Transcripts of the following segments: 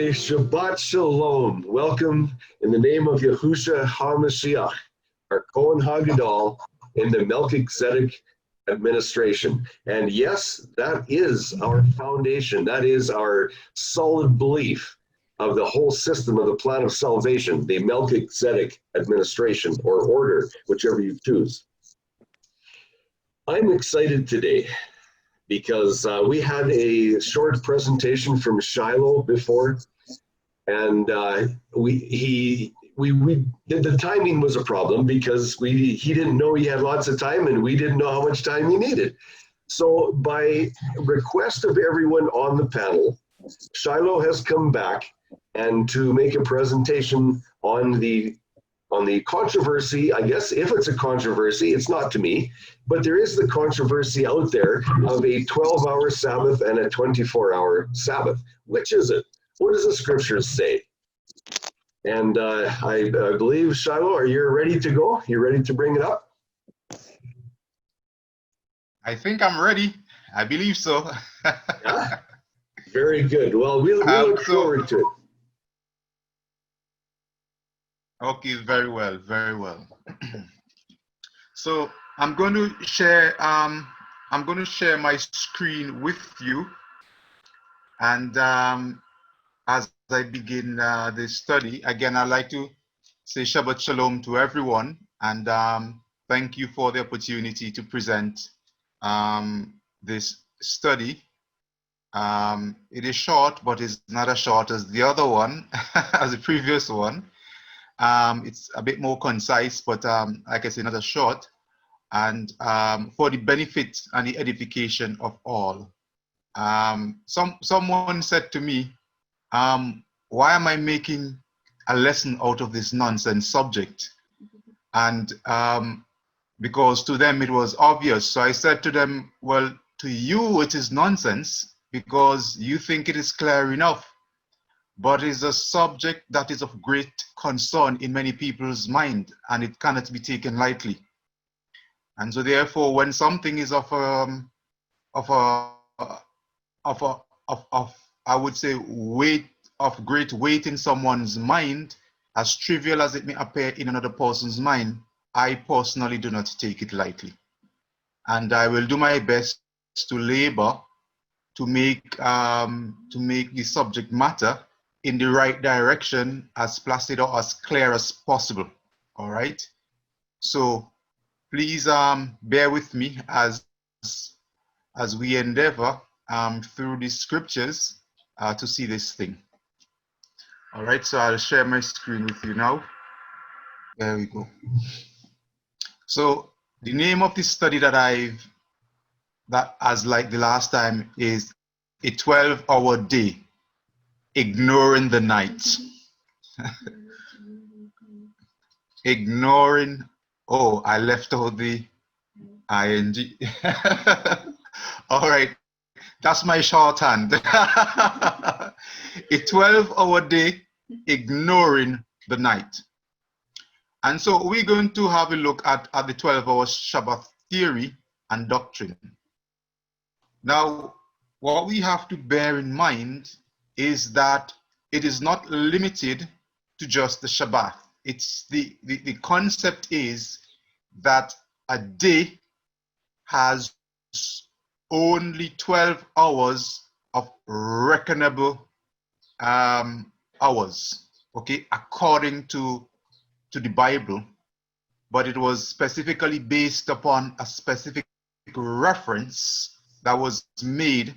everybody. Shabbat Shalom. Welcome in the name of Yahushua HaMashiach, our Kohen HaGadol in the Melchizedek administration. And yes, that is our foundation. That is our solid belief of the whole system of the plan of salvation, the Melchizedek administration or order, whichever you choose. I'm excited today because we had a short presentation from Shiloh before, and the timing was a problem because he didn't know he had lots of time and we didn't know how much time he needed. So by request of everyone on the panel, Shiloh has come back and to make a presentation on the controversy. I guess if it's a controversy, it's not to me, but there is the controversy out there of a 12-hour Sabbath and a 24-hour Sabbath. Which is it? What does the scriptures say? And I believe, Shiloh, are you ready to go? You ready to bring it up? I think I'm ready. I believe so. Yeah? Very good. Well, we look forward to it. Okay, very well, very well. So I'm going to share my screen with you, and as I begin the study, again, I'd like to say Shabbat Shalom to everyone, and thank you for the opportunity to present this study. It is short, but it's not as short as the other one, as the previous one. It's a bit more concise, but like I say, not as short, and for the benefit and the edification of all. Someone said to me, why am I making a lesson out of this nonsense subject? And because to them it was obvious. So I said to them, well, to you it is nonsense because you think it is clear enough. But it's a subject that is of great concern in many people's mind, and it cannot be taken lightly. And so, therefore, when something is of I would say great weight in someone's mind, as trivial as it may appear in another person's mind, I personally do not take it lightly, and I will do my best to labor to make the subject matter in the right direction, as placid or as clear as possible. All right. So please bear with me as we endeavor through the scriptures to see this thing. All right. So I'll share my screen with you now. There we go. So the name of the study that as like the last time, is a 12-hour day. Ignoring the night. Ignoring, oh, I left out the ing. All right, that's my shorthand. A 12-hour day, ignoring the night. And so we're going to have a look at the 12-hour Sabbath theory and doctrine. Now, what we have to bear in mind is that it is not limited to just the Shabbat. It's the concept is that a day has only 12 hours of reckonable hours, okay, according to the Bible, but it was specifically based upon a specific reference that was made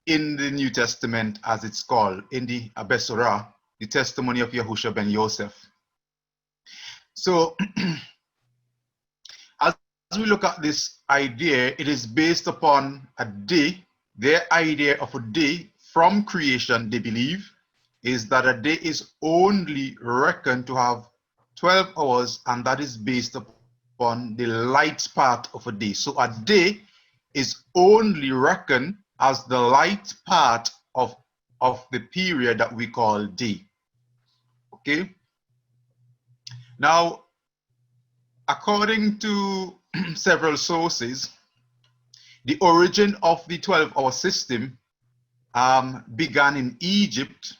in the New Testament, as it's called, in the Abesorah, the testimony of Yahushua ben Yosef. So, as we look at this idea, it is based upon a day. Their idea of a day from creation, they believe, is that a day is only reckoned to have 12 hours, and that is based upon the light part of a day. So a day is only reckoned as the light part of the period that we call day. Okay? Now, according to several sources, the origin of the 12-hour system began in Egypt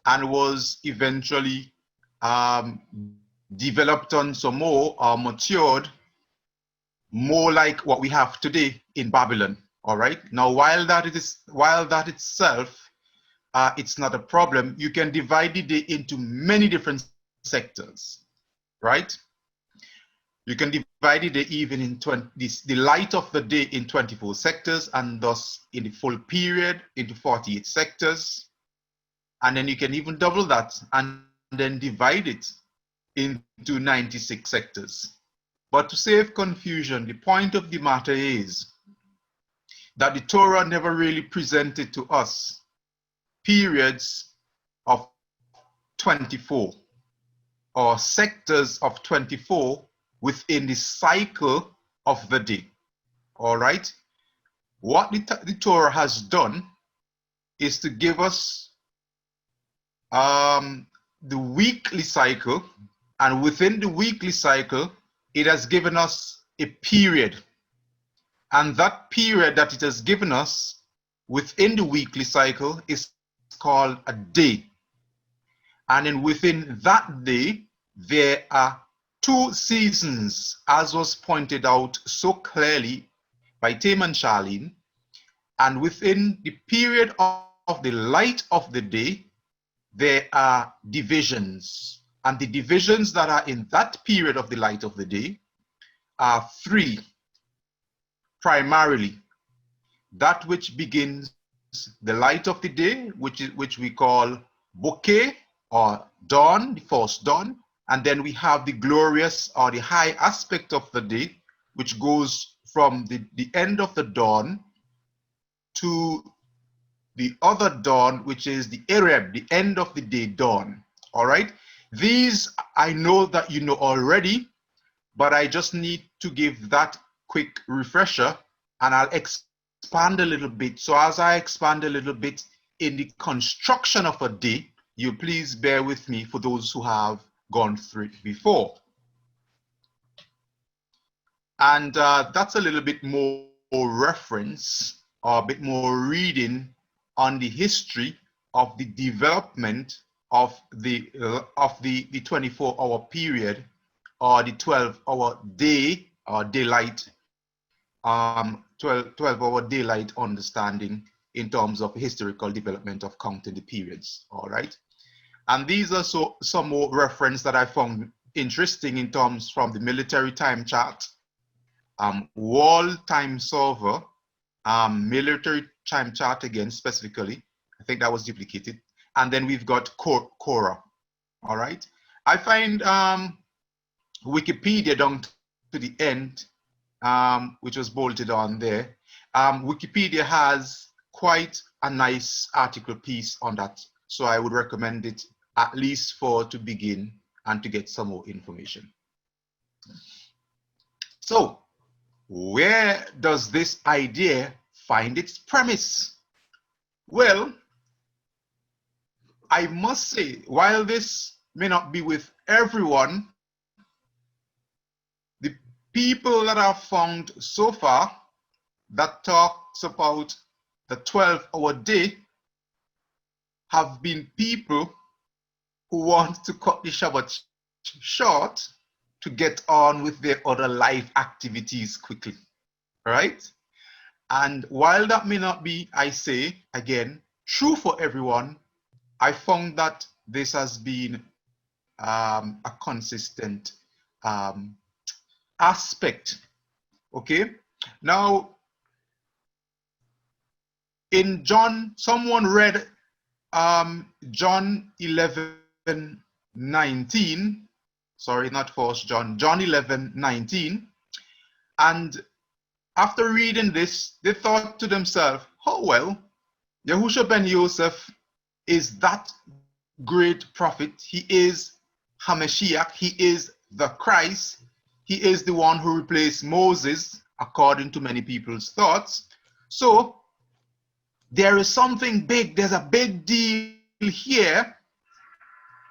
and was eventually developed on some more or matured more like what we have today in Babylon. All right. Now, while that itself, it's not a problem. You can divide the day into many different sectors, right? You can divide the day even in the light of the day in 24 sectors, and thus in the full period into 48 sectors. And then you can even double that and then divide it into 96 sectors. But to save confusion, the point of the matter is that the Torah never really presented to us periods of 24 or sectors of 24 within the cycle of the day. All right? What the Torah has done is to give us the weekly cycle, and within the weekly cycle, it has given us a period. And that period that it has given us within the weekly cycle is called a day. And then within that day, there are 2 seasons, as was pointed out so clearly by Tim and Charlene. And within the period of the light of the day, there are divisions. And the divisions that are in that period of the light of the day are 3. Primarily, that which begins the light of the day, which we call bouquet or dawn, the first dawn. And then we have the glorious or the high aspect of the day, which goes from the end of the dawn to the other dawn, which is the Ereb, the end of the day dawn. All right. These I know that you know already, but I just need to give that quick refresher, and I'll expand a little bit. So as I expand a little bit in the construction of a day, you please bear with me for those who have gone through it before. And that's a little bit more reference or a bit more reading on the history of the development of the 24-hour period or the 12-hour day or daylight, 12-hour daylight understanding in terms of historical development of counting the periods. All right. And these are some more reference that I found interesting in terms from the military time chart, wall time server, military time chart again specifically. I think that was duplicated. And then we've got Quora. All right. I find Wikipedia down to the end, which was bolted on there. Wikipedia has quite a nice article piece on that. So I would recommend it at least to begin and to get some more information. So where does this idea find its premise? Well, I must say, while this may not be with everyone, the people that I've found so far that talks about the 12-hour day have been people who want to cut the Shabbat short to get on with their other life activities quickly, right? And while that may not be, I say again, true for everyone, I found that this has been a consistent aspect. Okay, now in John, someone read John 11:19. Sorry, not First John. John 11:19, and after reading this, they thought to themselves, "Oh well, Yahushua ben Yosef is that great prophet. He is HaMashiach. He is the Christ. He is the one who replaced Moses, according to many people's thoughts. So there is something big. There's a big deal here,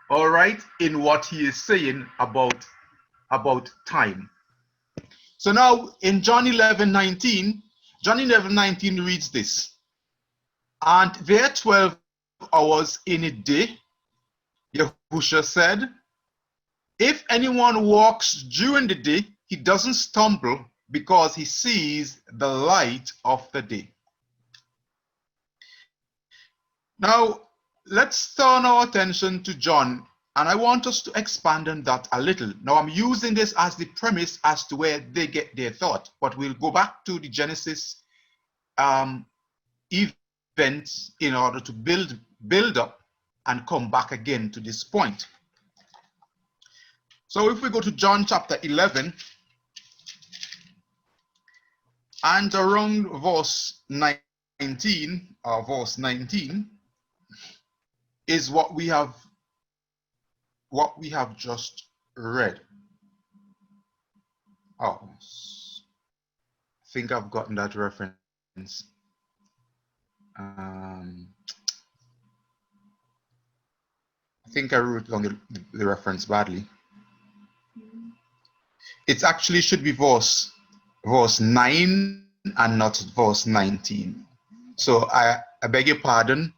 all right, in what he is saying about time." So now in John 11:19, John 11:19 reads this: "And there are 12 hours in a day, Yahushua said, if anyone walks during the day, he doesn't stumble because he sees the light of the day. Now, let's turn our attention to John, and I want us to expand on that a little. Now, I'm using this as the premise as to where they get their thought, but we'll go back to the Genesis events in order to build up and come back again to this point. So if we go to John chapter 11 and around verse 19 is what we have just read. Oh, I think I've gotten that reference. I think I wrote down the reference badly. It actually should be verse 9 and not verse 19. So I beg your pardon.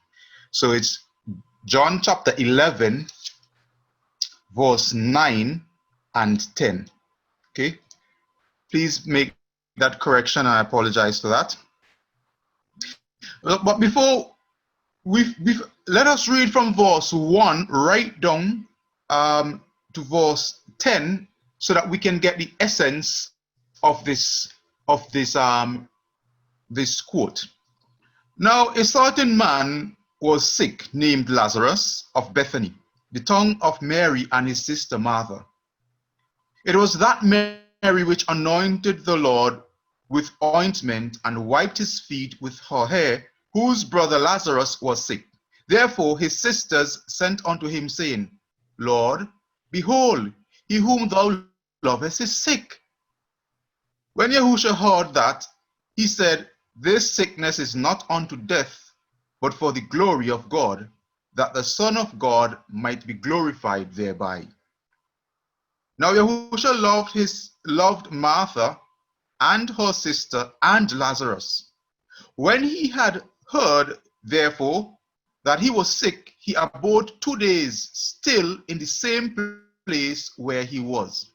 So it's John chapter 11, verse 9 and 10. Okay. Please make that correction, and I apologize for that. But before let us read from verse 1 right down to verse 10 so that we can get the essence of this quote. Now, a certain man was sick named Lazarus of Bethany, the town of Mary and his sister Martha. It was that Mary which anointed the Lord with ointment and wiped his feet with her hair, whose brother Lazarus was sick. Therefore his sisters sent unto him, saying, Lord, behold, he whom thou lovest is sick. When Yahushua heard that, he said, this sickness is not unto death, but for the glory of God, that the Son of God might be glorified thereby. Now Yahushua loved Martha and her sister and Lazarus. When he had heard, therefore, that he was sick, he abode 2 days still in the same place where he was.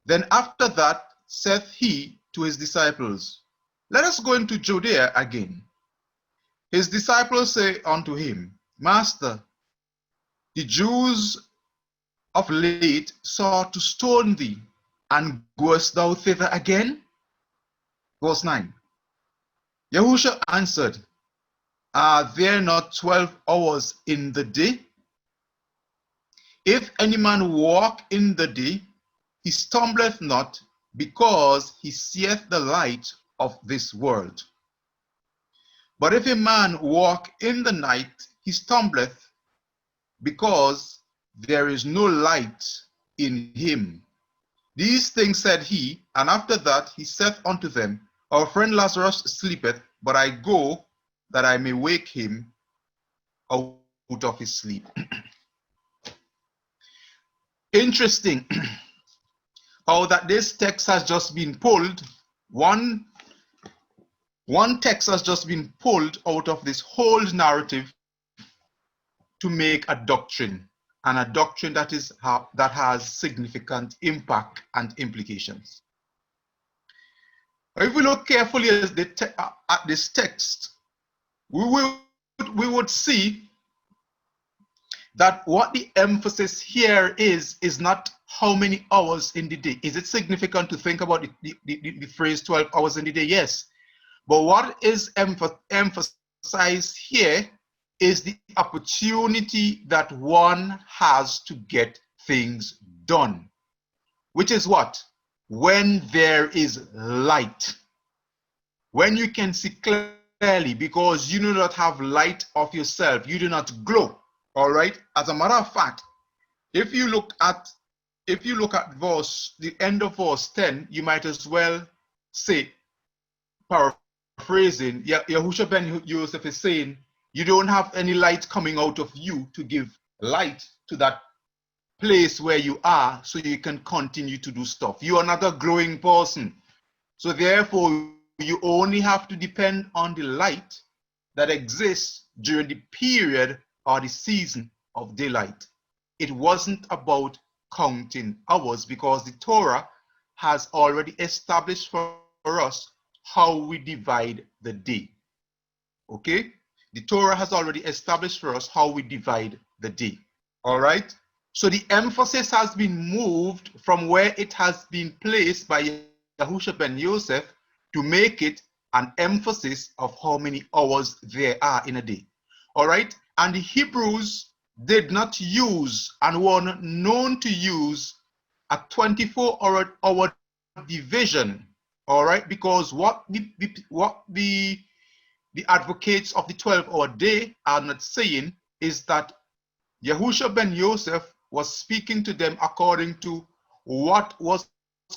Then after that saith he to his disciples, let us go into Judea again. His disciples say unto him, Master, the Jews of late sought to stone thee, and goest thou thither again? Verse 9. Yahushua answered, are there not 12 hours in the day? If any man walk in the day, he stumbleth not, because he seeth the light of this world. But if a man walk in the night, he stumbleth, because there is no light in him. These things said he, and after that he saith unto them, our friend Lazarus sleepeth, but I go that I may wake him out of his sleep. Interesting how that this text has just been pulled. One text has just been pulled out of this whole narrative to make a doctrine, and a doctrine that has significant impact and implications. If we look carefully at this text, we would see that what the emphasis here is not how many hours in the day. Is it significant to think about the phrase 12 hours in the day? Yes. But what is emphasized here is the opportunity that one has to get things done, which is what? When there is light, when you can see clearly, because you do not have light of yourself, you do not glow. All right. As a matter of fact, if you look at the end of verse 10, you might as well say, paraphrasing, Yahushua ben Yosef is saying, you don't have any light coming out of you to give light to that place where you are, so you can continue to do stuff. You are not a glowing person. So therefore, you only have to depend on the light that exists during the period or the season of daylight. it wasn't about counting hours, because the Torah has already established for us how we divide the day. Okay? The Torah has already established for us how we divide the day. All right? So the emphasis has been moved from where it has been placed by Yahusha ben Yosef to make it an emphasis of how many hours there are in a day. All right? And the Hebrews did not use and were not known to use a 24-hour division. All right? Because what the advocates of the 12-hour day are not saying is that Yahusha ben Yosef was speaking to them according to what was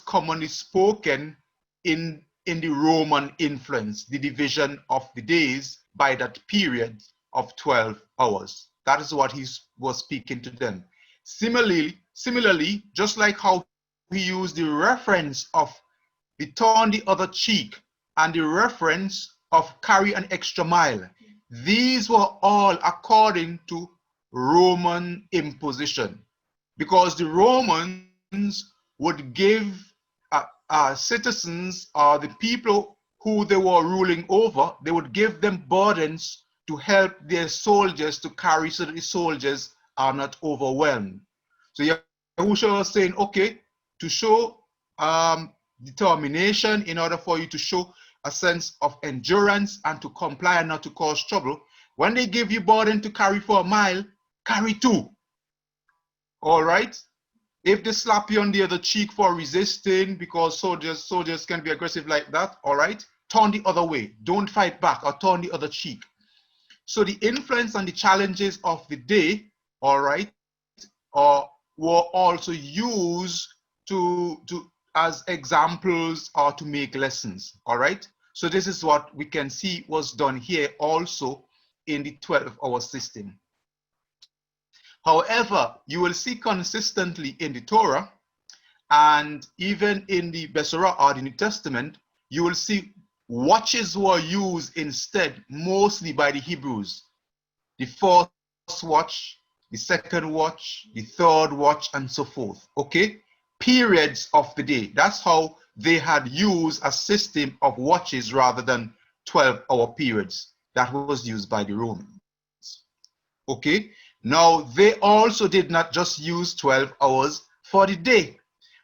commonly spoken in the Roman influence, the division of the days by that period of 12 hours. That is what he was speaking to them. Similarly, just like how he used the reference of the turn the other cheek and the reference of carry an extra mile, these were all according to Roman imposition, because the Romans would give citizens or the people who they were ruling over, they would give them burdens to help their soldiers to carry, so that the soldiers are not overwhelmed. So Yahushua was saying, okay, to show determination, in order for you to show a sense of endurance and to comply and not to cause trouble, when they give you burden to carry for a mile, carry 2. All right? If they slap you on the other cheek for resisting, because soldiers can be aggressive like that, all right? Turn the other way. Don't fight back, or turn the other cheek. So the influence and the challenges of the day, all right, were also used to as examples or to make lessons, all right? So this is what we can see was done here also in the 12-hour system. However, you will see consistently in the Torah and even in the Besorah or the New Testament, you will see watches were used instead, mostly by the Hebrews. The first watch, the second watch, the third watch, and so forth. Okay? Periods of the day. That's how they had used a system of watches rather than 12-hour periods. That was used by the Romans. Okay? Now, they also did not just use 12 hours for the day.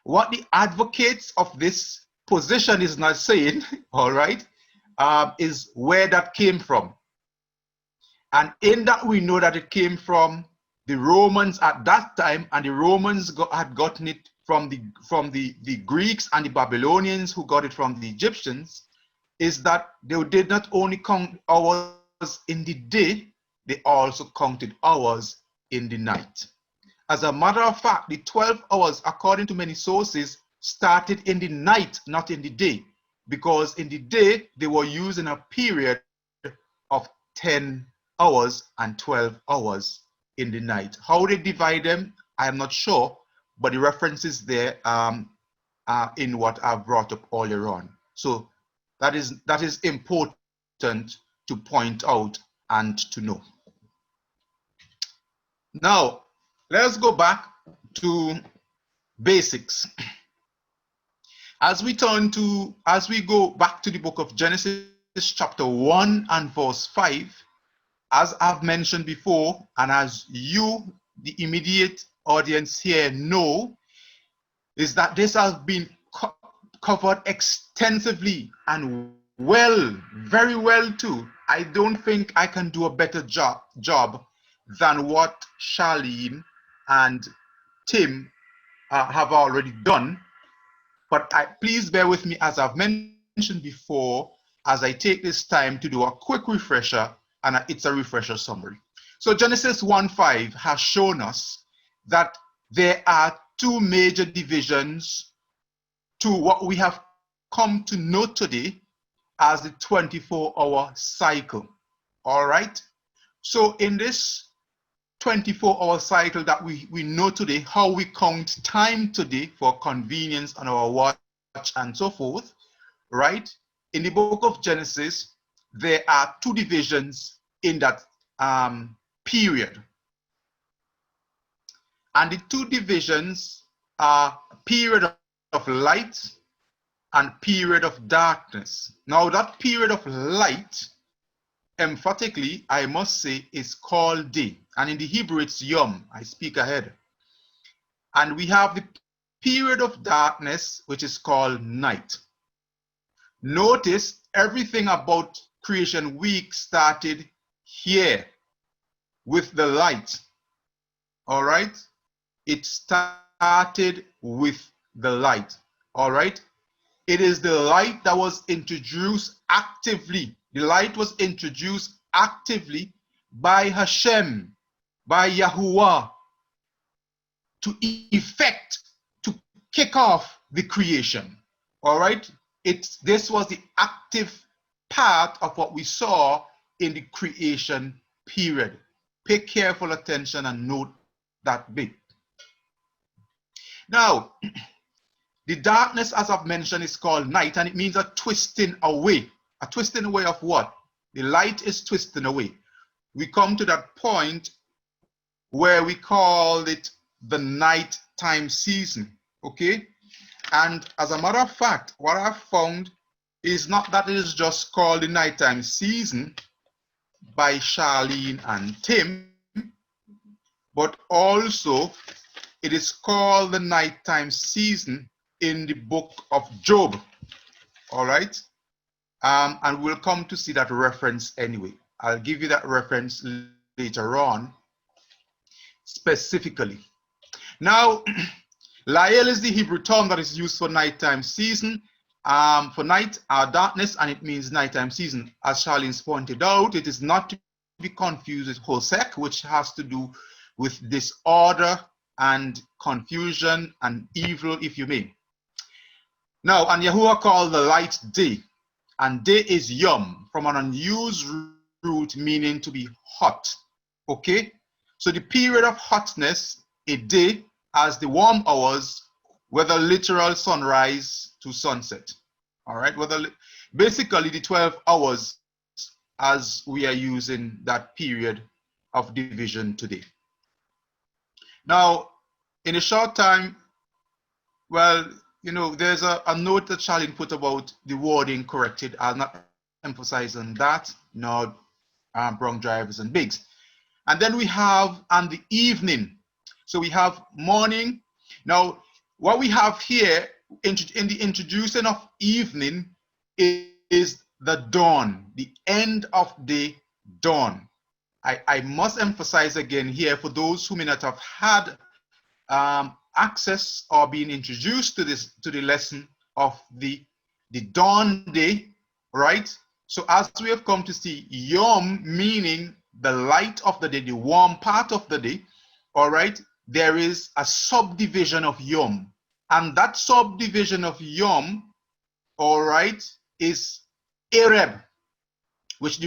What the advocates of this position is not saying, all right, is where that came from. And in that, we know that it came from the Romans at that time, and the Romans had gotten it from the Greeks and the Babylonians, who got it from the Egyptians, is that they did not only count hours in the day, they also counted hours in the night. As a matter of fact, the 12 hours, according to many sources, started in the night, not in the day, because in the day, they were using a period of 10 hours and 12 hours in the night. How they divide them, I am not sure, but the references there are in what I've brought up earlier on. So that is important to point out and to know. Now, let's go back to basics. As we go back to the book of Genesis, chapter 1 and verse 5, as I've mentioned before, and as you, the immediate audience here, know, is that this has been covered extensively and well, very well too. I don't think I can do a better job than what Charlene and Tim have already done. But please bear with me, as I've mentioned before, as I take this time to do a quick refresher, and it's a refresher summary. So Genesis 1:5 has shown us that there are 2 major divisions to what we have come to know today as the 24-hour cycle. All right? So in this 24-hour cycle that we know today, how we count time today for convenience on our watch and so forth, right? In the book of Genesis, there are 2 divisions in that period. And the two divisions are period of light and period of darkness. Now that period of light, emphatically, I must say, is called day. And in the Hebrew, it's yom. I speak ahead. And we have the period of darkness, which is called night. Notice everything about creation week started here with the light. All right? It started with the light. All right? It is the light that was introduced actively. The light was introduced actively by Hashem, by Yahuwah, to effect, to kick off the creation. All right? This was the active part of what we saw in the creation period. Pay careful attention and note that bit. Now, the darkness, as I've mentioned, is called night, and it means a twisting away. A twisting away of what? The light is twisting away. We come to that point where we call it the nighttime season, okay? And as a matter of fact, what I've found is not that it is just called the nighttime season by Charlene and Tim, but also it is called the nighttime season in the book of Job. All right? And we'll come to see that reference anyway. I'll give you that reference later on, specifically. Now, Lael is the Hebrew term that is used for nighttime season, for night, darkness, and it means nighttime season. As Charlene's pointed out, it is not to be confused with Hosek, which has to do with disorder and confusion and evil, if you may. Now, and Yahuwah called the light day, and day is yom, from an unused root meaning to be hot. Okay? So the period of hotness, a day, as the warm hours, whether literal sunrise to sunset. All right? Basically the 12 hours as we are using that period of division today. Now, in a short time, well, you know, there's a note that Charlene put about the wording corrected. I'll not emphasize on that, nor bronc drivers and bigs. And then we have on the evening. So we have morning. Now, what we have here in the introducing of evening is the dawn, the end of the dawn. I must emphasize again here for those who may not have had access or been introduced to the lesson of the dawn day, right? So as we have come to see, yom meaning the light of the day, the warm part of the day, all right, there is a subdivision of yom, and that subdivision of yom, all right, is Ereb, which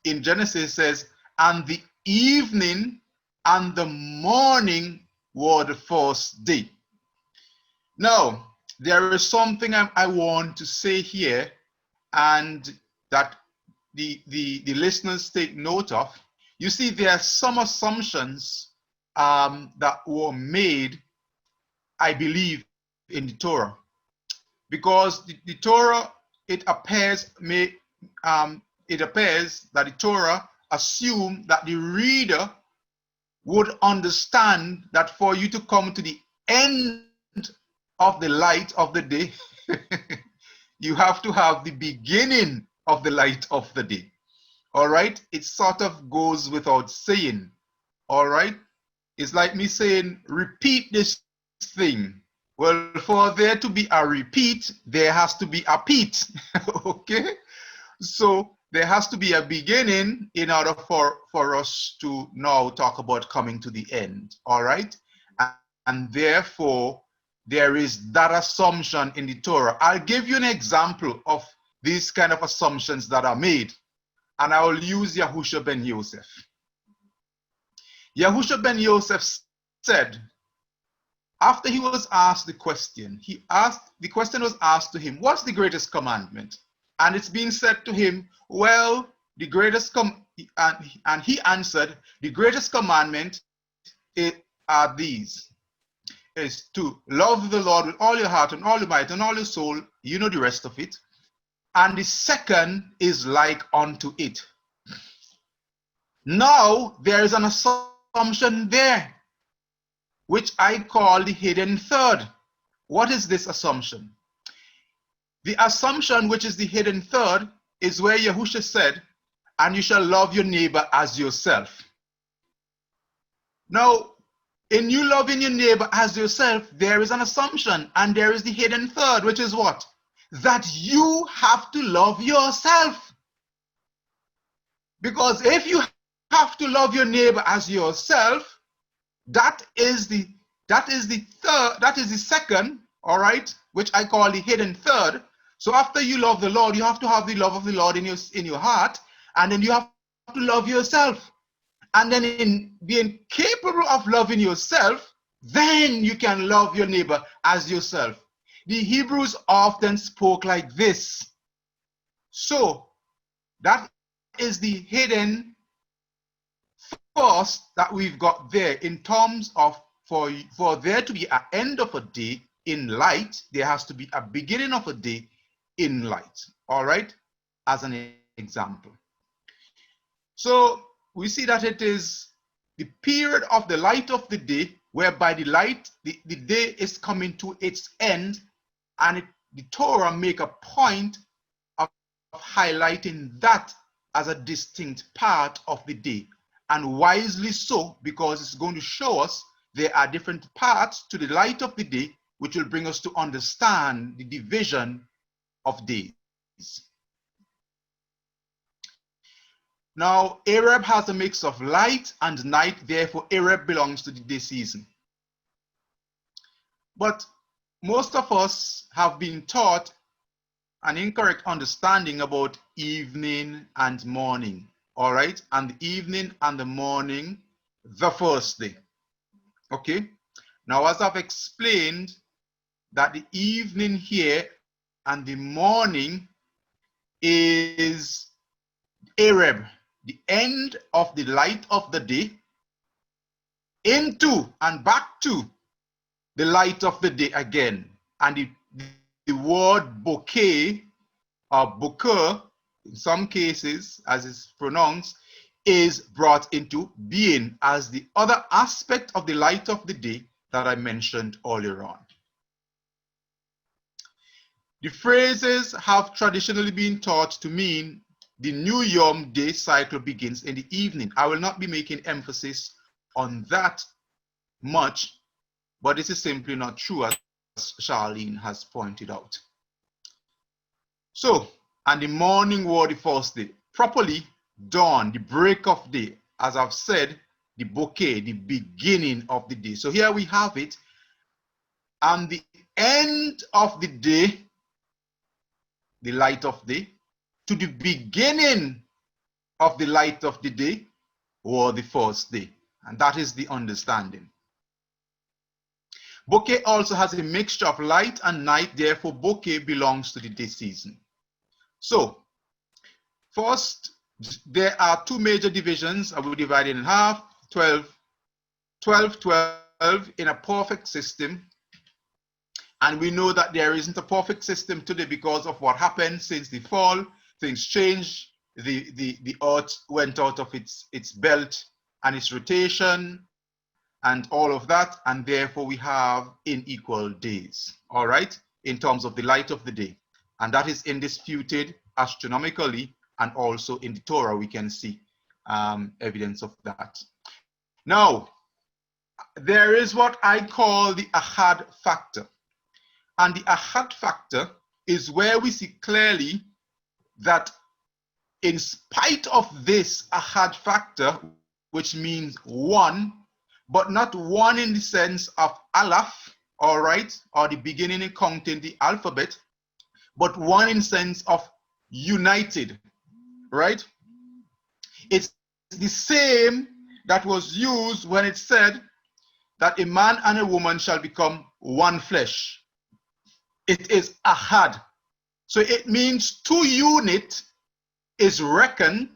in Genesis says, and the evening and the morning were the first day. Now, there is something I want to say here, and that the listeners take note of. You see, there are some assumptions that were made, I believe, in the Torah, because the Torah, it appears that the Torah assumed that the reader would understand that for you to come to the end of the light of the day, you have to have the beginning of the light of the day. All right? It sort of goes without saying. All right? It's like me saying, repeat this thing. Well, for there to be a repeat, there has to be a Pete. Okay? So there has to be a beginning in order for us to now talk about coming to the end. All right? And therefore, there is that assumption in the Torah. I'll give you an example of these kind of assumptions that are made. And I will use Yahusha ben Yosef. Yahusha ben Yosef said, after he was asked the question, the question was asked to him, what's the greatest commandment? And it's been said to him, well, the greatest and he answered, the greatest commandment are these. Is to love the Lord with all your heart and all your might and all your soul. You know the rest of it. And the second is like unto it. Now there is an assumption there, which I call the hidden third. What is this assumption? The assumption, which is the hidden third, is where Yahushua said, and you shall love your neighbor as yourself. Now, in you loving your neighbor as yourself, there is an assumption, and there is the hidden third, which is what? That you have to love yourself. Because if you have to love your neighbor as yourself, that is the second, all right, which I call the hidden third. So after you love the Lord, you have to have the love of the Lord in your heart, and then you have to love yourself. And then in being capable of loving yourself, then you can love your neighbor as yourself. The Hebrews often spoke like this. So that is the hidden force that we've got there in terms of for there to be an end of a day in light, there has to be a beginning of a day in light. All right, as an example. So we see that it is the period of the light of the day, whereby the day is coming to its end, and the Torah make a point of highlighting that as a distinct part of the day, and wisely so, because it's going to show us there are different parts to the light of the day, which will bring us to understand the division of days. Now, Arab has a mix of light and night, therefore Arab belongs to the day season. But most of us have been taught an incorrect understanding about evening and morning, all right? And the evening and the morning, the first day, okay? Now, as I've explained, that the evening here and the morning is Arab, the end of the light of the day, into and back to the light of the day again. And the word bouquet or bouquet, in some cases, as it's pronounced, is brought into being as the other aspect of the light of the day that I mentioned earlier on. The phrases have traditionally been taught to mean the new Yom day cycle begins in the evening. I will not be making emphasis on that much, but this is simply not true, as Charlene has pointed out. So, and the morning were the first day. Properly, dawn, the break of day. As I've said, the bouquet, the beginning of the day. So here we have it. And the end of the day, the light of day, to the beginning of the light of the day, or the first day. And that is the understanding. Bouquet also has a mixture of light and night, therefore bouquet belongs to the day season. So, first, there are two major divisions. I will divide it in half, 12, 12, 12 in a perfect system. And we know that there isn't a perfect system today because of what happened since the fall. Things changed. The earth went out of its belt and its rotation and all of that. And therefore we have unequal days, all right, in terms of the light of the day. And that is indisputed astronomically, and also in the Torah we can see evidence of that. Now, there is what I call the ahad factor. And the ahad factor is where we see clearly that in spite of this ahad factor, which means one, but not one in the sense of aleph, all right, or the beginning and counting the alphabet, but one in sense of united, right? It's the same that was used when it said that a man and a woman shall become one flesh. It is ahad. So it means 2 unit is reckoned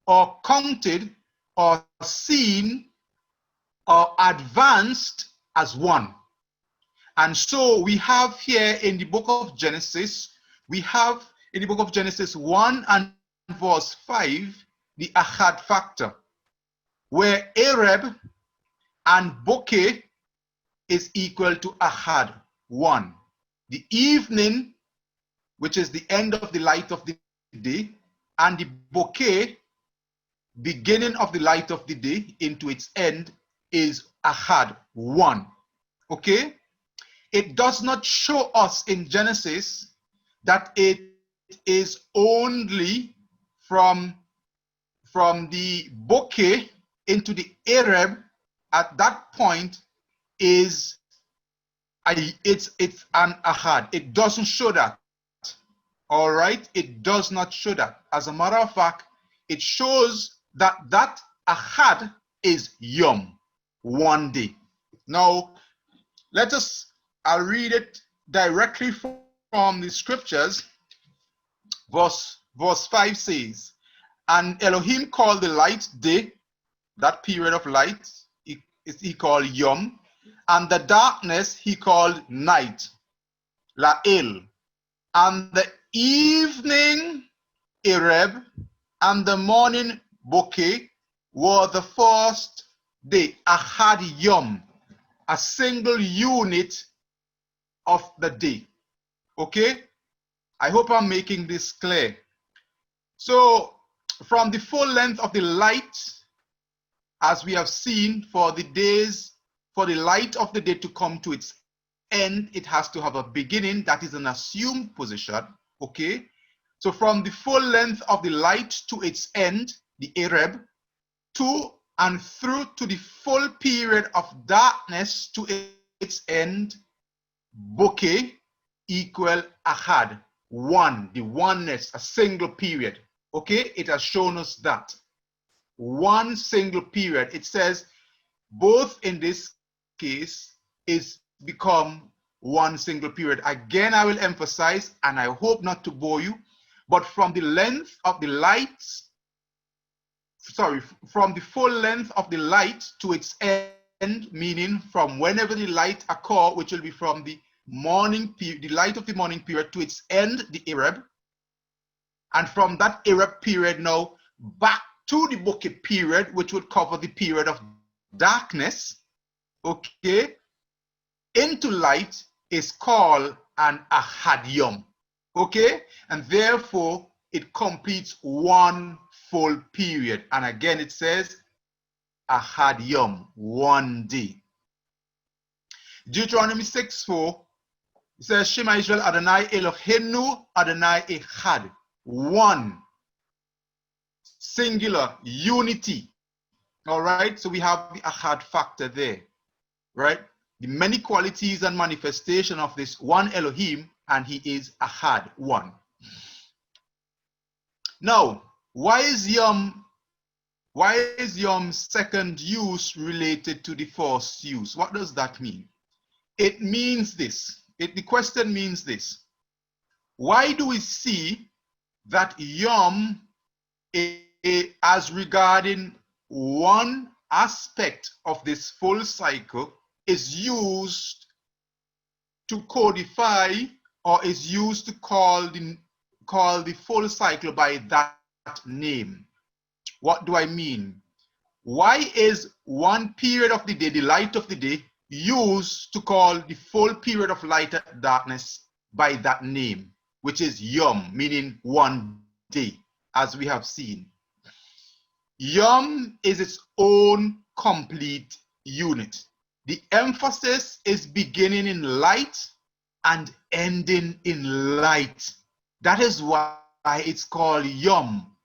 or counted or seen or advanced as 1. And so we have here in the book of Genesis, we have in the book of Genesis 1 and verse 5, the Ahad factor, where Arab and bokeh is equal to Ahad, 1. The evening, which is the end of the light of the day, and the bokeh, beginning of the light of the day into its end, is Ahad, 1. Okay? It does not show us in Genesis that it is only from the bokeh into the Arab. At that point it's an Ahad. It doesn't show that. All right, it does not show that. As a matter of fact, it shows that that Ahad is Yom, 1 day. Now I'll read it directly from the scriptures. Verse 5 says, and Elohim called the light day, that period of light he called Yom, and the darkness he called night, La'el, and the evening Ereb, and the morning Bokeh were the first day, Ahad Yom, a single unit of the day. Okay? I hope I'm making this clear. So, from the full length of the light, as we have seen, for the light of the day to come to its end, it has to have a beginning. That is an assumed position. Okay? So, from the full length of the light to its end, the Arab, to and through to the full period of darkness to its end, Bokeh equal Ahad, 1, the oneness, a single period. Okay, it has shown us that. 1 single period. It says both in this case is become 1 single period. Again, I will emphasize, and I hope not to bore you, but from the length of the light, from the full length of the light to its end, meaning from whenever the light occur, which will be from the morning period, the light of the morning period to its end, the Arab, and from that Arab period now back to the Bokeh period, which would cover the period of darkness, okay, into light, is called an Ahad Yom, okay, and therefore it completes 1 full period. And again it says Ahad Yom, 1 day. Deuteronomy 6:4, it says, Shema Israel Adonai Eloheinu Adonai Echad, 1, singular, unity. All right, so we have the Ahad factor there, right? The many qualities and manifestation of this one Elohim, and he is Ahad, 1. Now, why is Yom's second use related to the first use? What does that mean? It means this. The question means this. Why do we see that Yom, as regarding one aspect of this full cycle, is used to codify, or is used to call the full cycle by that name? What do I mean? Why is one period of the day, the light of the day, used to call the full period of light and darkness by that name, which is Yom, meaning 1 day, as we have seen? Yom is its own complete unit. The emphasis is beginning in light and ending in light. That is why it's called Yom,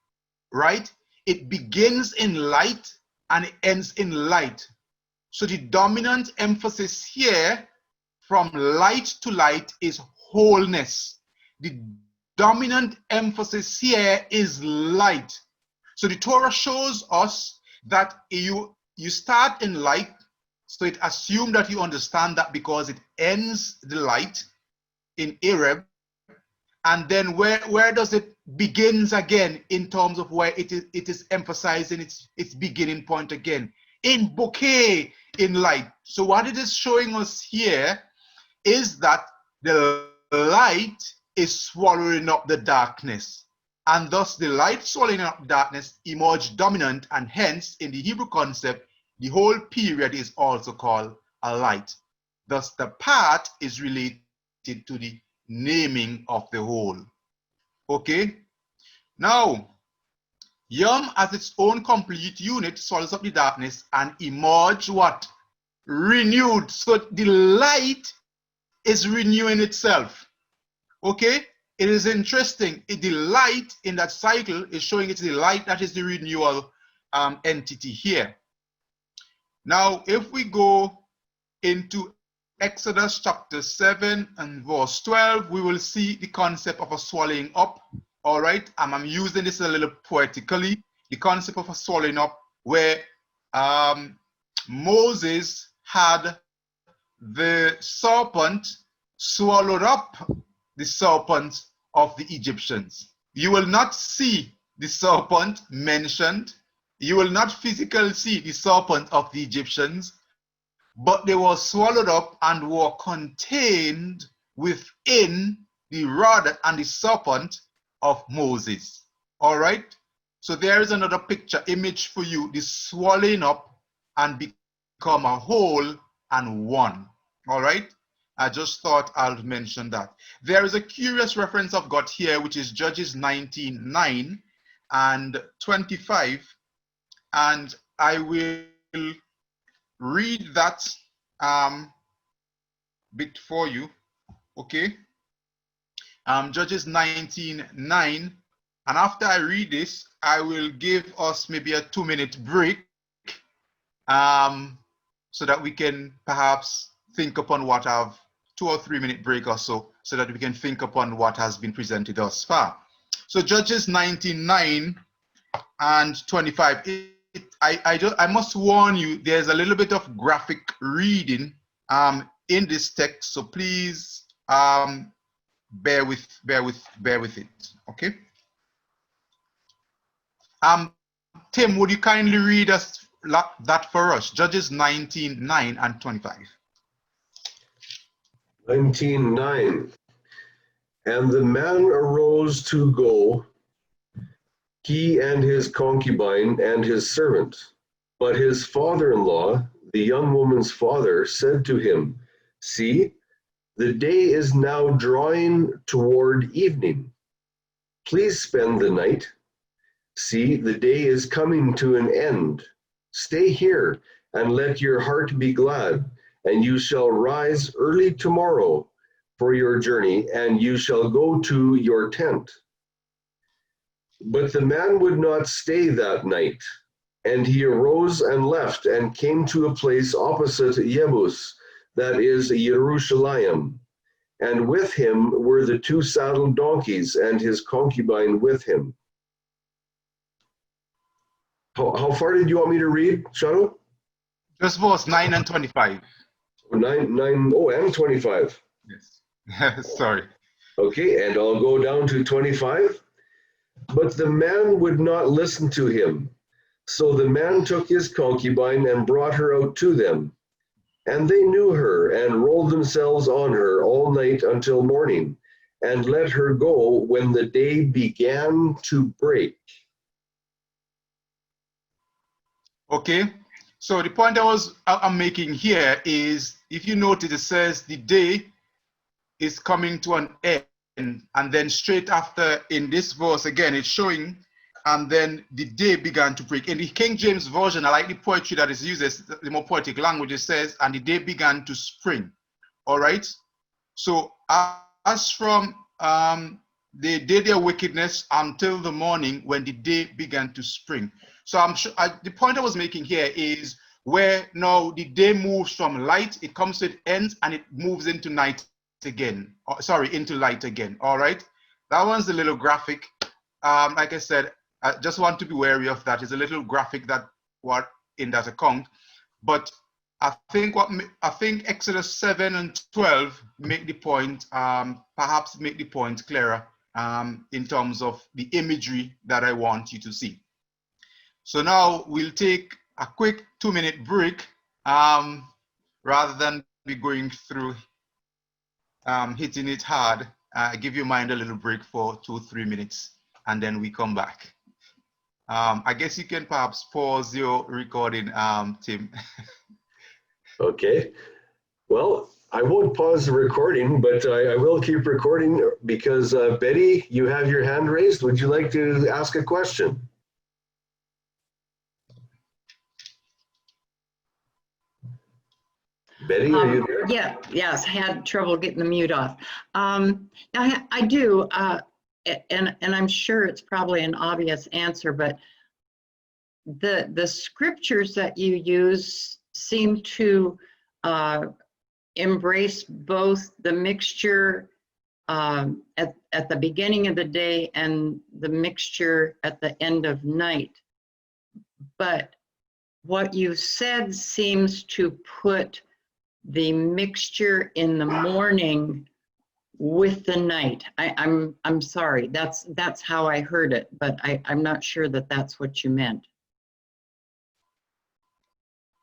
right? It begins in light and it ends in light. So the dominant emphasis here from light to light is wholeness. The dominant emphasis here is light. So the Torah shows us that you start in light, so it assumes that you understand that because it ends the light in Arab, and then where does it begins again in terms of where it is emphasizing its beginning point again? in bouquet in light. So what it is showing us here is that the light is swallowing up the darkness. And thus the light swallowing up darkness emerged dominant, and hence in the Hebrew concept, the whole period is also called a light. Thus the part is related to the naming of the whole. Okay? Now, Yom as its own complete unit swallows up the darkness and emerge what? Renewed. So the light is renewing itself. Okay? It is interesting. The light in that cycle is showing it's the light that is the renewal entity here. Now, if we go into Exodus chapter 7 and verse 12, we will see the concept of a swallowing up. All right, I'm using this a little poetically. The concept of a swallowing up, where Moses had the serpent swallowed up the serpent of the Egyptians. You will not see the serpent mentioned. You will not physically see the serpent of the Egyptians, but they were swallowed up and were contained within the rod and the serpent of Moses. All right? So there is another picture, image for you, the swallowing up and become a whole and one. All right? I just thought I'll mention that. There is a curious reference I've got here, which is Judges 19:9 and 25. And I will read that bit for you. Okay? Judges 19:9. And after I read this, I will give us maybe a 2-minute break so that we can perhaps think upon what I've 2 or 3 minute break or so that we can think upon what has been presented thus far. So Judges 19:9 and 25. I must warn you, there's a little bit of graphic reading in this text, so please bear with it. Okay. Tim, would you kindly read us that for us? Judges 19:9 and 25. 19:9. And the man arose to go, he and his concubine and his servant. But his father-in-law, the young woman's father, said to him, See, the day is now drawing toward evening. Please spend the night. See, the day is coming to an end. Stay here and let your heart be glad, and you shall rise early tomorrow for your journey, and you shall go to your tent. But the man would not stay that night, and he arose and left and came to a place opposite Yebus, that is Jerusalem. And with him were the 2 saddled donkeys and his concubine with him. How far did you want me to read, Shiloh? Just verse 9 and 25. 9, oh, and 25. Yes. Sorry. Okay, and I'll go down to 25. But the man would not listen to him. So the man took his concubine and brought her out to them. And they knew her and rolled themselves on her all night until morning, and let her go when the day began to break. Okay, so the point I'm making here is, if you notice, it says the day is coming to an end, and then straight after in this verse again it's showing, and then the day began to break. In the King James Version, I like the poetry that is used, the more poetic language. It says, and the day began to spring. All right, so as from they did their wickedness until the morning when the day began to spring. So I'm sure the point I was making here is where now the day moves from light, it comes to its end, and it moves into night again. Into light again. All right, that one's a little graphic. Like I said, I just want to be wary of that. It's a little graphic that what in that account, but I think Exodus 7 and 12 make the point, perhaps make the point clearer in terms of the imagery that I want you to see. So now we'll take a quick 2-minute break, rather than be going through hitting it hard. Give your mind a little break for 2-3 minutes, and then we come back. I guess you can perhaps pause your recording, Tim. Okay. Well, I won't pause the recording, but I will keep recording because Betty, you have your hand raised. Would you like to ask a question? Betty, are you there? Yeah, yes, I had trouble getting the mute off. I do, and I'm sure it's probably an obvious answer, but the scriptures that you use seem to embrace both the mixture at the beginning of the day and the mixture at the end of night. But what you said seems to put the mixture in the morning with the night. I'm sorry, that's how I heard it, but I'm not sure that that's what you meant.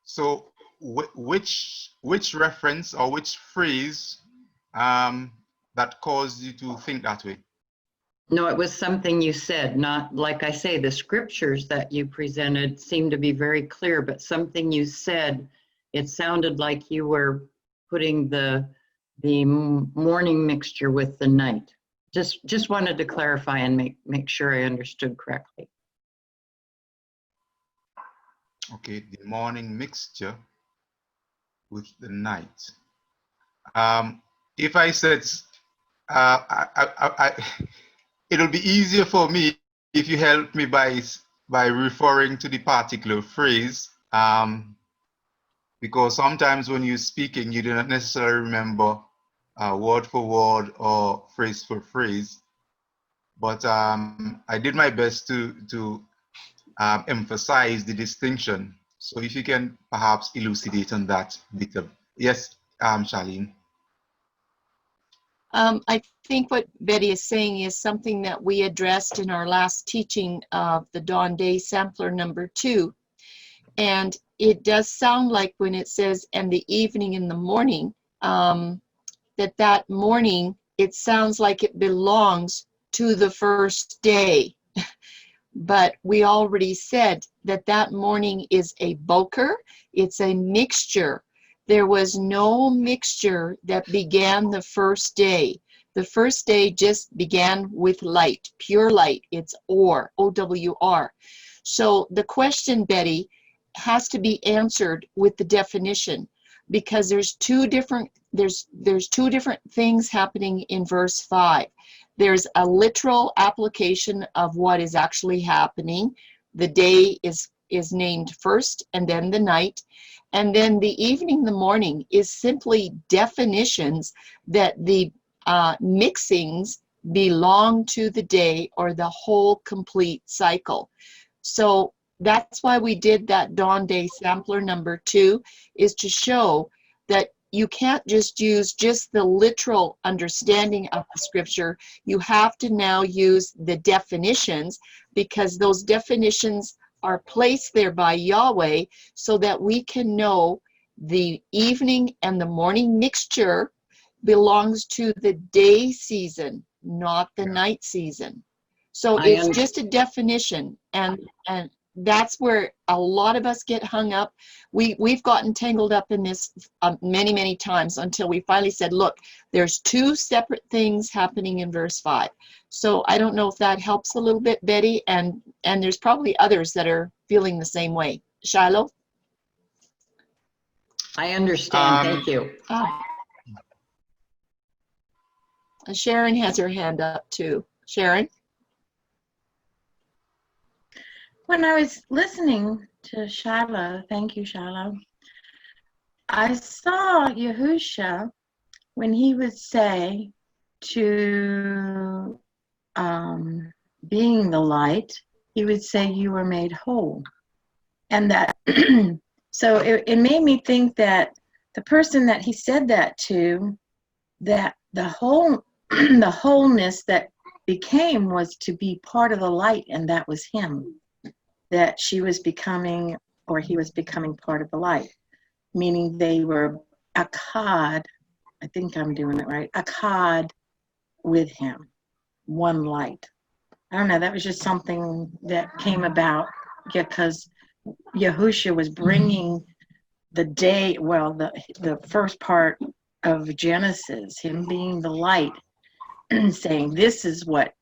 So which reference or which phrase that caused you to think that way? No, it was something you said, not like I say, the scriptures that you presented seemed to be very clear, but something you said, it sounded like you were putting the morning mixture with the night. Just wanted to clarify and make sure I understood correctly. Okay, the morning mixture with the night. If I said, it'll be easier for me if you help me by referring to the particular phrase, because sometimes when you're speaking, you do not necessarily remember word for word or phrase for phrase. But I did my best to emphasize the distinction. So if you can perhaps elucidate on that bit of, yes, Charlene. I think what Betty is saying is something that we addressed in our last teaching of the Dawn Day Sampler number 2. And it does sound like when it says, and the evening and the morning, that morning, it sounds like it belongs to the first day. But we already said that morning is a boker, it's a mixture. There was no mixture that began the first day. The first day just began with light, pure light. It's or, O-W-R. So the question, Betty, has to be answered with the definition, because there's two different things happening in verse 5. There's a literal application of what is actually happening. The day is named first, and then the night. And then the evening, the morning is simply definitions that the mixings belong to the day or the whole complete cycle. So that's why we did that Dawn Day Sampler number 2, is to show that you can't just use just the literal understanding of the scripture. You have to now use the definitions, because those definitions are placed there by Yahweh so that we can know the evening and the morning mixture belongs to the day season, not the night season. So it's just a definition, and that's where a lot of us get hung up. We've gotten tangled up in this many times until we finally said, look, there's two separate things happening in verse 5. So I don't know if that helps a little bit, Betty, and there's probably others that are feeling the same way. Shiloh? I understand, thank you. Sharon has her hand up too. Sharon? When I was listening to Shiloh, thank you, Shiloh, I saw Yahusha when he would say to being the light, he would say you were made whole. And that, so it made me think that the person that he said that to, that the whole, the wholeness that became was to be part of the light, and that was him. That she was becoming or he was becoming part of the light, meaning they were akkad, I think I'm doing it right, akkad with him, one light. I don't know, that was just something that came about because Yahushua was bringing the day, well, the first part of Genesis, him being the light, and saying, this is what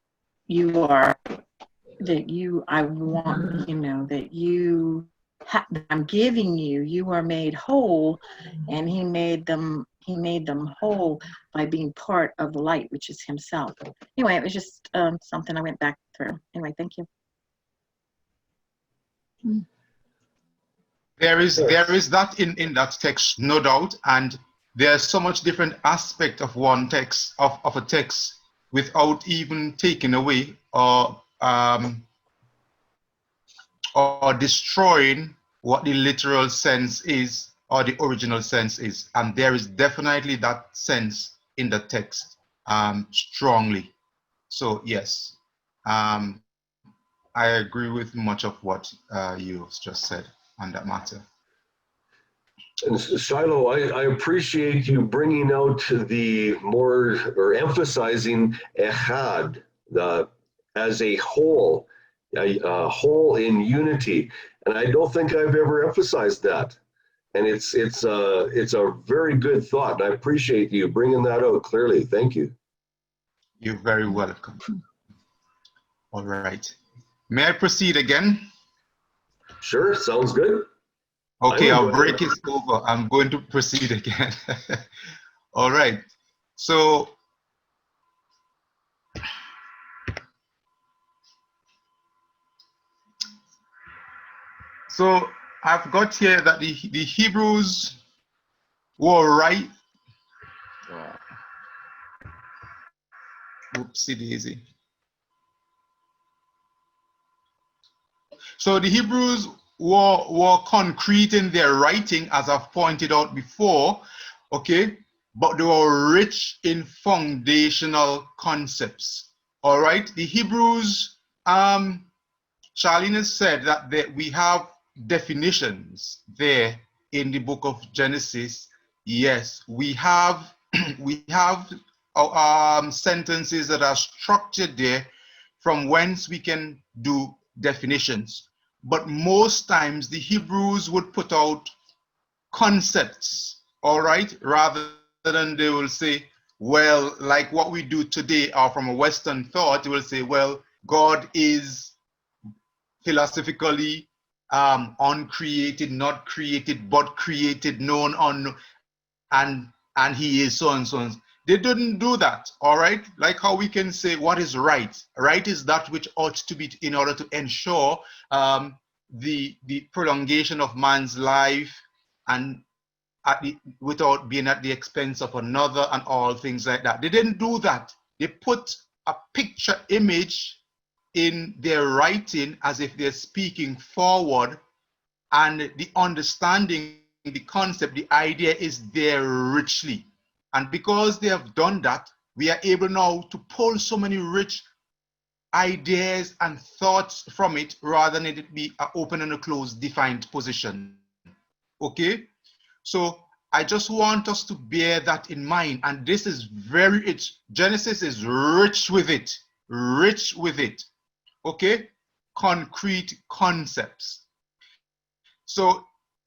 you are, that you, I want, you know, that you, that I'm giving you, you are made whole. And he made them whole by being part of the light, which is himself. Anyway, it was just something I went back through. Anyway, thank you. There is that in that text, no doubt, and there's so much different aspect of one text of a text without even taking away or destroying what the literal sense is or the original sense is. And there is definitely that sense in the text strongly. So yes, I agree with much of what you just said on that matter. And Shiloh, I appreciate you bringing out the more, or emphasizing echad, as a whole in unity. And I don't think I've ever emphasized that. And it's a very good thought. And I appreciate you bringing that out clearly. Thank you. You're very welcome. All right. May I proceed again? Sure, sounds good. Okay, I'll break it over. I'm going to proceed again. All right. So I've got here that the Hebrews were right. Oopsie daisy. So the Hebrews were concrete in their writing, as I've pointed out before, okay, but they were rich in foundational concepts. All right, the Hebrews, Charlene has said that we have definitions there in the book of Genesis. Yes, we have we have sentences that are structured there from whence we can do definitions. But most times the Hebrews would put out concepts, all right, rather than they will say, well, like what we do today, or from a Western thought, they will say, well, God is philosophically uncreated, not created, but created, known, unknown, and he is so and so and so. They didn't do that, all right? Like how we can say what is right. Right is that which ought to be in order to ensure the prolongation of man's life and without being at the expense of another and all things like that. They didn't do that. They put a picture image in their writing as if they're speaking forward, and the understanding, the concept, the idea is there richly. And because they have done that, we are able now to pull so many rich ideas and thoughts from it rather than it be an open and a closed defined position. Okay? So I just want us to bear that in mind. And this is very rich. Genesis is rich with it. Rich with it. Okay? Concrete concepts. So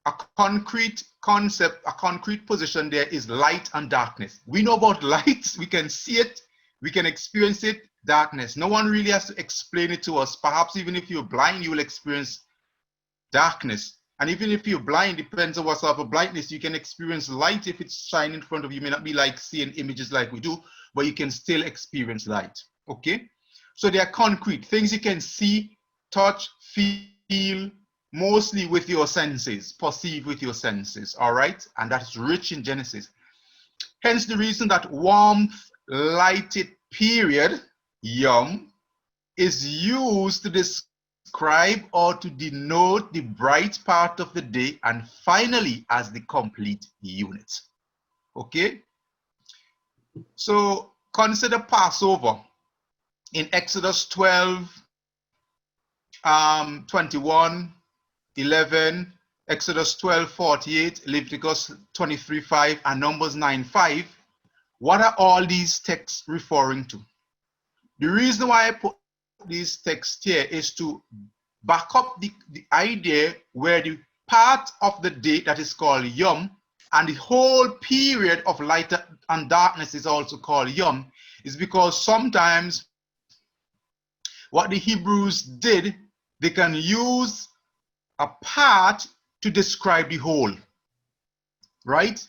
a concrete concept, a concrete position there is light and darkness. We know about light, we can see it, we can experience it. Darkness, no one really has to explain it to us. Perhaps even if you're blind, you will experience darkness. And even if you're blind, depends on what sort of blindness, you can experience light. If it's shining in front of you, it may not be like seeing images like we do, but you can still experience light. Okay? So they are concrete, things you can see, touch, feel, mostly with your senses, perceive with your senses, all right? And that's rich in Genesis. Hence the reason that warmth, lighted period, yom, is used to describe or to denote the bright part of the day, and finally as the complete unit. Okay? So consider Passover in Exodus 12, 21, 11, Exodus 12:48, Leviticus 23:5, and Numbers 9:5. What are all these texts referring to? The reason why I put these texts here is to back up the idea where the part of the day that is called Yom and the whole period of light and darkness is also called Yom, is because sometimes what the Hebrews did, they can use a part to describe the whole, right?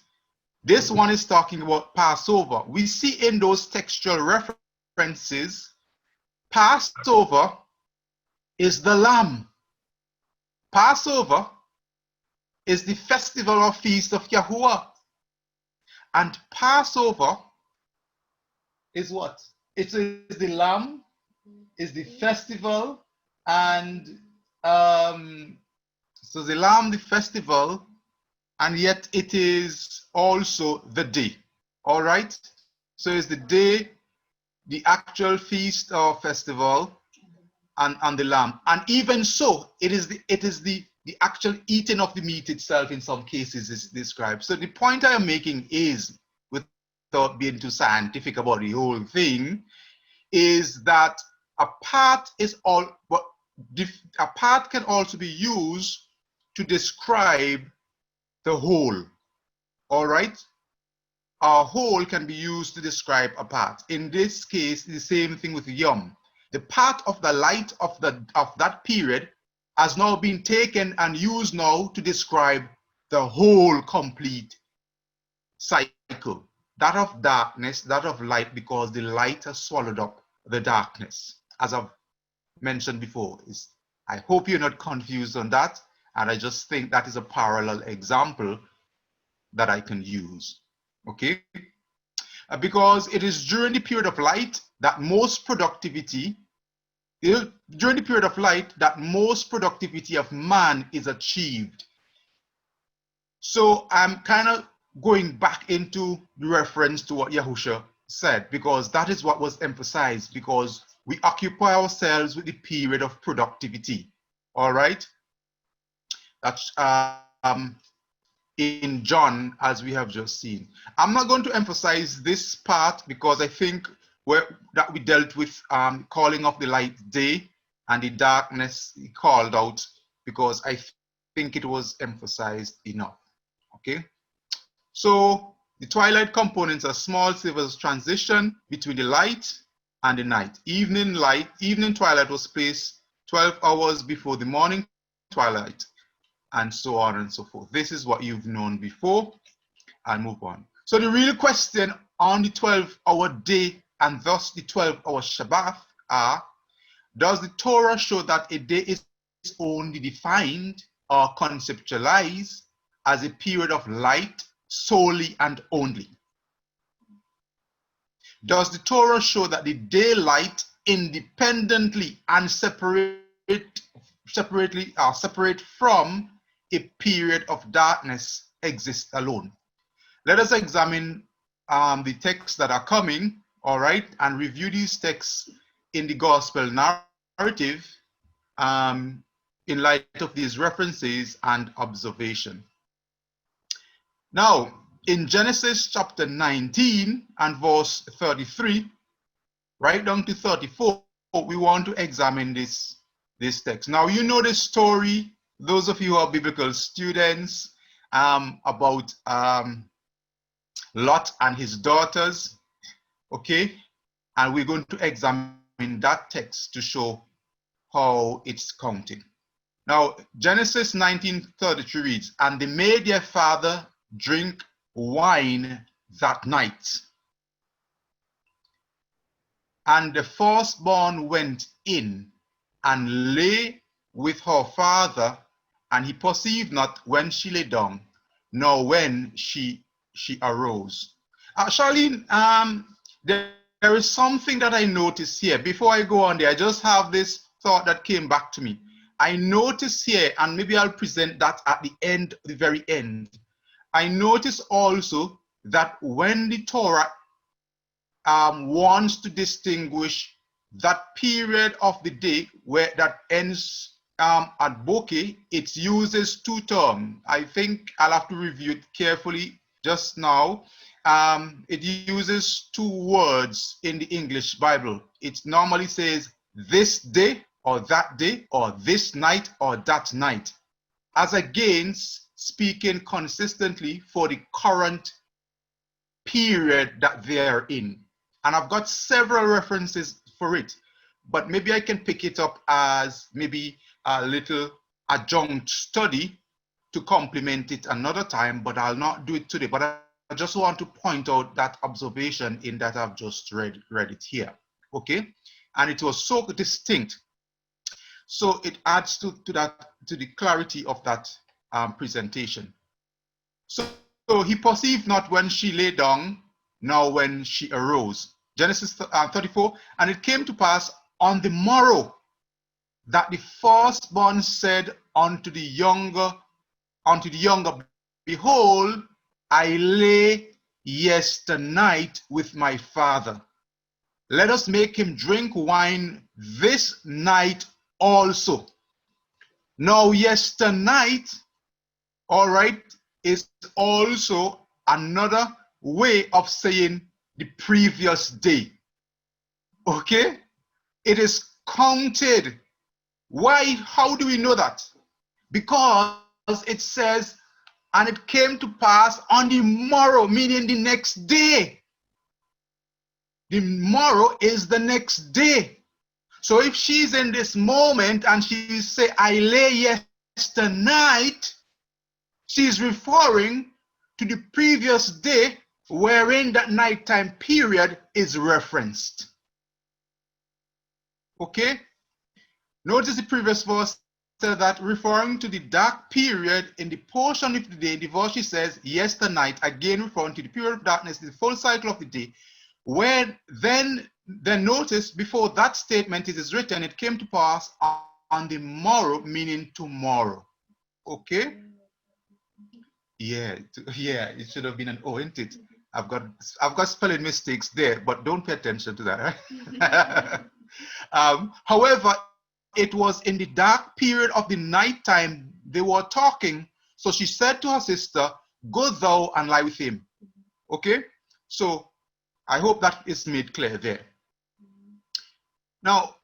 This one is talking about Passover. We see in those textual references, Passover is the lamb. Passover is the festival or feast of Yahuwah. And Passover is what? It is the lamb, is the festival, and so the lamb, the festival, and yet it is also the day. All right? So it's the day, the actual feast or festival, and the lamb. And even so, it is the actual eating of the meat itself in some cases is described. So the point I am making is, without being too scientific about the whole thing, is that a part can also be used to describe the whole. All right? A whole can be used to describe a part. In this case, the same thing with Yom. The part of the light of that period has now been taken and used now to describe the whole complete cycle. That of darkness, that of light, because the light has swallowed up the darkness. As I've mentioned before, I hope you're not confused on that. And I just think that is a parallel example that I can use. Okay? Because it is during the period of light that most productivity of man is achieved. So I'm kind of going back into the reference to what Yahusha said, because that is what was emphasized, because we occupy ourselves with the period of productivity. All right? That's in John, as we have just seen. I'm not going to emphasize this part because I think that we dealt with calling of the light day and the darkness called out, because I think it was emphasized enough. Okay, so the twilight components are small silvers transition between the light and the night. Evening twilight was placed 12 hours before the morning twilight, and so on and so forth. This is what you've known before, and move on. So the real question on the 12-hour day and thus the 12-hour Sabbath are, does the Torah show that a day is only defined or conceptualized as a period of light solely and only? Does the Torah show that the daylight independently and separate from a period of darkness exists alone? Let us examine the texts that are coming, all right, and review these texts in the gospel narrative in light of these references and observation. Now, in Genesis chapter 19 and verse 33, right down to 34, we want to examine this text. Now, you know the story, those of you who are biblical students, about Lot and his daughters, okay? And we're going to examine that text to show how it's counting. Now, Genesis 19:33 reads, and they made their father drink wine that night. And the firstborn went in and lay with her father, and he perceived not when she lay down, nor when she arose. Charlene, there is something that I noticed here. Before I go on there, I just have this thought that came back to me. I notice here, and maybe I'll present that at the very end. I notice also that when the Torah wants to distinguish that period of the day where that ends at Bokeh, it uses two terms. I think I'll have to review it carefully just now. It uses two words in the English Bible. It normally says this day or that day or this night or that night, as against speaking consistently for the current period that they are in. And I've got several references for it, but maybe I can pick it up as maybe a little adjunct study to complement it another time, but I'll not do it today. But I just want to point out that observation in that I've just read it here, okay? And it was so distinct. So it adds to the clarity of that presentation. So he perceived not when she lay down, nor when she arose. Genesis 34, and it came to pass on the morrow that the firstborn said unto the younger, behold, I lay yesternight with my father. Let us make him drink wine this night also. Now yesternight, all right, is also another way of saying the previous day. Okay? It is counted. Why? How do we know that? Because it says, and it came to pass on the morrow, meaning the next day. The morrow is the next day. So if she's in this moment and she say, I lay yesternight, she's referring to the previous day wherein that nighttime period is referenced. Okay? Notice the previous verse said that referring to the dark period in the portion of the day, the verse she says, yesternight, again referring to the period of darkness, the full cycle of the day. When then notice before that statement it is written, it came to pass on the morrow, meaning tomorrow. Okay? Yeah, it should have been an O, isn't it? I've got spelling mistakes there, but don't pay attention to that. Right? However, it was in the dark period of the nighttime they were talking. So she said to her sister, go thou and lie with him. Okay? So I hope that is made clear there. Now,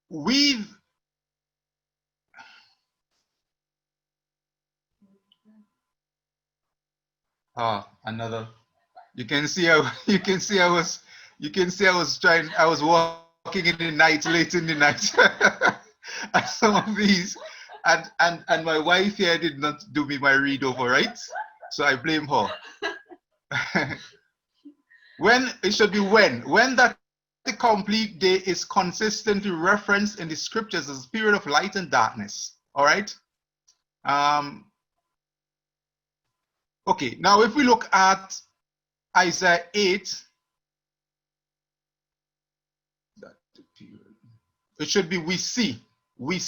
with another, you can see I was walking in the night, late in the night. And some of these, and my wife here did not do me my read over, right? So I blame her. When it should be when that the complete day is consistently referenced in the scriptures as a period of light and darkness. All right. Okay. Now, if we look at Isaiah 8, it should be we see. The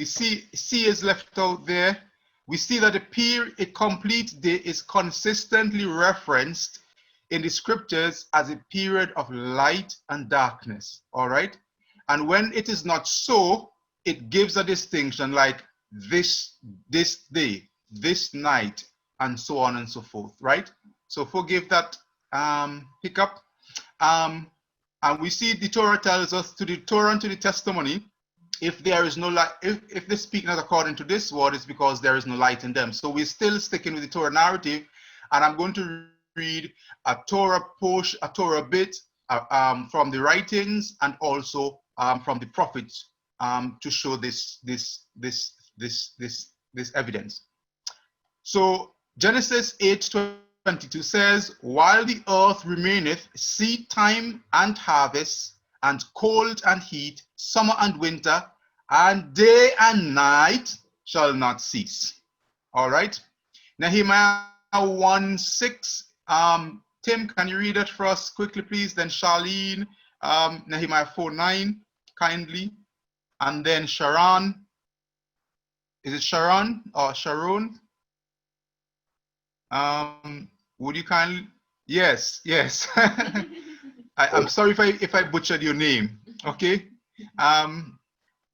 C is left out there. We see that a complete day is consistently referenced in the scriptures as a period of light and darkness. All right. And when it is not so, it gives a distinction like this day, this night, and so on and so forth. Right. So forgive that hiccup. And we see the Torah tells us to the Torah and to the testimony, if there is no light, if they speak not according to this word, it's because there is no light in them. So we're still sticking with the Torah narrative, and I'm going to read a Torah push, a Torah bit from the writings and also from the prophets to show this evidence. So Genesis 8:22 says, while the earth remaineth, seed time and harvest, and cold and heat, summer and winter, and day and night shall not cease. All right. Nehemiah 1:6. Tim, can you read it for us quickly, please? Then Charlene, Nehemiah 4:9, kindly. And then Sharon. Is it Sharon or Sharon? Would you kindly? Yes. I'm sorry if I butchered your name. Okay.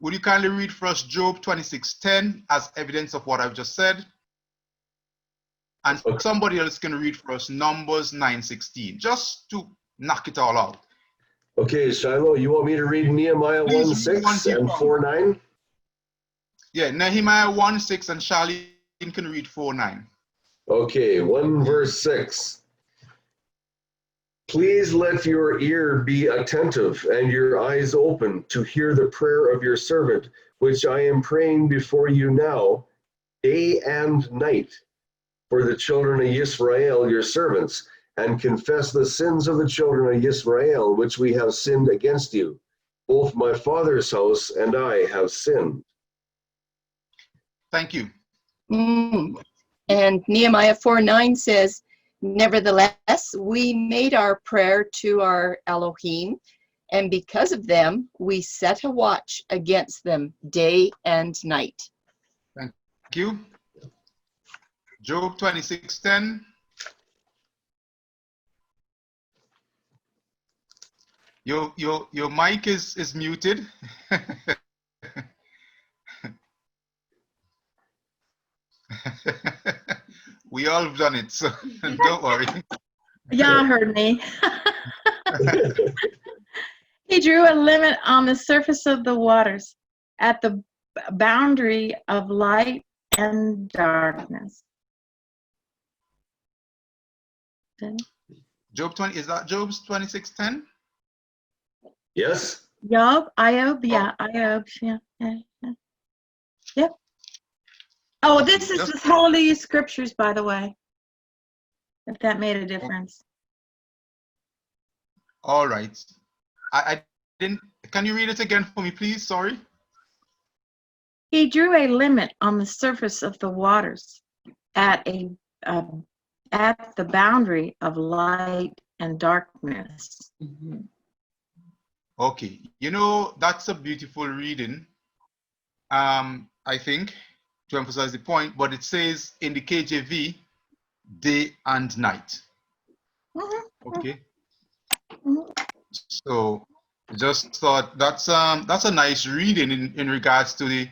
would you kindly read for us Job 26:10 as evidence of what I've just said? And Okay. somebody else can read for us Numbers 9:16, just to knock it all out. Okay, Shiloh, you want me to read Nehemiah Please 1:6 read once you and found. 4:9? Yeah, Nehemiah 1:6, and Charlene can read 4:9. Okay, 1 verse 6. Please let your ear be attentive and your eyes open to hear the prayer of your servant, which I am praying before you now, day and night, for the children of Israel, your servants, and confess the sins of the children of Israel, which we have sinned against you. Both my father's house and I have sinned. Thank you. And Nehemiah 4:9 says, nevertheless, we made our prayer to our Elohim, and because of them, we set a watch against them day and night. Thank you. Job 26:10. Your mic is muted. We all have done it, so don't worry. Y'all heard me. He drew a limit on the surface of the waters at the boundary of light and darkness. Job 20, is that Job's 26:10? Yes? Job, Iob, yeah, Iob, yeah. Yep. Oh, this is the Holy Scriptures, by the way, if that made a difference. All right. I didn't, can you read it again for me, please? Sorry. He drew a limit on the surface of the waters at the boundary of light and darkness. Okay. You know, that's a beautiful reading. I think, to emphasize the point, but it says in the KJV, day and night. Okay. So just thought that's a nice reading in regards to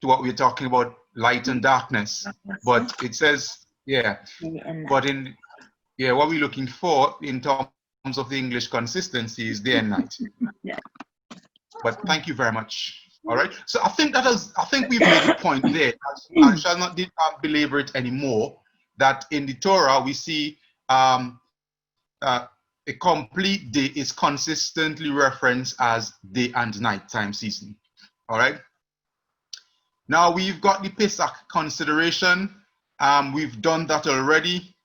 what we're talking about, light and darkness. But it says, yeah, but what we're looking for in terms of the English consistency is day and night. Yeah. But thank you very much. All right. So I think we've made the point there. I shall not belabor it anymore. That in the Torah we see a complete day is consistently referenced as day and night time season. All right. Now we've got the Pesach consideration. We've done that already.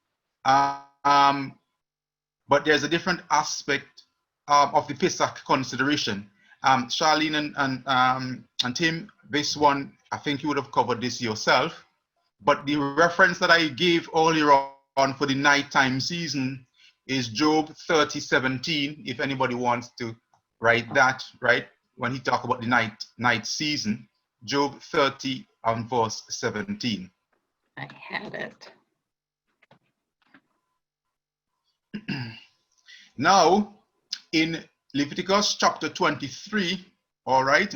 But there's a different aspect of the Pesach consideration. Charlene and Tim, this one, I think you would have covered this yourself. But the reference that I gave earlier on for the nighttime season is Job 30:17. If anybody wants to write that, right? When he talked about the night season, Job 30 and verse 17. I had it. Now, in Leviticus chapter 23, all right.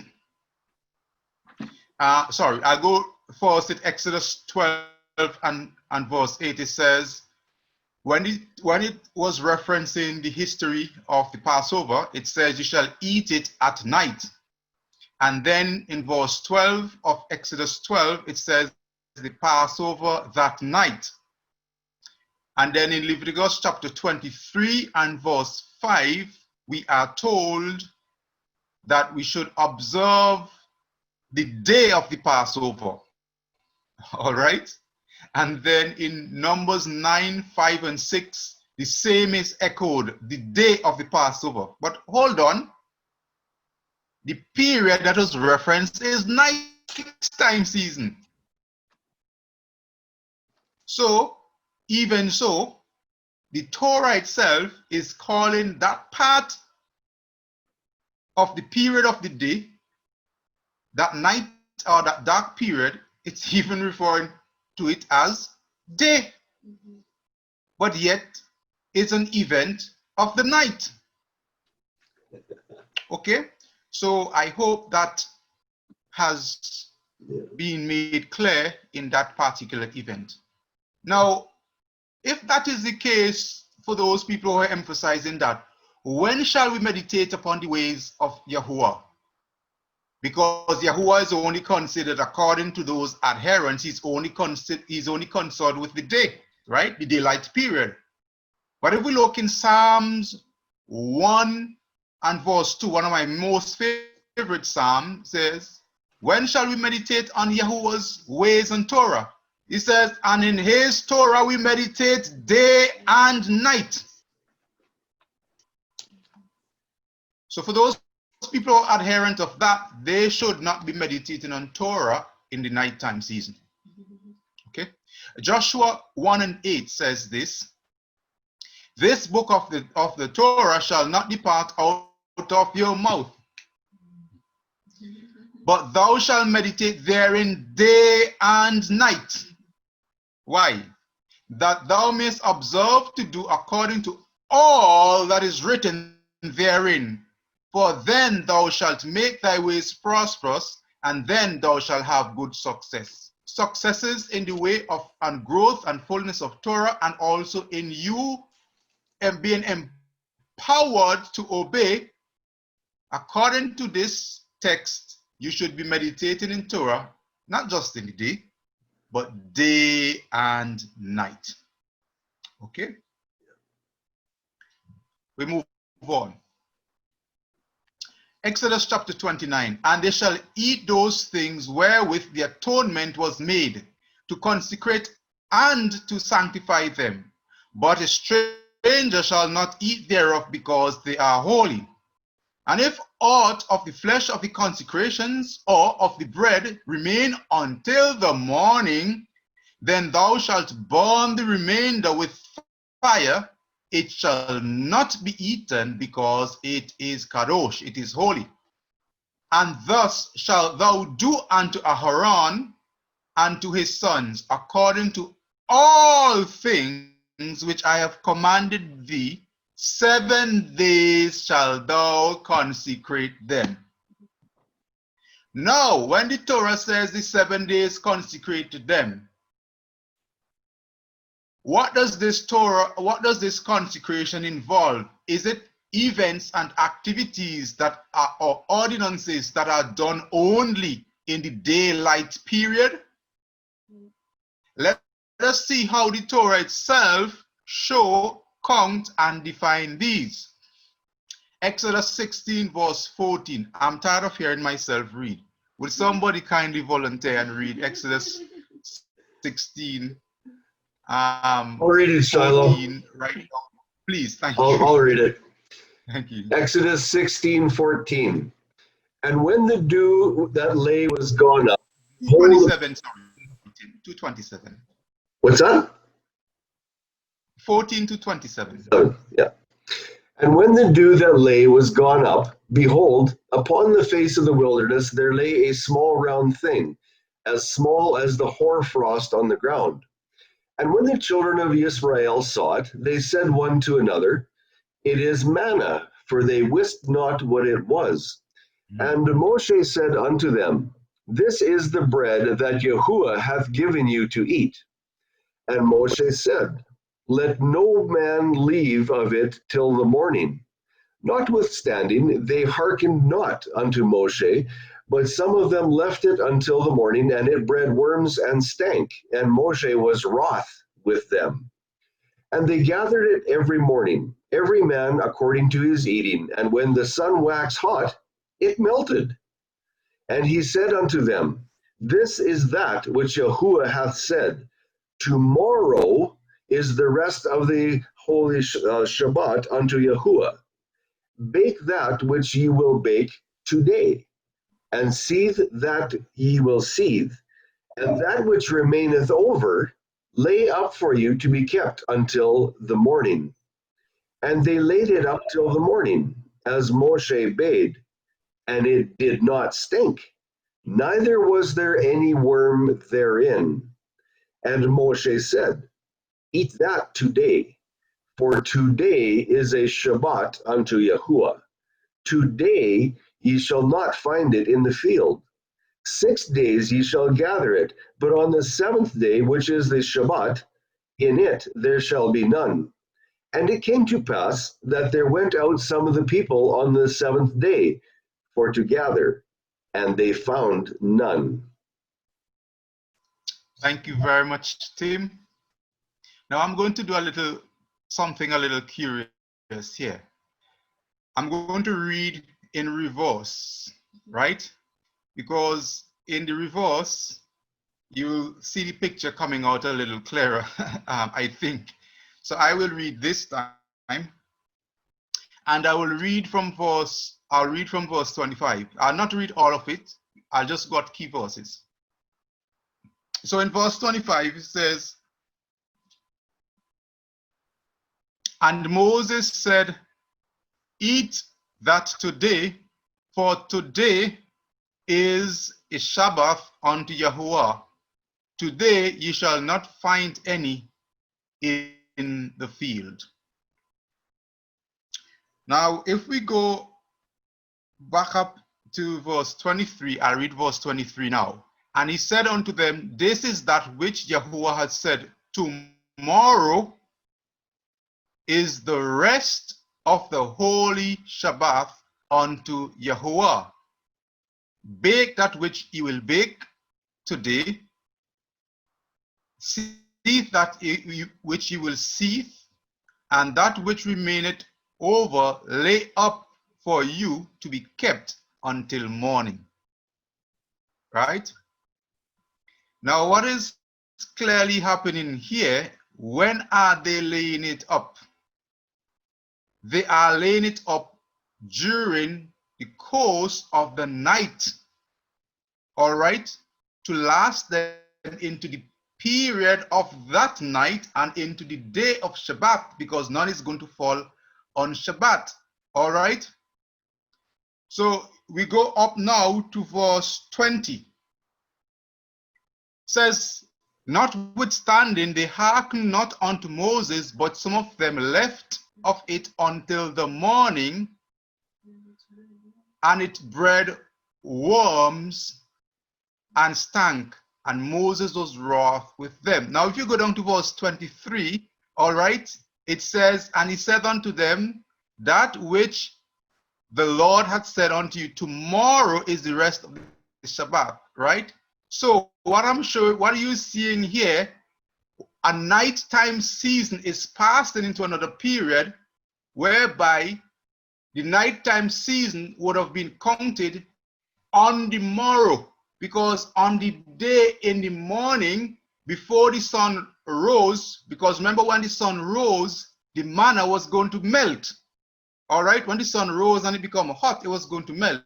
Sorry, I'll go first at Exodus 12 and verse 8. It says, when it was referencing the history of the Passover, it says, you shall eat it at night. And then in verse 12 of Exodus 12, it says, the Passover that night. And then in Leviticus chapter 23 and verse 5, we are told that we should observe the day of the Passover. All right. And then in Numbers 9, 5, and 6, the same is echoed, the day of the Passover. But hold on. The period that was referenced is nighttime season. So, even so, the Torah itself is calling that part of the period of the day, that night or that dark period, it's even referring to it as day. But yet, it's an event of the night. Okay? So I hope that has been made clear in that particular event. Now, if that is the case for those people who are emphasizing that, when shall we meditate upon the ways of Yahuwah? Because Yahuwah is only considered, according to those adherents, he's only concerned with the day, right? The daylight period. But if we look in Psalms 1 and verse 2, one of my most favorite psalms says, when shall we meditate on Yahuwah's ways and Torah? He says, and in his Torah we meditate day and night. So for those people who are adherent of that, they should not be meditating on Torah in the nighttime season. Okay? Joshua 1 and 8 says this, this book of the Torah shall not depart out of your mouth, but thou shalt meditate therein day and night. Why? That thou mayest observe to do according to all that is written therein. For then thou shalt make thy ways prosperous, and then thou shalt have good success. Successes in the way of and growth and fullness of Torah, and also in you and being empowered to obey. According to this text, you should be meditating in Torah, not just in the day, but day and night. Okay? We move on. Exodus chapter 29, and they shall eat those things wherewith the atonement was made, to consecrate and to sanctify them. But a stranger shall not eat thereof, because they are holy. And if aught of the flesh of the consecrations or of the bread remain until the morning, then thou shalt burn the remainder with fire. It shall not be eaten, because it is kadosh, it is holy. And thus shalt thou do unto Aharon and to his sons, according to all things which I have commanded thee. 7 days shalt thou consecrate them. Now, when the Torah says the 7 days consecrated them, what does this consecration involve? Is it events and activities that are, or ordinances that are done only in the daylight period? Let us see how the Torah itself show, count, and define these. Exodus 16 verse 14. I'm tired of hearing myself read. Will somebody kindly volunteer and read Exodus 16? I'll read it, Shiloh. Right now. Please, thank you. I'll read it. Thank you. Exodus 16:14. And when the dew that lay was gone up, 227, sorry. 227. What's that? 14 to 27. Yeah. And when the dew that lay was gone up, behold, upon the face of the wilderness there lay a small round thing, as small as the hoarfrost on the ground. And when the children of Israel saw it, they said one to another, it is manna, for they wist not what it was. And Moshe said unto them, this is the bread that Yahuwah hath given you to eat. And Moshe said, let no man leave of it till the morning. Notwithstanding, they hearkened not unto Moshe, but some of them left it until the morning, and it bred worms and stank, and Moshe was wroth with them. And they gathered it every morning, every man according to his eating, and when the sun waxed hot, it melted. And he said unto them, this is that which Yahuwah hath said, tomorrow is the rest of the holy Shabbat unto Yahuwah. Bake that which ye will bake today, and seethe that ye will seethe, and that which remaineth over lay up for you to be kept until the morning. And they laid it up till the morning, as Moshe bade, and it did not stink, neither was there any worm therein. And Moshe said, eat that today, for today is a Shabbat unto Yahuwah. Today ye shall not find it in the field. 6 days ye shall gather it, but on the seventh day, which is the Shabbat, in it there shall be none. And it came to pass that there went out some of the people on the seventh day for to gather, and they found none. Thank you very much, Tim. Now I'm going to do something a little curious here. I'm going to read in reverse, right? Because in the reverse, you'll see the picture coming out a little clearer, I think. So I will read this time, and I'll read from verse 25. I'll not read all of it. I'll just got key verses. So in verse 25, it says, "And Moses said, Eat that today, for today is a Sabbath unto Yahuwah. Today ye shall not find any in the field." Now, if we go back up to verse 23, I read verse 23 now. "And he said unto them, This is that which Yahuwah had said, Tomorrow is the rest of the holy Shabbath unto Yahuwah. Bake that which ye will bake today, seethe that which ye will seethe, and that which remaineth over lay up for you to be kept until morning." Right? Now, what is clearly happening here? When are they laying it up? They are laying it up during the course of the night, all right, to last them into the period of that night and into the day of Shabbat, because none is going to fall on Shabbat, all right? So we go up now to verse 20. It says, "Notwithstanding, they hearkened not unto Moses, but some of them left of it until the morning, and it bred worms and stank, and Moses was wroth with them." Now, if you go down to verse 23, all right, it says, "And he said unto them, That which the Lord hath said unto you, tomorrow is the rest of the Shabbat," right? So what are you seeing here? A nighttime season is passing into another period whereby the nighttime season would have been counted on the morrow, because on the day in the morning before the sun rose, because remember, when the sun rose, the manna was going to melt. All right, when the sun rose and it became hot, it was going to melt.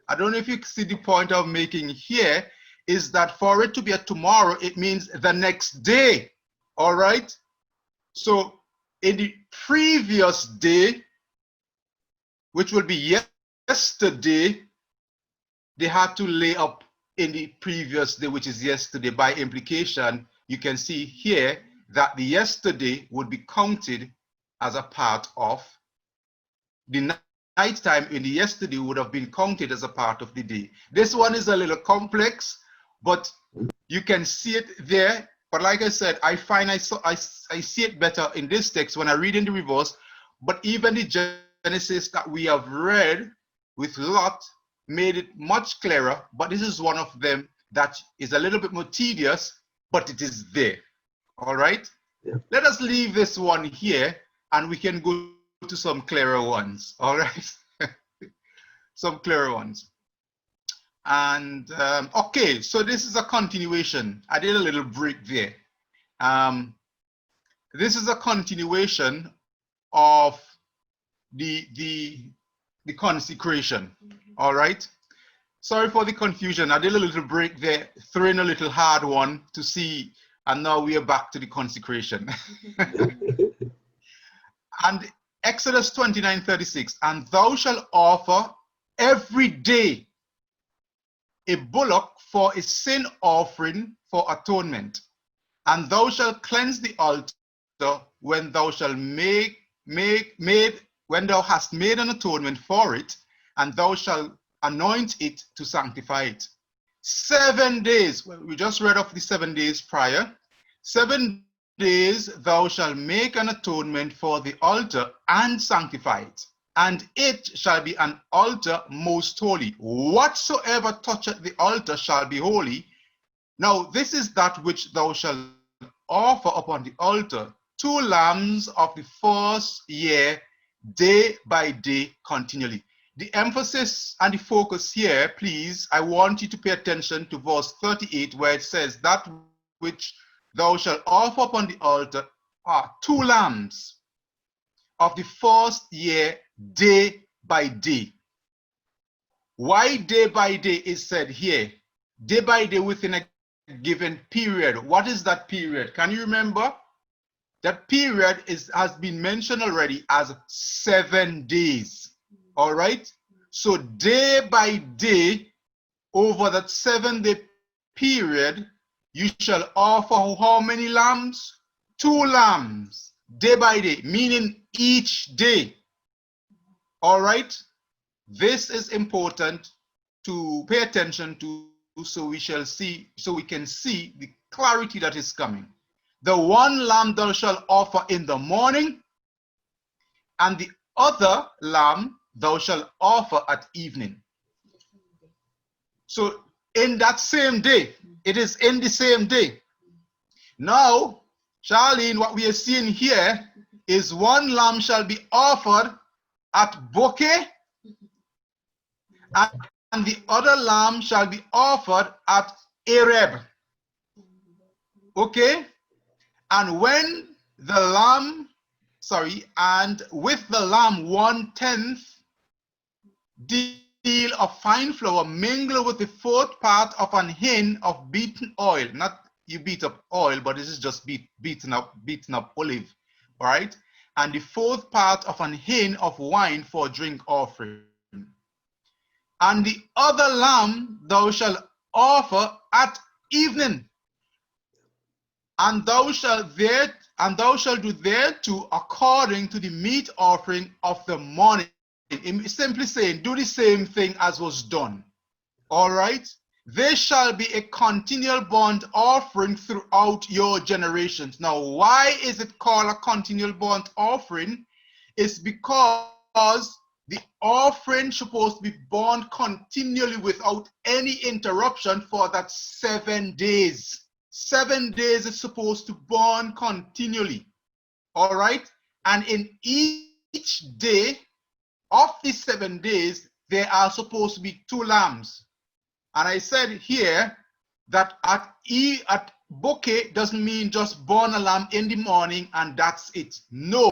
I don't know if you see the point I'm making here, is that for it to be a tomorrow, it means the next day. All right, so in the previous day, which will be yesterday, they had to lay up in the previous day, which is yesterday. By implication, you can see here that the yesterday would be counted as a part of the nighttime. In the yesterday would have been counted as a part of the day. This one is a little complex, but you can see it there. But like I said, I find I see it better in this text when I read in the reverse. But even the Genesis that we have read with Lot made it much clearer. But this is one of them that is a little bit more tedious, but it is there. All right. Yeah. Let us leave this one here, and we can go to some clearer ones. All right. Some clearer ones. And okay, so this is a continuation. I did a little break there. This is a continuation of the consecration. All right. Sorry for the confusion. I did a little break there, threw in a little hard one to see, and now we are back to the consecration. And Exodus 29:36, "And thou shalt offer every day a bullock for a sin offering for atonement, and thou shalt cleanse the altar when thou shalt when thou hast made an atonement for it, and thou shalt anoint it to sanctify it. 7 days. Well, we just read off the 7 days prior. 7 days thou shalt make an atonement for the altar and sanctify it. And it shall be an altar most holy. Whatsoever toucheth the altar shall be holy. Now this is that which thou shalt offer upon the altar, 2 lambs of the first year, day by day, continually. The emphasis and the focus here, please, I want you to pay attention to verse 38, where it says, that which thou shalt offer upon the altar are 2 lambs of the first year, day by day. Why day by day is said here? Day by day within a given period. What is that period? Can you remember? That period has been mentioned already as 7 days. All right? So day by day, over that 7-day period, you shall offer how many lambs? 2 lambs, day by day, meaning each day. All right? This is important to pay attention to, so we can see the clarity that is coming. The 1 lamb thou shalt offer in the morning, and the other lamb thou shalt offer at evening. So in that same day, it is in the same day. Now, Charlene, what we are seeing here is 1 lamb shall be offered at bouquet, and the other lamb shall be offered at Arab. Okay? And when the lamb, and with the lamb 1/10 deal of fine flour mingled with the 4th part of an hin of beaten oil. Not you beat up oil, but this is just beaten up olive. All right? And the 4th part of an hin of wine for drink offering. And the other lamb thou shalt offer at evening, and thou shalt do thereto according to the meat offering of the morning. Simply saying, do the same thing as was done. All right? There shall be a continual burnt offering throughout your generations. Now, why is it called a continual burnt offering? It's because the offering is supposed to be burnt continually without any interruption for that 7 days. 7 days is supposed to burn continually. All right? And in each day of the 7 days, there are supposed to be 2 lambs. And I said here that at bouquet doesn't mean just burn a lamb in the morning and that's it. No,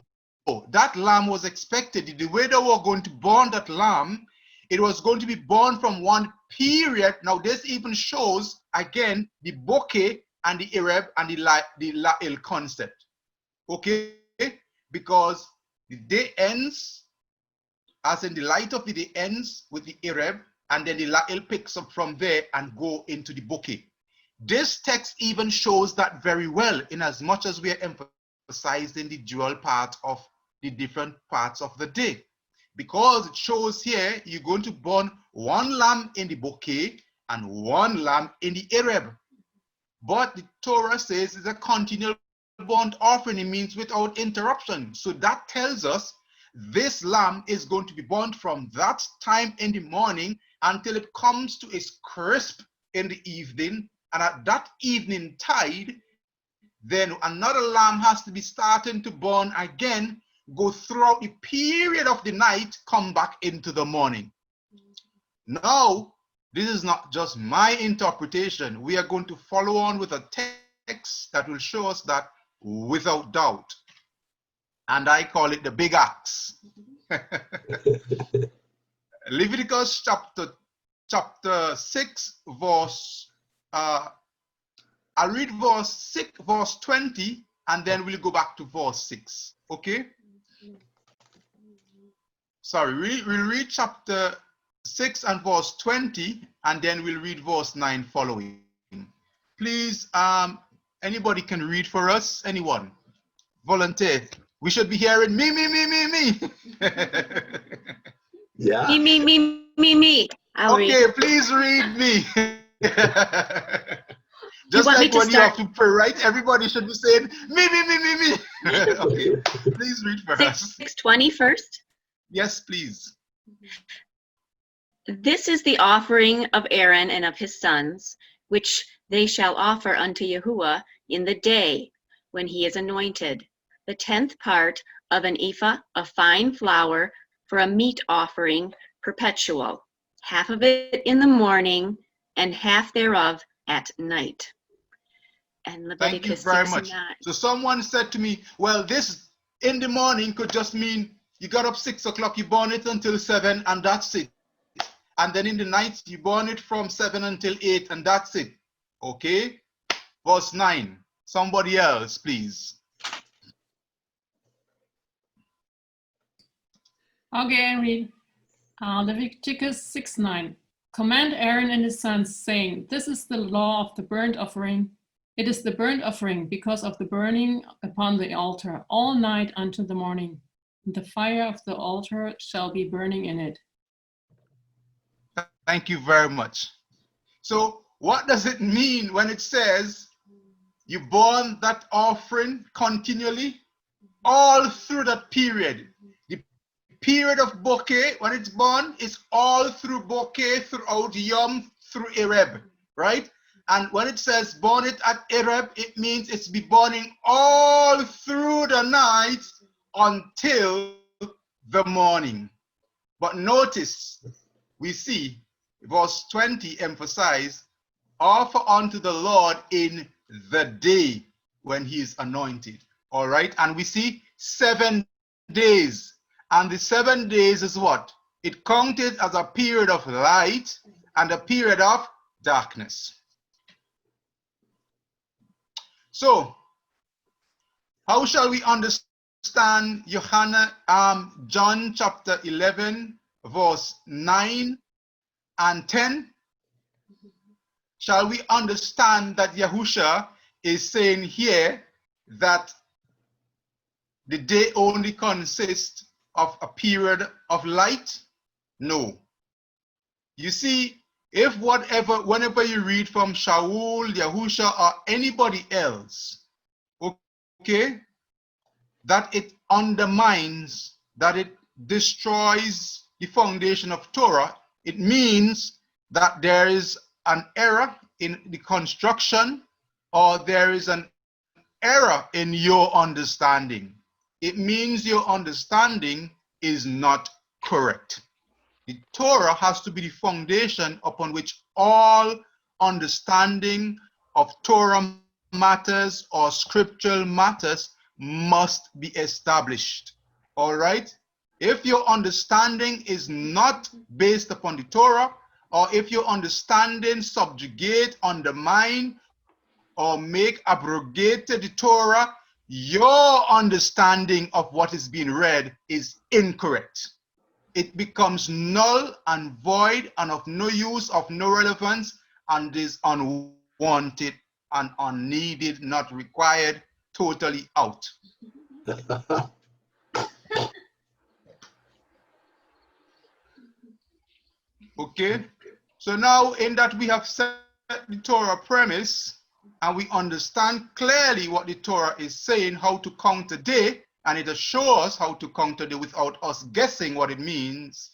that lamb was expected. The way they were going to burn that lamb, it was going to be burned from one period. Now this even shows, again, the bouquet and the Arab and the La'il concept. Okay? Because the day ends, as in the light of the day ends with the Arab, and then the La'il picks up from there and go into the bouquet. This text even shows that very well, in as much as we are emphasizing the dual part of the different parts of the day. Because it shows here, you're going to burn 1 lamb in the bouquet and 1 lamb in the Arab. But the Torah says it's a continual burnt offering. It means without interruption. So that tells us this lamb is going to be burnt from that time in the morning until it comes to its crisp in the evening. And at that evening tide, then another lamb has to be starting to burn again, go throughout the period of the night, come back into the morning. Now, this is not just my interpretation. We are going to follow on with a text that will show us that without doubt. And I call it the big axe. Leviticus chapter 6, verse, I'll read verse 20, and then we'll go back to verse 6. Okay? Sorry, we'll read chapter 6 and verse 20, and then we'll read verse 9 following. Please, anybody can read for us? Anyone? Volunteer. We should be hearing me. Yeah. Me. I'll read. Okay, please read me. Just want me like to when you start? have to pray, right? Everybody should be saying, me. Okay, please read for us. 6:20 first. Yes, please. This is the offering of Aaron and of his sons, which they shall offer unto Yahuwah in the day when he is anointed, the 10th part of an ephah of fine flour for a meat offering perpetual, half of it in the morning and half thereof at night. And Thank you Leviticus very 6:9. much. So someone said to me, well, this in the morning could just mean you got up 6 o'clock, you burn it until 7, and that's it. And then in the night, you burn it from 7 until 8, and that's it. Okay? Verse 9. Somebody else, please. Okay, I read Leviticus 6:9. Command Aaron and his sons, saying, This is the law of the burnt offering. It is the burnt offering because of the burning upon the altar all night until the morning. The fire of the altar shall be burning in it. Thank you very much. So what does it mean when it says you burn that offering continually all through that period? The period of bouquet, when it's born, is all through bouquet, throughout Yom, through Ereb, right? And when it says burn it at Ereb, it means it's be burning all through the night until the morning. But notice, we see verse 20 emphasize, offer unto the Lord in the day when he is anointed. All right, and we see 7 days. And the 7 days is what? It counted as a period of light and a period of darkness. So, how shall we understand John chapter 11, verse 9 and 10? Shall we understand that Yahusha is saying here that the day only consists of a period of light? No. You see, whenever you read from Shaul, Yahusha, or anybody else, okay, that it undermines, that it destroys the foundation of Torah, it means that there is an error in the construction, or there is an error in your understanding. It means your understanding is not correct. The Torah has to be the foundation upon which all understanding of Torah matters or scriptural matters must be established. All right? If your understanding is not based upon the Torah, or if your understanding subjugate, undermine, or make abrogated the Torah, your understanding of what is being read is incorrect. It becomes null and void and of no use, of no relevance, and is unwanted and unneeded, not required, totally out. Okay, so now in that we have set the Torah premise and we understand clearly what the Torah is saying, how to counter day, and it assures us how to counter day without us guessing what it means.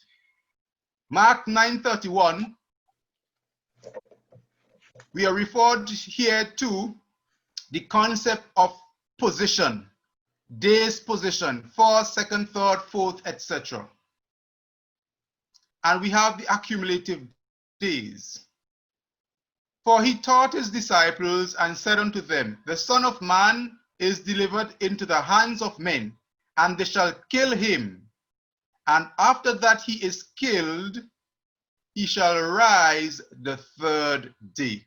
Mark 9:31, we are referred here to the concept of position, day's position, first, second, third, fourth, etc. And we have the accumulative days. For he taught his disciples and said unto them, the Son of Man is delivered into the hands of men, and they shall kill him. And after that he is killed, he shall rise the third day.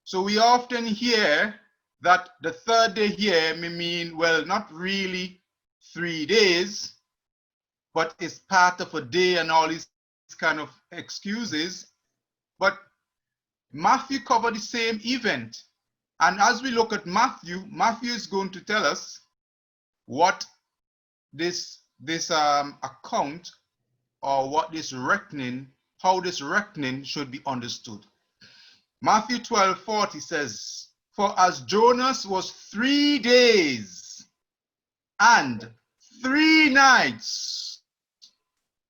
So we often hear that the third day here may mean, well, not really 3 days, but it's part of a day and all these kind of excuses. But Matthew covered the same event. And as we look at Matthew, Matthew is going to tell us what this account, or what this reckoning, how this reckoning should be understood. Matthew 12:40 says, "For as Jonas was 3 days and 3 nights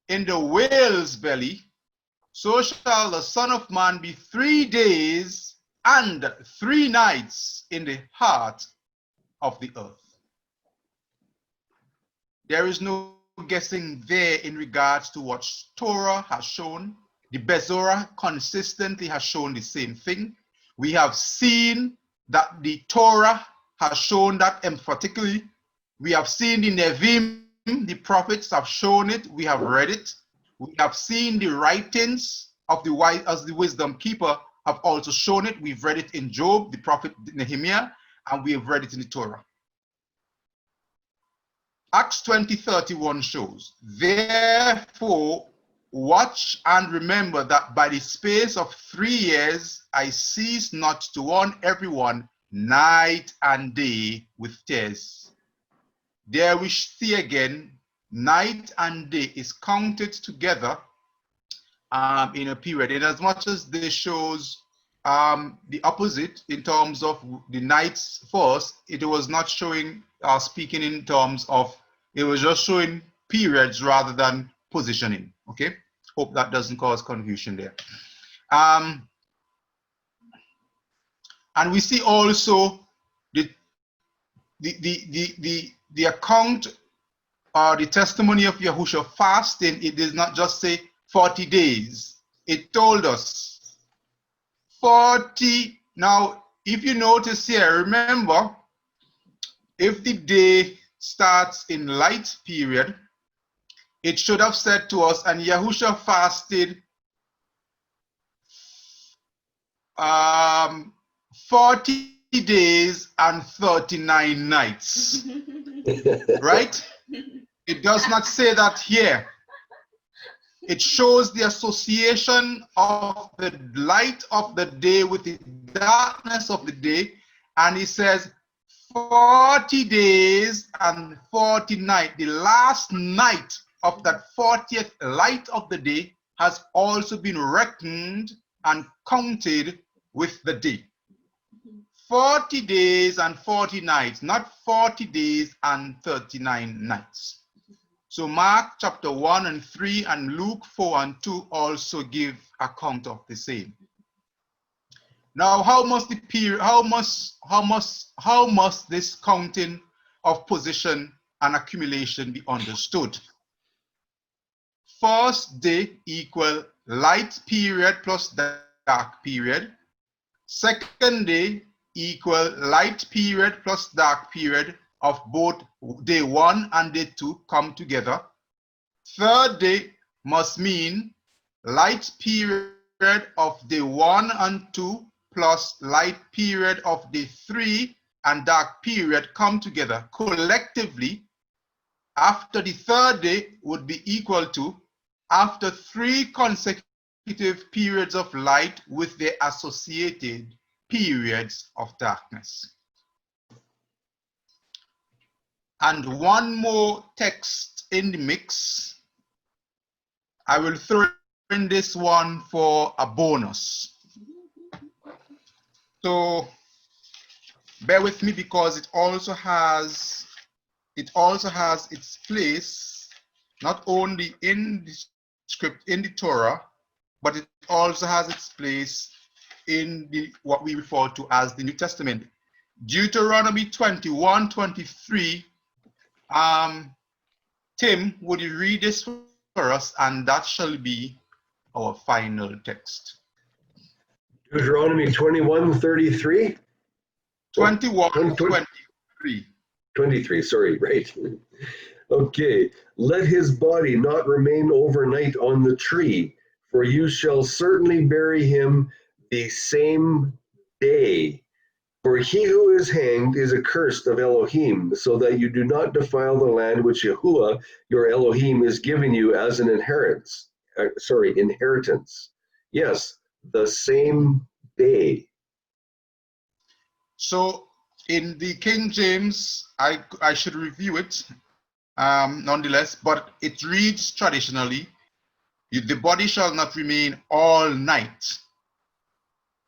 in the whale's belly, so shall the Son of Man be 3 days and 3 nights in the heart of the earth." There is no guessing there in regards to what Torah has shown. The Bezorah consistently has shown the same thing. We have seen that the Torah has shown that emphatically. We have seen the Nevi'im, the prophets have shown it. We have read it. We have seen the writings of the wise as the wisdom keeper have also shown it. We've read it in Job, the prophet Nehemiah, and we have read it in the Torah. Acts 20:31 shows, "Therefore watch and remember that by the space of 3 years I cease not to warn everyone night and day with tears." There we see again, night and day is counted together in a period. In as much as this shows the opposite in terms of the nights first, it was not showing, speaking in terms of, it was just showing periods rather than positioning. Okay, hope that doesn't cause confusion there. And we see also the account or the testimony of Yahushua fasting. It does not just say 40 days. It told us 40. Now, if you notice here, remember, if the day starts in light period, it should have said to us, and Yahushua fasted 40 days and 39 nights. Right? It does not say that here. It shows the association of the light of the day with the darkness of the day, and it says 40 days and 40 nights. The last night of that 40th light of the day has also been reckoned and counted with the day. 40 days and 40 nights, not 40 days and 39 nights. So Mark chapter 1 and 3 and Luke 4 and 2 also give account of the same. Now, how must the period, how must this counting of position and accumulation be understood? First day equal light period plus dark period. Second day equal light period plus dark period of both day 1 and day 2 come together. Third day must mean light period of day 1 and 2 plus light period of day 3 and dark period come together collectively. After the third day would be equal to after 3 consecutive periods of light with their associated periods of darkness. And one more text in the mix. I will throw in this one for a bonus. So bear with me because it also has its place not only in the script in the Torah, but it also has its place in the what we refer to as the New Testament. Deuteronomy 21:23. Tim, would you read this for us? And that shall be our final text. Deuteronomy 21:33? 21:23. 23, sorry, right. Okay. Let his body not remain overnight on the tree, for you shall certainly bury him the same day. For he who is hanged is accursed of Elohim, so that you do not defile the land which Yahuwah, your Elohim, is giving you as an inheritance. Yes, the same day. So in the King James, I should review it nonetheless, but it reads traditionally, the body shall not remain all night.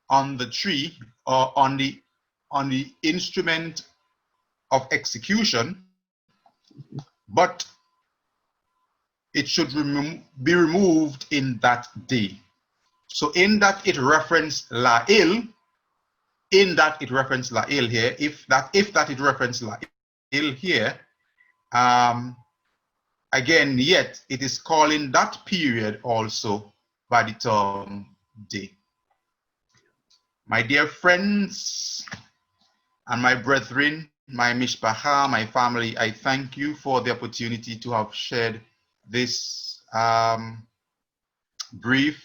on the tree or on the instrument of execution, but it should be removed in that day. So in that it referenced La'il, in that it referenced La'il here, if that it referenced La'il here, again, yet it is calling that period also by the term day. My dear friends and my brethren, my mishpacha, my family, I thank you for the opportunity to have shared this brief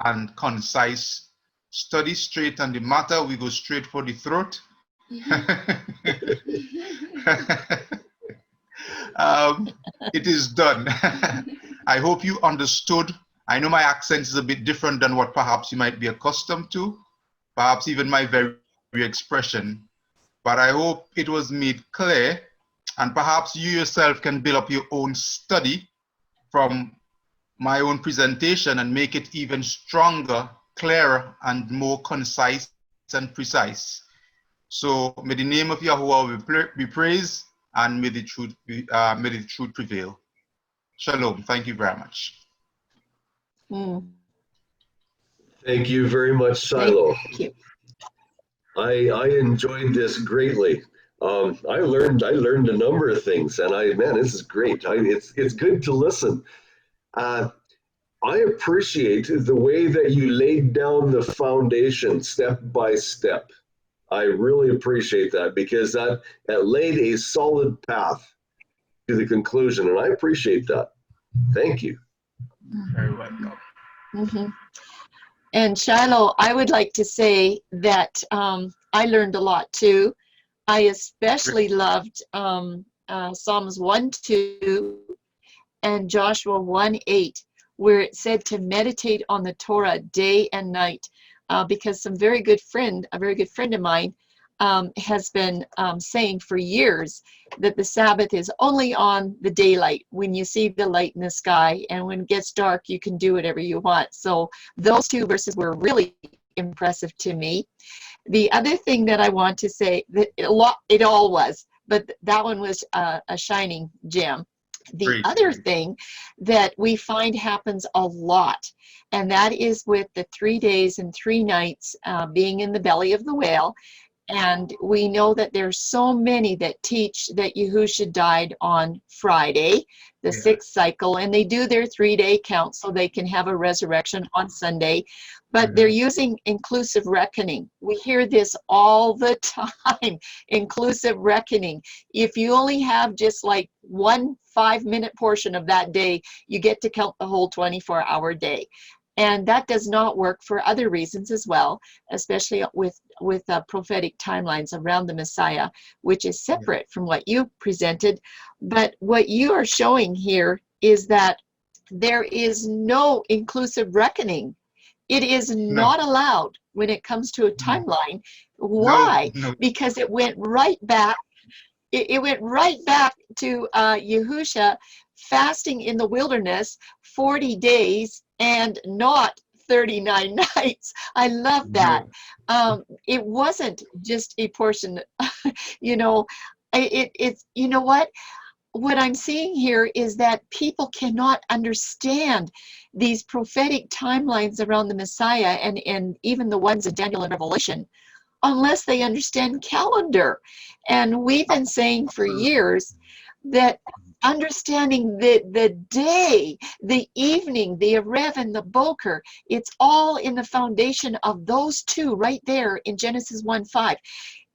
and concise study straight on the matter. We go straight for the throat. It is done. I hope you understood. I know my accent is a bit different than what perhaps you might be accustomed to, perhaps even my very expression, but I hope it was made clear, and perhaps you yourself can build up your own study from my own presentation and make it even stronger, clearer, and more concise and precise. So may the name of Yahuwah be praised, and may the truth prevail. Shalom. Thank you very much. Thank you very much, Shiloh. Thank you. I enjoyed this greatly. I learned a number of things, and man, this is great. It's good to listen. I appreciate the way that you laid down the foundation step by step. I really appreciate that, because that laid a solid path to the conclusion, and I appreciate that. Thank you. Very welcome. Mm-hmm. And Shiloh, I would like to say that I learned a lot too. I especially loved Psalms 1:2 and Joshua 1:8, where it said to meditate on the Torah day and night, because a very good friend of mine has been saying for years that the Sabbath is only on the daylight, when you see the light in the sky, and when it gets dark, you can do whatever you want. So those two verses were really impressive to me. The other thing that I want to say, that it all was, but that one was a shining gem. The other thing that we find happens a lot, and that is with the 3 days and 3 nights being in the belly of the whale. And we know that there's so many that teach that Yahusha died on Friday, the 6th cycle, and they do their 3-day count so they can have a resurrection on Sunday. But they're using inclusive reckoning. We hear this all the time, inclusive reckoning. If you only have just like 1 5-minute portion of that day, you get to count the whole 24-hour day. And that does not work for other reasons as well, especially with prophetic timelines around the Messiah, which is separate from what you presented. But what you are showing here is that there is no inclusive reckoning. It is not allowed when it comes to a timeline. Why? No. Because it went right back. It went right back to Yahusha fasting in the wilderness 40 days and not 39 nights. I love that. It wasn't just a portion, you know, it's, you know what I'm seeing here is that people cannot understand these prophetic timelines around the Messiah and even the ones in Daniel and Revelation unless they understand calendar. And we've been saying for years that understanding the day, the evening, the Arev and the Boker, it's all in the foundation of those two right there in Genesis 1:5.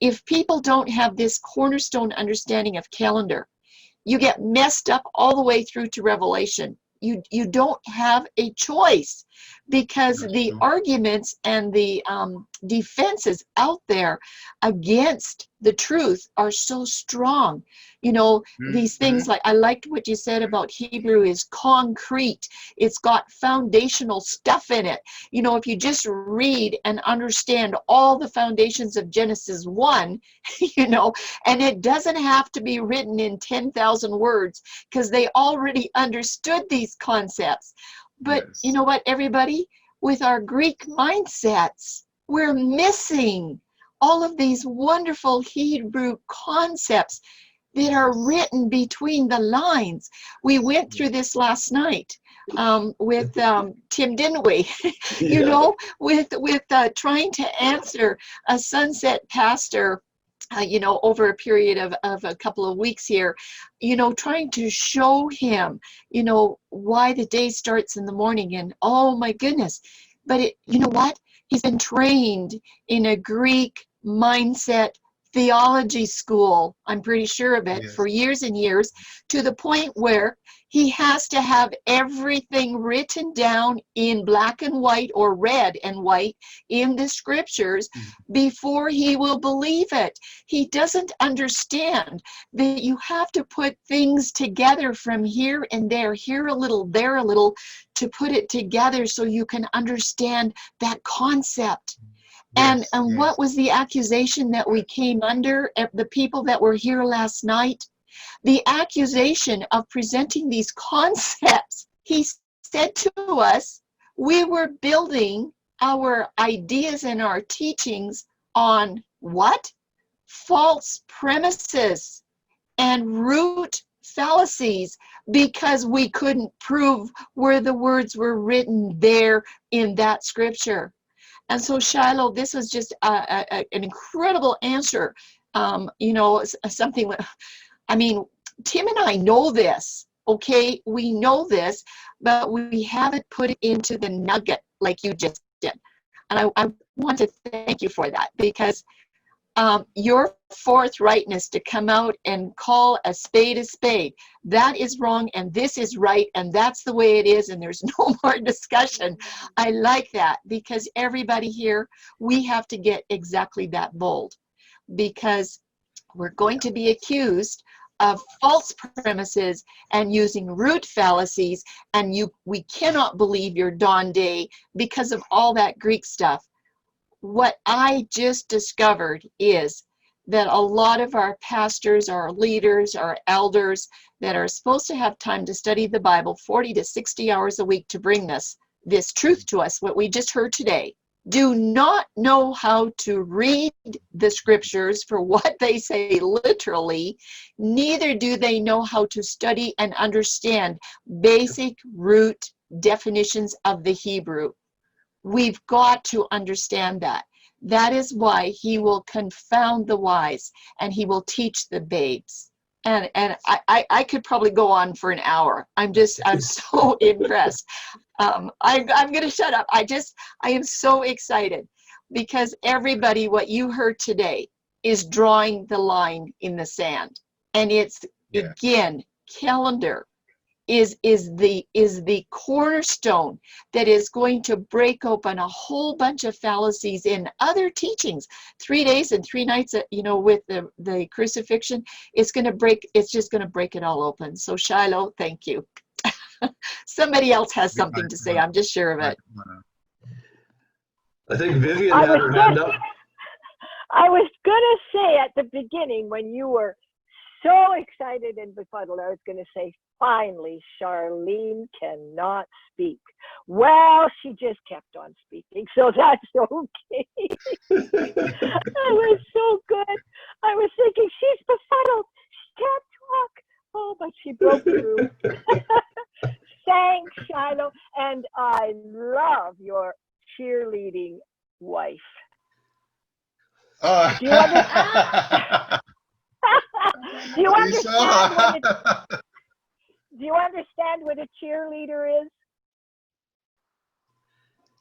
If people don't have this cornerstone understanding of calendar, you get messed up all the way through to Revelation. You don't have a choice, because the arguments and the defenses out there against the truth are so strong. You know, these things like, I liked what you said about Hebrew is concrete. It's got foundational stuff in it. You know, if you just read and understand all the foundations of Genesis 1, you know, and it doesn't have to be written in 10,000 words, because they already understood these concepts. But you know what, everybody, with our Greek mindsets, we're missing all of these wonderful Hebrew concepts that are written between the lines. We went through this last night with Tim, didn't we? You Yeah. know, with trying to answer a Sunset pastor, you know, over a period of a couple of weeks here, you know, trying to show him, you know, why the day starts in the morning. And oh my goodness, but you know what? He's been trained in a Greek mindset theology school, I'm pretty sure of it, Yes. for years and years, to the point where he has to have everything written down in black and white or red and white in the scriptures before he will believe it. He doesn't understand that you have to put things together from here and there, here a little, there a little, to put it together so you can understand that concept. And Yes. what was the accusation that we came under, the people that were here last night? The accusation of presenting these concepts. He said to us, we were building our ideas and our teachings on what? False premises and root fallacies, because we couldn't prove where the words were written there in that scripture. And so, Shiloh, this was just an incredible answer. You know, something, I mean, Tim and I know this, okay? We know this, but we haven't put it into the nugget like you just did. And I want to thank you for that, because your forthrightness to come out and call a spade, that is wrong and this is right and that's the way it is and there's no more discussion. I like that, because everybody here, we have to get exactly that bold, because we're going to be accused of false premises and using root fallacies, and we cannot believe your Dawn Day because of all that Greek stuff. What I just discovered is that a lot of our pastors, our leaders, our elders that are supposed to have time to study the Bible 40 to 60 hours a week to bring this truth to us, what we just heard today, do not know how to read the scriptures for what they say literally, neither do they know how to study and understand basic root definitions of the Hebrew. We've got to understand that. That is why he will confound the wise and he will teach the babes. And I could probably go on for an hour. I'm so impressed. I'm going to shut up. I am so excited, because everybody, what you heard today is drawing the line in the sand. And it's, again, calendar is the cornerstone that is going to break open a whole bunch of fallacies in other teachings. 3 days and 3 nights, you know, with the crucifixion, it's just going to break it all open. So Shiloh, thank you. Somebody else has something to say. I'm just sure of it. I think Vivian had her hand up. I was gonna say at the beginning, when you were so excited and befuddled, I was gonna say, finally, Charlene cannot speak. Well, she just kept on speaking, so that's okay. That was so good. I was thinking, she's befuddled. She can't talk. Oh, but she broke through. Thanks, Shiloh. And I love your cheerleading wife. Do you understand? Do you understand what a cheerleader is?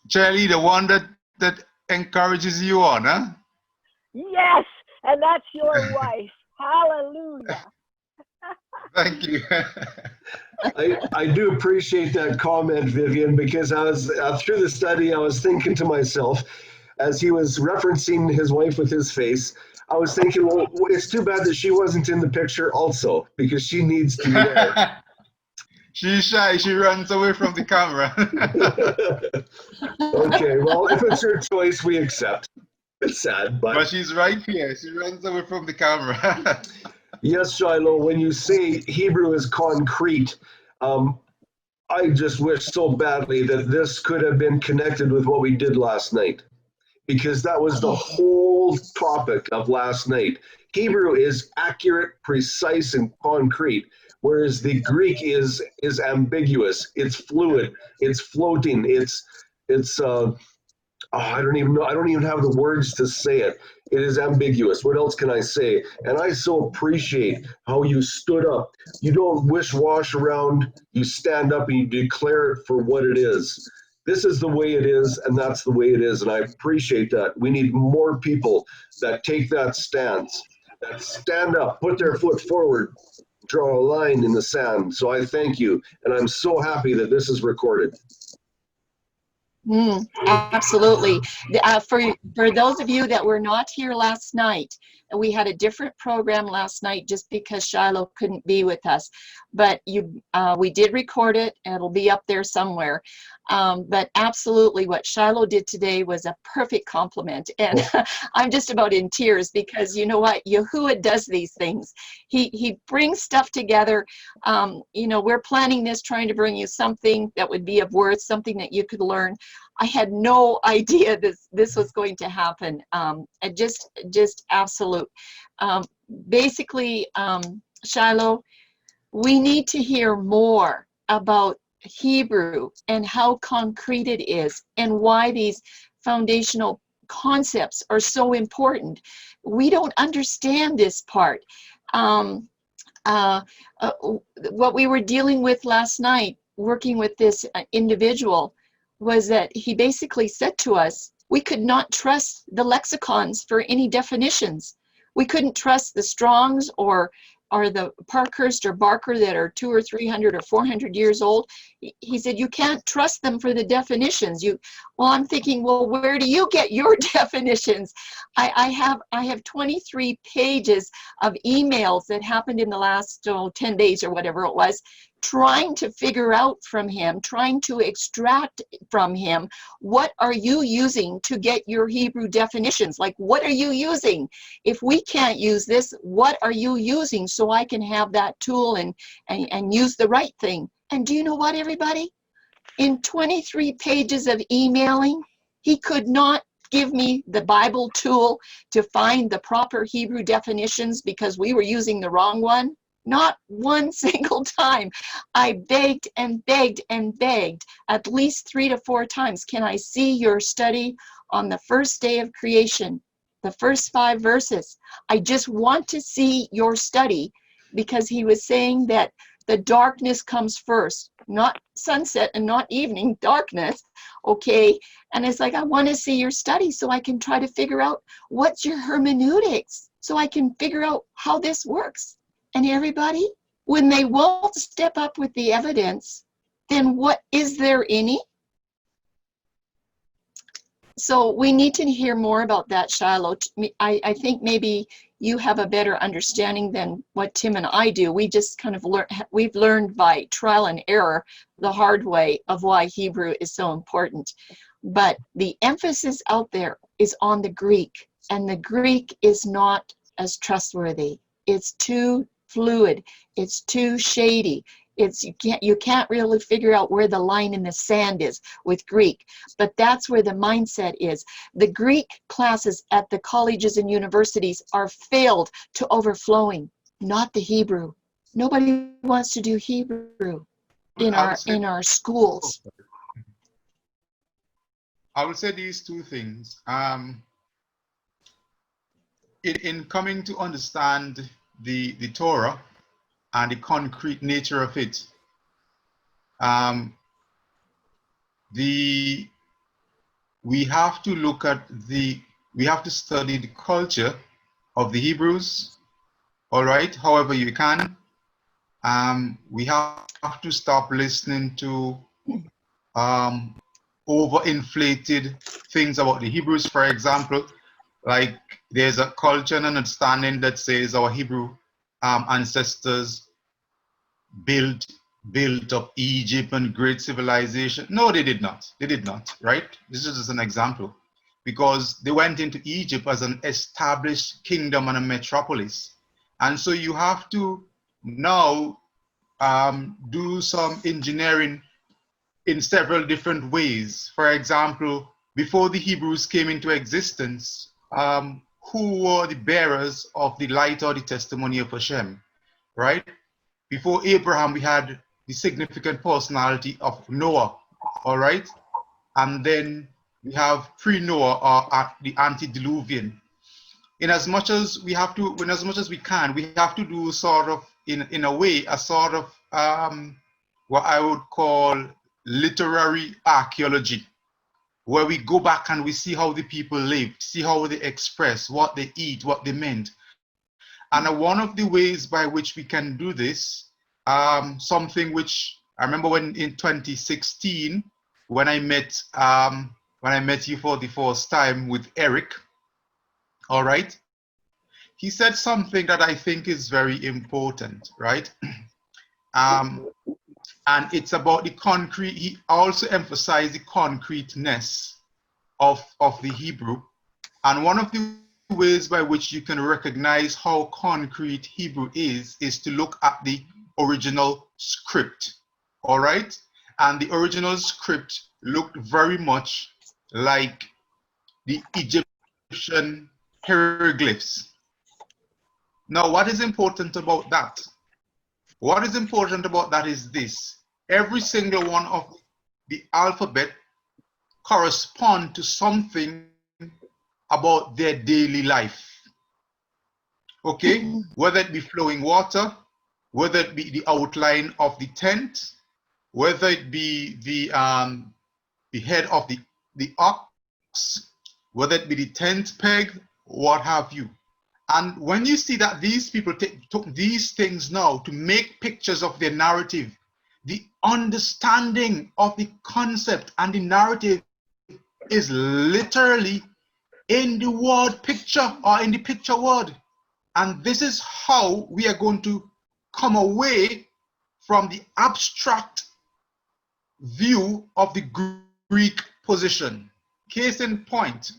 Cheerleader, one that encourages you on, huh? Yes, and that's your wife. Hallelujah. Thank you. I do appreciate that comment, Vivian, because I was through the study, I was thinking to myself, as he was referencing his wife with his face, I was thinking, well, it's too bad that she wasn't in the picture also, because she needs to be there. She's shy. She runs away from the camera. Okay, well, if it's her choice, we accept. It's sad, But she's right here. She runs away from the camera. Yes, Shiloh, when you say Hebrew is concrete, I just wish so badly that this could have been connected with what we did last night. because that was the whole topic of last night. Hebrew is accurate, precise, and concrete, whereas the Greek is ambiguous. It's fluid. It's floating. I don't even know. I don't even have the words to say it. It is ambiguous. What else can I say? And I so appreciate how you stood up. You don't wish-wash around. You stand up and you declare it for what it is. This is the way it is, and that's the way it is. And I appreciate that. We need more people that take that stance, that stand up, put their foot forward, draw a line in the sand. So I thank you. And I'm so happy that this is recorded. Absolutely. For those of you that were not here last night, we had a different program last night just because Shiloh couldn't be with us. But we did record it, and it'll be up there somewhere. But absolutely, what Shiloh did today was a perfect compliment. And I'm just about in tears because you know what? Yahuwah does these things. He brings stuff together. We're planning this, trying to bring you something that would be of worth, something that you could learn. I had no idea this was going to happen. And just absolute. Basically, Shiloh, we need to hear more about Hebrew and how concrete it is and why these foundational concepts are so important. We don't understand this part. What we were dealing with last night, working with this individual, was that he basically said to us, we could not trust the lexicons for any definitions. We couldn't trust the Strongs or the Parkhurst or Barker that are 200 or 300 or 400 years old. He said, you can't trust them for the definitions. Well, I'm thinking, well, where do you get your definitions? I have 23 pages of emails that happened in the last 10 days or whatever it was, trying to figure out from him, trying to extract from him, what are you using to get your Hebrew definitions? Like, what are you using? If we can't use this, what are you using so I can have that tool and use the right thing? And do you know what, everybody? In 23 pages of emailing, he could not give me the Bible tool to find the proper Hebrew definitions because we were using the wrong one. Not one single time. I begged and begged and begged at least 3 to 4 times. Can I see your study on the first day of creation? The first 5 verses. I just want to see your study, because he was saying that the darkness comes first, not sunset and not evening, darkness, okay? And it's like, I want to see your study so I can try to figure out what's your hermeneutics, so I can figure out how this works. And everybody, when they won't step up with the evidence, then what is there any? So we need to hear more about that, Shiloh. I think maybe you have a better understanding than what Tim and I do. We just kind of we've learned by trial and error the hard way of why Hebrew is so important. But the emphasis out there is on the Greek, and the Greek is not as trustworthy. It's too fluid. It's too shady. You can't really figure out where the line in the sand is with Greek, but that's where the mindset is. The Greek classes at the colleges and universities are filled to overflowing, not the Hebrew. Nobody wants to do Hebrew in our schools. I will say these 2 things. In coming to understand the Torah and the concrete nature of it, we have to look at we have to study the culture of the Hebrews, all right, however you can. We have to stop listening to overinflated things about the Hebrews. For example, like there's a culture and understanding that says our Hebrew ancestors built up Egypt and great civilization. No, they did not. They did not, right? This is just an example. Because they went into Egypt as an established kingdom and a metropolis. And so you have to now do some engineering in several different ways. For example, before the Hebrews came into existence, who were the bearers of the light or the testimony of Hashem, right? Before Abraham, we had the significant personality of Noah, all right? And then we have pre-Noah or the antediluvian. In as much as we have to, in as much as we can, we have to do sort of, in a way, a sort of what I would call literary archaeology, where we go back and we see how the people lived, see how they express, what they eat, what they meant. And one of the ways by which we can do this, something which I remember when in 2016, when I met you for the first time with Eric, all right, he said something that I think is very important, right? And it's about the concrete. He also emphasized the concreteness of the Hebrew. And one of the ways by which you can recognize how concrete Hebrew is to look at the original script, all right? And the original script looked very much like the Egyptian hieroglyphs. Now, what is important about that? What is important about that is this. Every single one of the alphabet correspond to something about their daily life. Okay? Whether it be flowing water, whether it be the outline of the tent, whether it be the head of the ox, whether it be the tent peg, what have you. And when you see that these people took these things now to make pictures of their narrative, the understanding of the concept and the narrative is literally in the word picture or in the picture word. And this is how we are going to come away from the abstract view of the Greek position. Case in point,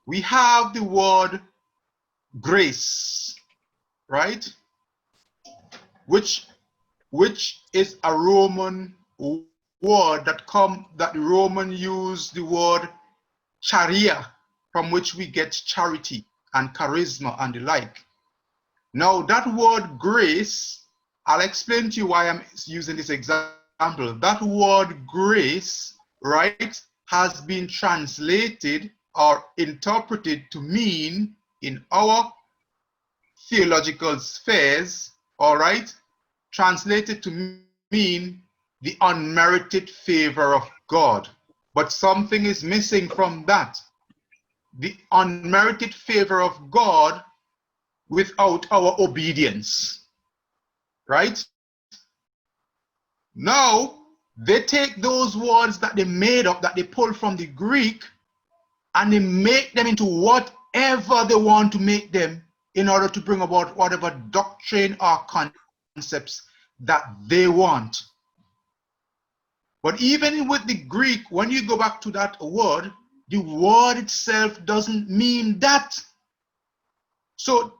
we have the word grace, right? Which is a Roman word that the Roman used the word charia, from which we get charity and charisma and the like. Now that word grace, I'll explain to you why I'm using this example. That word grace, right, has been translated or interpreted to mean in our theological spheres, all right, translated to mean the unmerited favor of God. But something is missing from that. The unmerited favor of God without our obedience, right? Now, they take those words that they made up, that they pulled from the Greek, and they make them into whatever they want to make them in order to bring about whatever doctrine or concepts that they want. But even with the Greek, when you go back to that word, the word itself doesn't mean that. So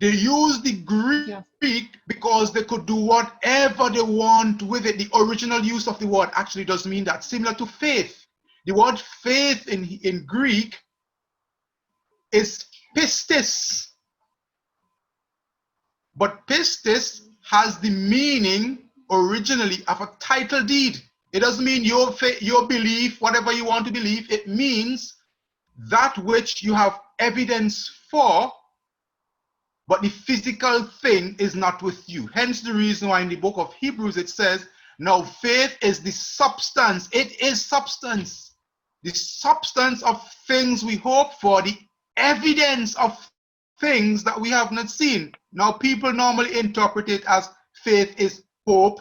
they use the Greek because they could do whatever they want with it. The original use of the word actually does mean that. Similar to faith. The word faith in Greek is pistis. But pistis has the meaning originally of a title deed. It doesn't mean your faith, your belief, whatever you want to believe. It means that which you have evidence for, but the physical thing is not with you. Hence the reason why in the book of Hebrews it says, now faith is the substance. It is substance. The substance of things we hope for, the evidence of things that we have not seen. Now people normally interpret it as faith is hope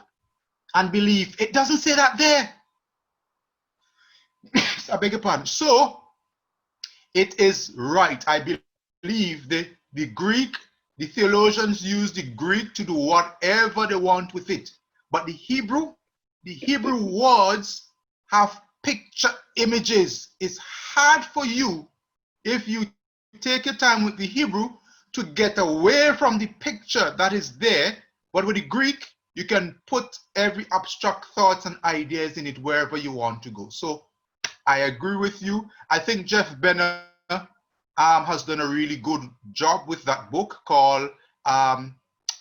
and belief. It doesn't say that there. I beg your pardon. So it is right. I believe the Greek, the theologians use the Greek to do whatever they want with it. But the Hebrew words have picture images. It's hard for you, if you take your time with the Hebrew, to get away from the picture that is there. But with the Greek, you can put every abstract thoughts and ideas in it wherever you want to go. So I agree with you. I think Jeff Benner has done a really good job with that book called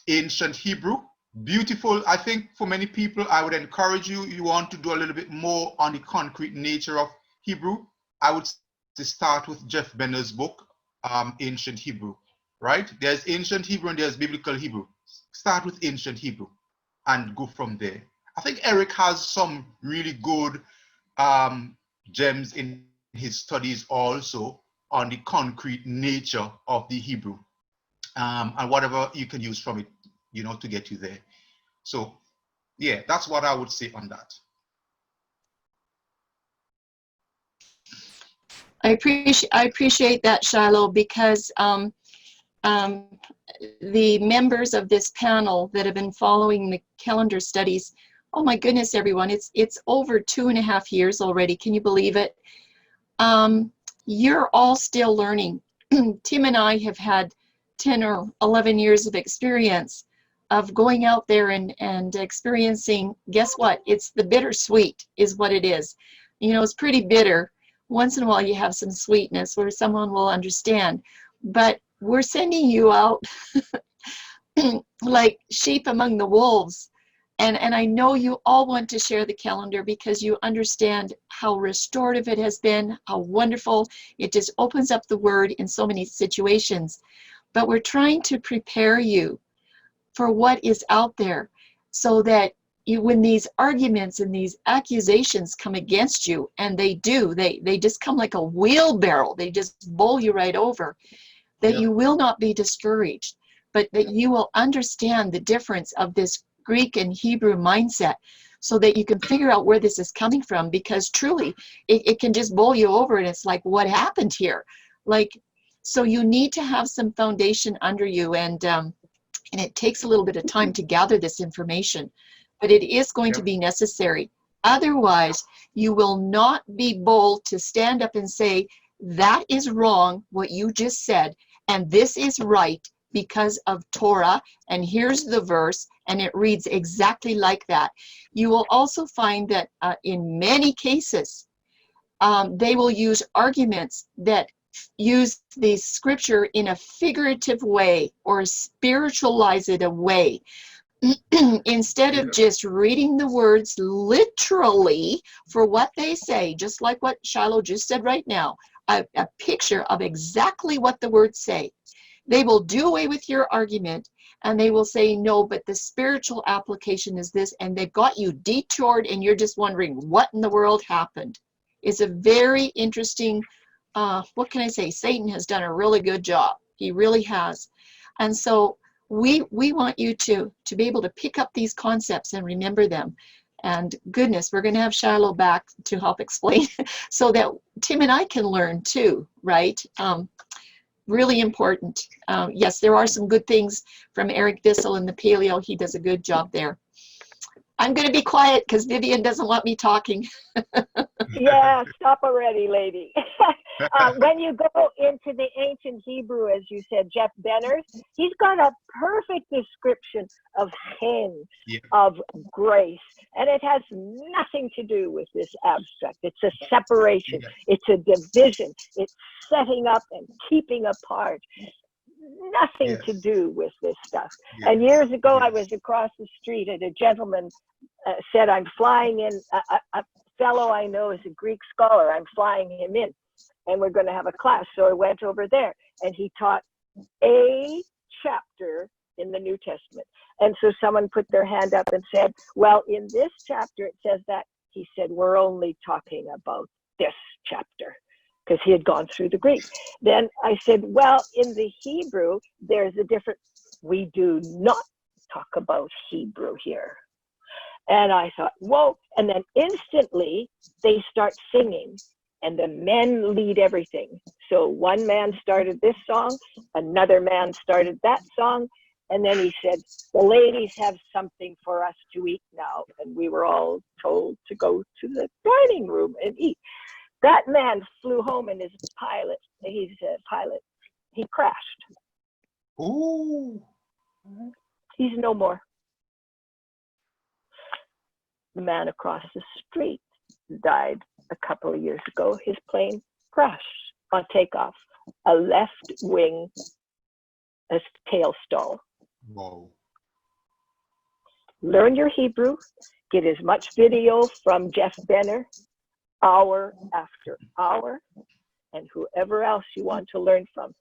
Ancient Hebrew. Beautiful. I think for many people, I would encourage you, you want to do a little bit more on the concrete nature of Hebrew, I would start with Jeff Benner's book, Ancient Hebrew, right? There's Ancient Hebrew and there's Biblical Hebrew. Start with Ancient Hebrew and go from there. I think Eric has some really good gems in his studies also on the concrete nature of the Hebrew, and whatever you can use from it, you know, to get you there. So yeah, that's what I would say on that. I appreciate that, Shiloh, because the members of this panel that have been following the calendar studies, oh my goodness, everyone, it's over 2.5 years already. Can you believe it? You're all still learning. Tim and I have had 10 or 11 years of experience of going out there and experiencing, guess what? It's the bittersweet is what it is. You know, it's pretty bitter. Once in a while you have some sweetness where someone will understand, but we're sending you out like sheep among the wolves. And I know you all want to share the calendar because you understand how restorative it has been, how wonderful. It just opens up the word in so many situations. But we're trying to prepare you for what is out there so that when these arguments and these accusations come against you, and they do, they just come like a wheelbarrow, they just bowl you right over, that you will not be discouraged, but that you will understand the difference of this Greek and Hebrew mindset so that you can figure out where this is coming from, because truly it can just bowl you over and it's like, what happened here? Like, so you need to have some foundation under you, and it takes a little bit of time to gather this information, but it is going to be necessary. Otherwise, you will not be bold to stand up and say, that is wrong, what you just said, and this is right because of Torah, and here's the verse, and it reads exactly like that. You will also find that in many cases, they will use arguments that use the scripture in a figurative way or spiritualize it away. Instead of just reading the words literally for what they say, just like what Shiloh just said right now, a picture of exactly what the words say. They will do away with your argument and they will say, no, but the spiritual application is this, and they've got you detoured and you're just wondering what in the world happened. It's a very interesting, what can I say? Satan has done a really good job. He really has. And so we want you to be able to pick up these concepts and remember them. And goodness, we're going to have Shiloh back to help explain so that Tim and I can learn too, right? Really important. Yes, there are some good things from Eric Bissell in the Paleo. He does a good job there. I'm going to be quiet because Vivian doesn't want me talking. Yeah, stop already, lady. When you go into the ancient Hebrew, as you said, Jeff Benner, he's got a perfect description of hen, of grace, and it has nothing to do with this abstract. It's a separation. It's a division. It's setting up and keeping apart. Nothing to do with this stuff. And years ago, I was across the street and a gentleman said, I'm flying in, a fellow I know is a Greek scholar, I'm flying him in and we're going to have a class. So I went over there and he taught a chapter in the New Testament. And so someone put their hand up and said, well, in this chapter it says that. He said, we're only talking about this chapter, because he had gone through the Greek. Then I said, well, in the Hebrew, there's a different, we do not talk about Hebrew here. And I thought, whoa. And then instantly they start singing and the men lead everything. So one man started this song, another man started that song. And then he said, the ladies have something for us to eat now. And we were all told to go to the dining room and eat. That man flew home in his pilot. He's a pilot. He crashed. Ooh. He's no more. The man across the street died a couple of years ago. His plane crashed on takeoff. A left wing tail stall. Wow. Learn your Hebrew. Get as much video from Jeff Benner, hour after hour, and whoever else you want to learn from.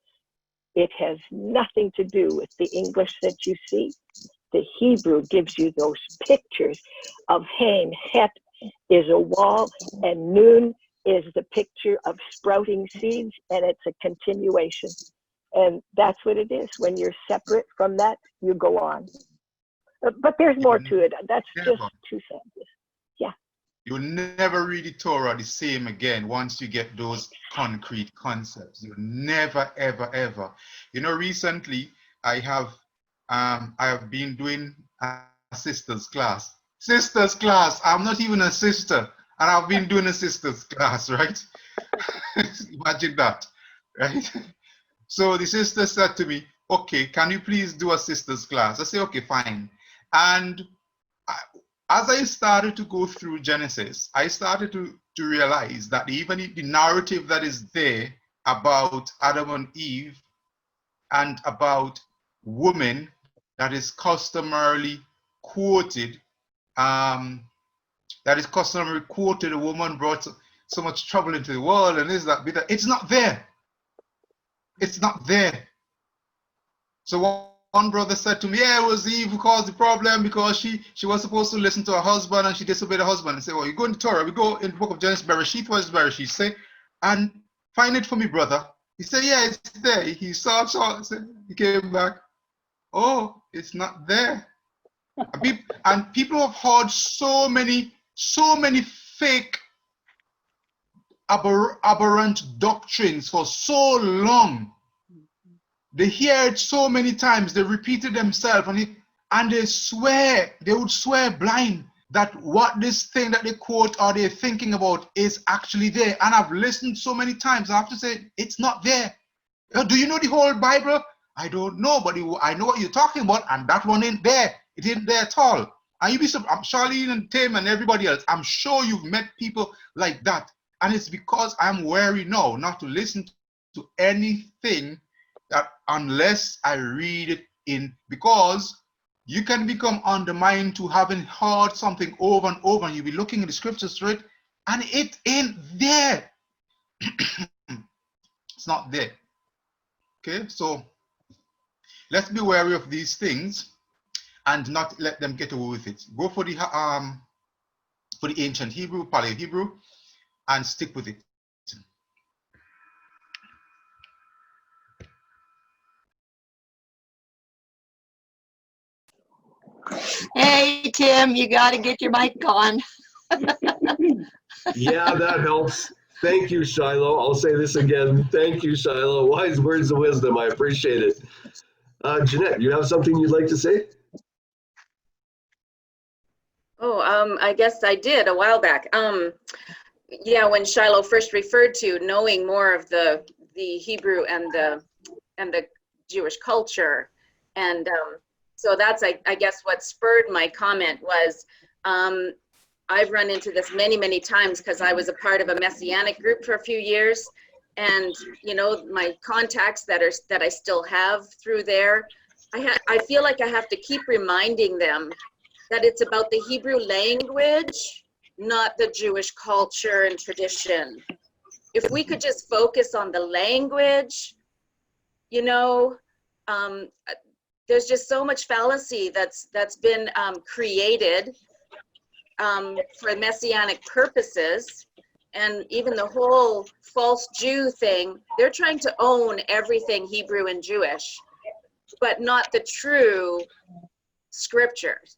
It has nothing to do with the English that you see. The Hebrew gives you those pictures of Hain. Het is a wall, and Nun is the picture of sprouting seeds, and it's a continuation. And that's what it is. When you're separate from that, you go on. But there's more to it. That's just 2 sentences. Yeah. You'll never read the Torah the same again once you get those concrete concepts. You'll never, ever, ever. You know, recently I have been doing a sister's class. Sister's class. I'm not even a sister, and I've been doing a sister's class, right? Imagine that, right? So the sister said to me, "Okay, can you please do a sister's class?" I say, "Okay, fine." And as I started to go through Genesis, I started to realize that even the narrative that is there about Adam and Eve and about women that is customarily quoted, a woman brought so much trouble into the world and it's not there. It's not there. So one brother said to me, "Yeah, it was Eve who caused the problem because she was supposed to listen to her husband and she disobeyed her husband." And say, "Well, you go in the Torah, we go in the book of Genesis, Bereshit, what does Bereshit say? And find it for me, brother." He said, "Yeah, it's there." He saw, he came back, "Oh, it's not there." And people have heard so many fake aberrant doctrines for so long. They hear it so many times, they repeated themselves, and they would swear blind that what this thing that they quote or they're thinking about is actually there. And I've listened so many times, I have to say, it's not there. Do you know the whole Bible? I don't know, but I know what you're talking about, and that one ain't there. It ain't there at all. And you'd be surprised, Charlene and Tim and everybody else, I'm sure you've met people like that. And it's because I'm wary now not to listen to anything that unless I read it in, because you can become undermined to having heard something over and over, and you'll be looking at the scriptures for it, and it ain't there. It's not there. Okay, so let's be wary of these things and not let them get away with it. Go for the ancient Hebrew, Paleo Hebrew, and stick with it. Hey, Tim, you got to get your mic on. Yeah, that helps. Thank you, Shiloh. I'll say this again. Thank you, Shiloh. Wise words of wisdom. I appreciate it. Jeanette, you have something you'd like to say? Oh, I guess I did a while back. Yeah, when Shiloh first referred to knowing more of the Hebrew and the Jewish culture, and so that's I guess what spurred my comment was I've run into this many times because I was a part of a Messianic group for a few years, and you know, my contacts that I still have through there, I feel like I have to keep reminding them that it's about the Hebrew language, not the Jewish culture and tradition. If we could just focus on the language, you know, there's just so much fallacy that's been created for Messianic purposes. And even the whole false Jew thing, they're trying to own everything Hebrew and Jewish, but not the true scriptures,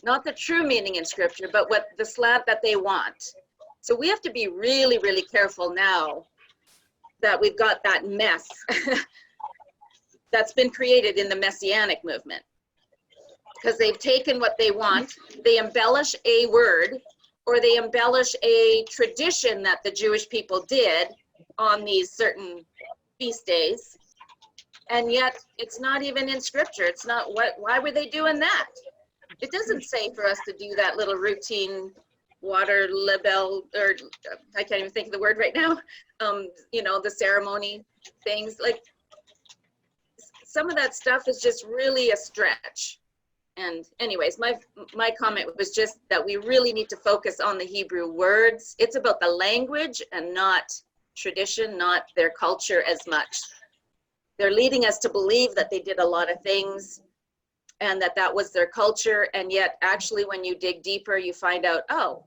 not the true meaning in scripture, but what the slant that they want. So we have to be really careful now that we've got that mess that's been created in the Messianic movement, because they've taken what they want, they embellish a word, or they embellish a tradition that the Jewish people did on these certain feast days, and yet it's not even in scripture. It's not, why were they doing that? It doesn't say for us to do that little routine water libel, or I can't even think of the word right now. You know, the ceremony things, like some of that stuff is just really a stretch. And anyways, my comment was just that we really need to focus on the Hebrew words. It's about the language and not tradition, not their culture as much. They're leading us to believe that they did a lot of things and that was their culture. And yet actually when you dig deeper, you find out, oh,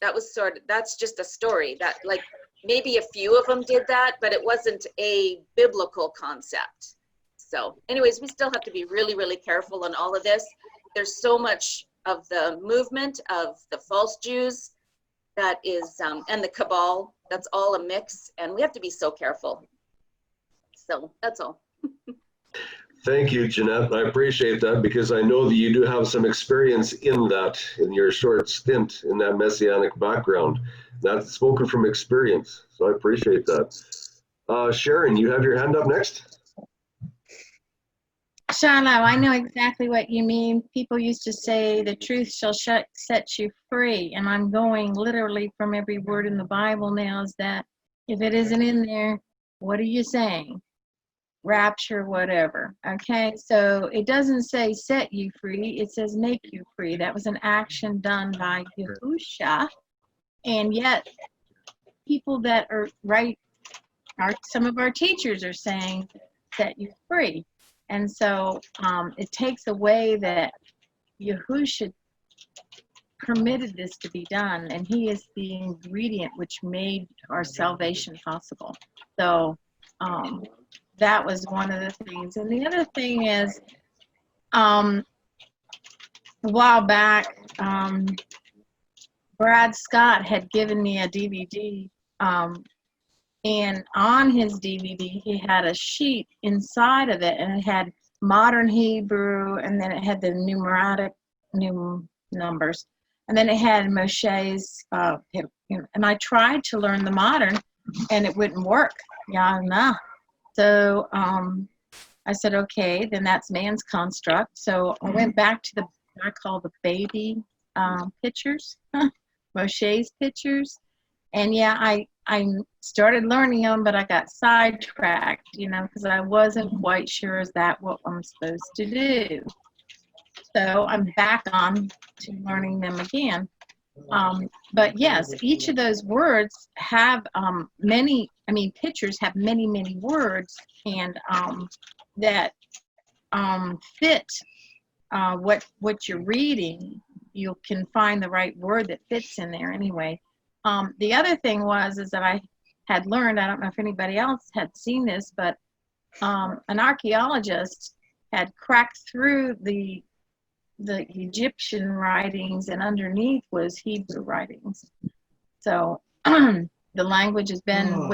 that's just a story that, like, maybe a few of them did that, but it wasn't a biblical concept. So anyways, we still have to be really, really careful on all of this. There's so much of the movement of the false Jews that is, and the cabal, that's all a mix, and we have to be so careful. So that's all. Thank you, Jeanette. I appreciate that, because I know that you do have some experience in that, in your short stint in that Messianic background. That's spoken from experience, so I appreciate that. Sharon, you have your hand up next. Shiloh, I know exactly what you mean. People used to say the truth shall set you free. And I'm going literally from every word in the Bible now, is that if it isn't in there, what are you saying? Rapture, whatever. Okay, so it doesn't say set you free, it says make you free. That was an action done by Yahusha. And yet people that are right, some of our teachers are saying set you free. And so it takes away that Yahusha permitted this to be done, and he is the ingredient which made our salvation possible. So that was one of the things. And the other thing is, a while back, Brad Scott had given me a DVD, and on his DVD, he had a sheet inside of it, and it had modern Hebrew, and then it had the numeric numbers, and then it had Moshe's, and I tried to learn the modern, and it wouldn't work. Yeah, nah. So I said, okay, then that's man's construct. So I went back to what I call the baby pictures, Moshe's pictures, and yeah, I started learning them, but I got sidetracked, because I wasn't quite sure, is that what I'm supposed to do? So I'm back on to learning them again. But yes, each of those words have pictures have many, many words, and that fit what you're reading. You can find the right word that fits in there anyway. The other thing is that I had learned, I don't know if anybody else had seen this, but an archaeologist had cracked through the Egyptian writings, and underneath was Hebrew writings. So the language has been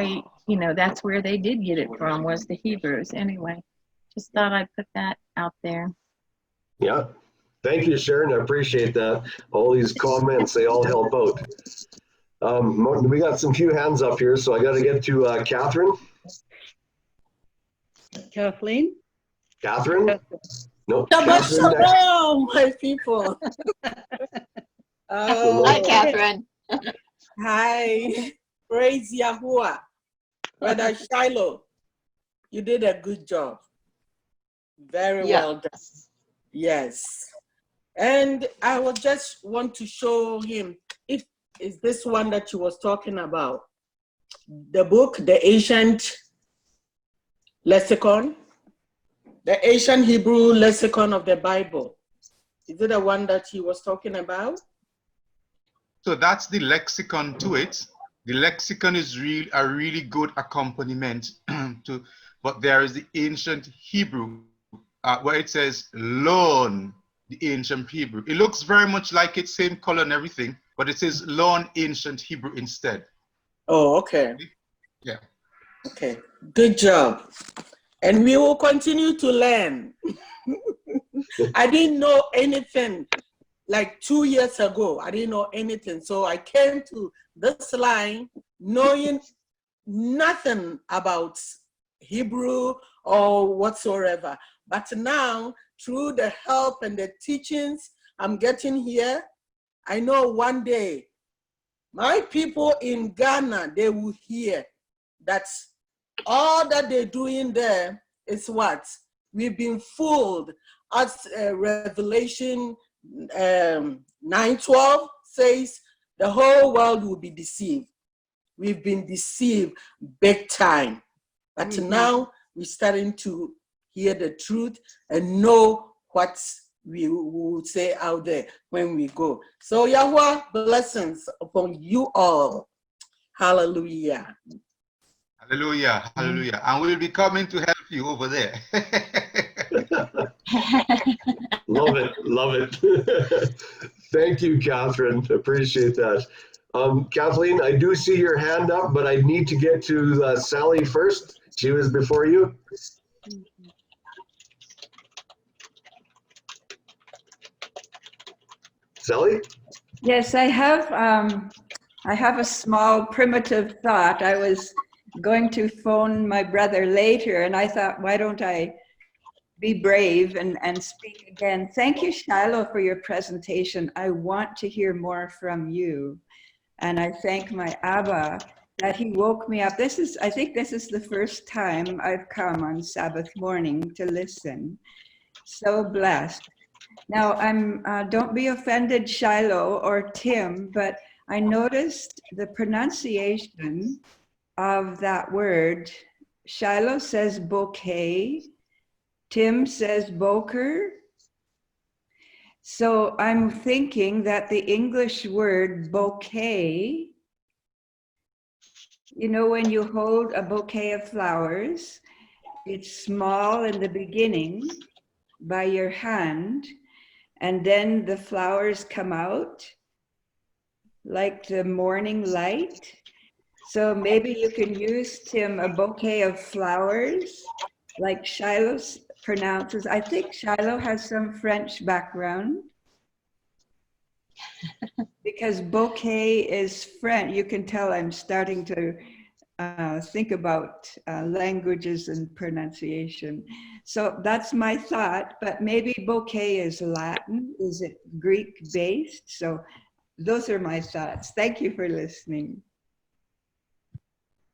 that's where they did get it from, was the Hebrews. Anyway, just thought I'd put that out there. Yeah. Thank you, Sharon. I appreciate that. All these comments, they all help out. We got some few hands up here, so I got to get to Catherine. Kathleen? Catherine? No. Shabbat shalom, my people. Hi, Catherine. Hi. Praise Yahuwah. Brother Shiloh, you did a good job. Very well done. Yes. And I would just want to show him, if is this one that you was talking about, the book, the Ancient Lexicon, the Ancient Hebrew Lexicon of the Bible. Is it the one that he was talking about? So that's the lexicon to it. The lexicon is a really good accompaniment to, but there is the ancient Hebrew where it says learn the ancient Hebrew. It looks very much like it's same color and everything, but it says learn ancient Hebrew instead. Oh, okay. Yeah. Okay, good job. And we will continue to learn. I didn't know anything. Like 2 years ago, I didn't know anything. So I came to this line knowing nothing about Hebrew or whatsoever. But now, through the help and the teachings I'm getting here, I know one day My people in Ghana, they will hear that all that they're doing there is what? We've been fooled. As Revelation 9:12 says, the whole world will be deceived. We've been deceived big time. But now we're starting to hear the truth and know what we will say out there when we go. So Yahweh, blessings upon you all. Hallelujah. Hallelujah, hallelujah. And we'll be coming to help you over there. Love it, love it. Thank you, Catherine. Appreciate that. Kathleen, I do see your hand up, but I need to get to Sally first. She was before you. Sally? Yes, I have a small primitive thought. I was going to phone my brother later, and I thought, why don't I be brave and speak again? Thank you, Shiloh, for your presentation. I want to hear more from you. And I thank my Abba that he woke me up. I think this is the first time I've come on Sabbath morning to listen. So blessed. Now, don't be offended, Shiloh or Tim, but I noticed the pronunciation of that word. Shiloh says bouquet, Tim says boker. So I'm thinking that the English word bouquet, you know, when you hold a bouquet of flowers, it's small in the beginning by your hand, and then the flowers come out like the morning light. So maybe you can use, Tim, a bouquet of flowers, like Shiloh pronounces. I think Shiloh has some French background. Because bouquet is French. You can tell I'm starting to think about languages and pronunciation. So that's my thought, but maybe bouquet is Latin. Is it Greek based? So those are my thoughts. Thank you for listening.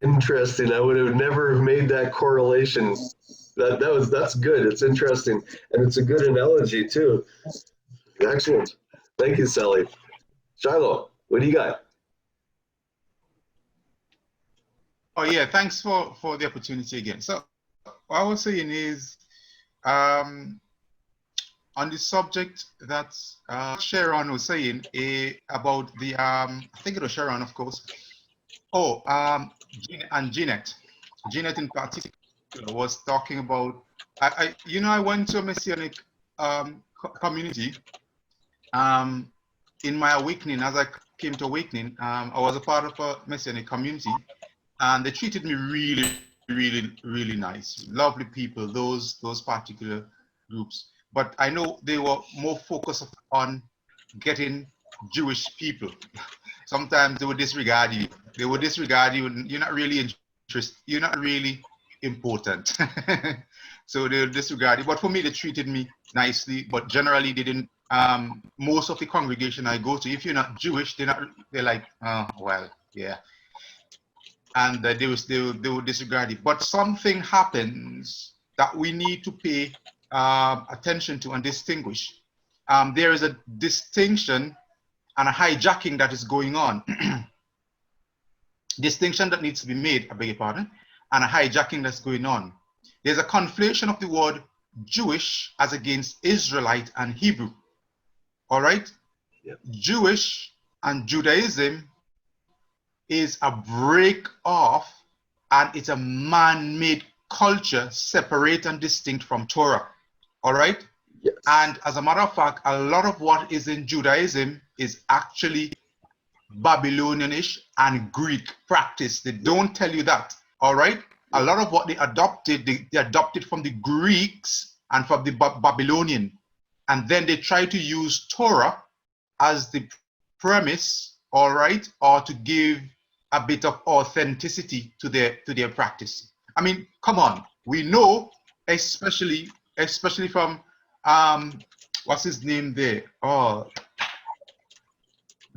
Interesting. I would have never made that correlation. That's good. It's interesting, and it's a good analogy too. Excellent. Thank you, Sally. Shiloh, what do you got? Oh yeah, thanks for the opportunity again. So what I was saying is, on the subject that Sharon was saying about the, I think it was Sharon, of course. Oh, and Jeanette in particular was talking about, I went to a Messianic community in my awakening. As I came to awakening, I was a part of a Messianic community, and they treated me really, really, really nice. Lovely people, those particular groups. But I know they were more focused on getting Jewish people. Sometimes they would disregard you. They would disregard you, and you're not really interested. You're not really important. So they would disregard you. But for me, they treated me nicely. But generally, they didn't. Most of the congregation I go to, if you're not Jewish, they're like, oh, well, yeah. And they would disregard it. But something happens that we need to pay attention to and distinguish. There is a distinction and a hijacking that is going on. Distinction that needs to be made, I beg your pardon, and a hijacking that's going on. There's a conflation of the word Jewish as against Israelite and Hebrew. All right? Yep. Jewish and Judaism is a break off, and it's a man-made culture separate and distinct from Torah. All right? Yes. And as a matter of fact, a lot of what is in Judaism is actually Babylonianish and Greek practice. They don't tell you that. All right? A lot of what they adopted, they adopted from the Greeks and from the Babylonian. And then they try to use Torah as the premise, all right, or to give a bit of authenticity to their practice. I mean, come on. We know, especially from what's his name there? Oh,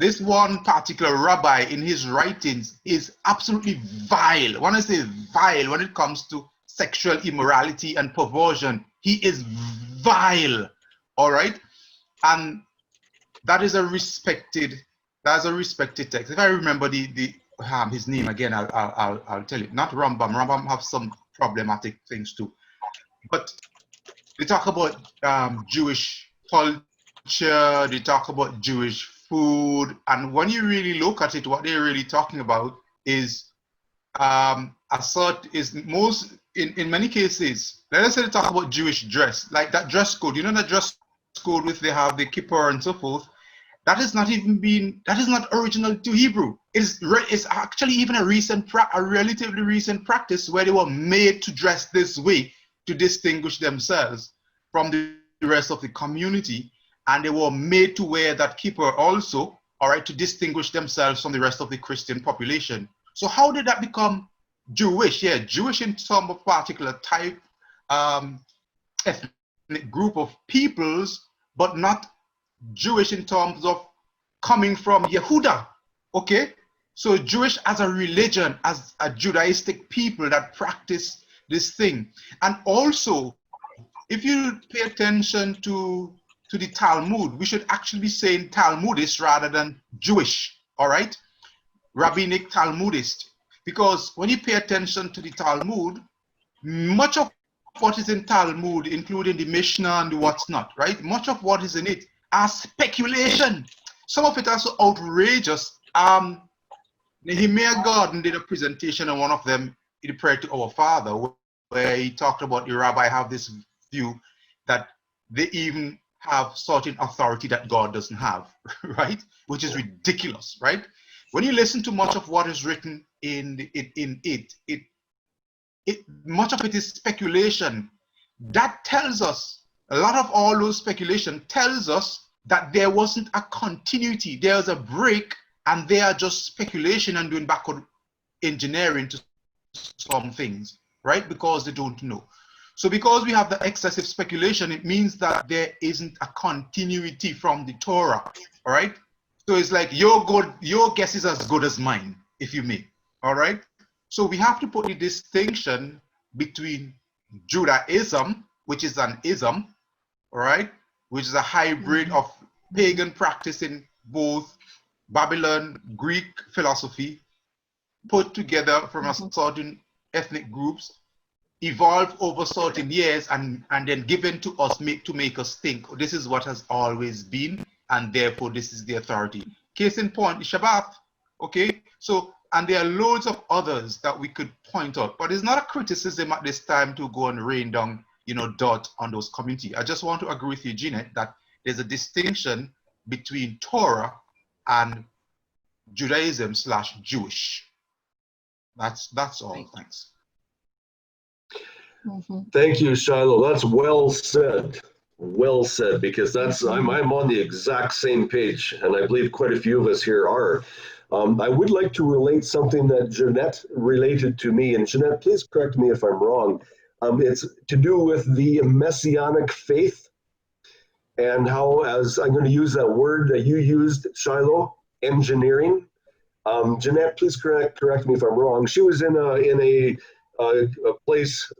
this one particular rabbi in his writings is absolutely vile. When I say vile, when it comes to sexual immorality and perversion, he is vile. All right, and that is a respected text. If I remember his name again, I'll tell you. Not Rambam. Rambam have some problematic things too, but they talk about Jewish culture. They talk about Jewish food, and when you really look at it, what they're really talking about is in many cases. Let us say they talk about Jewish dress, like that dress code. You know that dress code with they have the kippur and so forth. That is not original to Hebrew. It's actually even a relatively recent practice where they were made to dress this way to distinguish themselves from the rest of the community, and they were made to wear that kippur also, all right, to distinguish themselves from the rest of the Christian population. So how did that become Jewish? Yeah, Jewish in some particular type, ethnic group of peoples, but not Jewish in terms of coming from Yehuda, okay? So Jewish as a religion, as a Judaistic people that practice this thing. And also, if you pay attention to the Talmud, we should actually be saying Talmudist rather than Jewish, all right? Rabbinic Talmudist. Because when you pay attention to the Talmud, much of what is in Talmud, including the Mishnah and the what's not, right? Much of what is in it are speculation. Some of it are so outrageous. Nehemiah Gordon did a presentation, and one of them, he prayed to our Father, where he talked about the rabbi have this view that they even have certain authority that God doesn't have, right? Which is ridiculous, right? When you listen to much of what is written in it, much of it is speculation. That tells us, a lot of all those speculation tells us that there wasn't a continuity. There's a break, and they are just speculation and doing backward engineering to some things, right? Because they don't know. So because we have the excessive speculation, it means that there isn't a continuity from the Torah, all right? So it's like your guess is as good as mine, if you may, all right? So we have to put the distinction between Judaism, which is an ism, all right, which is a hybrid of pagan practice in both Babylon, Greek philosophy, put together from a certain ethnic groups, evolved over certain years, and then given to us to make us think this is what has always been, and therefore this is the authority. Case in point, the Sabbath, okay? So, and there are loads of others that we could point out, but it's not a criticism at this time to go and rain down, dirt on those community. I just want to agree with you, Jeanette, that there's a distinction between Torah and Judaism/Jewish. That's all. Thanks. Thank you, Shiloh. That's well said. Well said, because I'm on the exact same page, and I believe quite a few of us here are. I would like to relate something that Jeanette related to me, and Jeanette, please correct me if I'm wrong. It's to do with the messianic faith, and how, as I'm going to use that word that you used, Shiloh, engineering. Jeanette, please correct me if I'm wrong. She was in a place,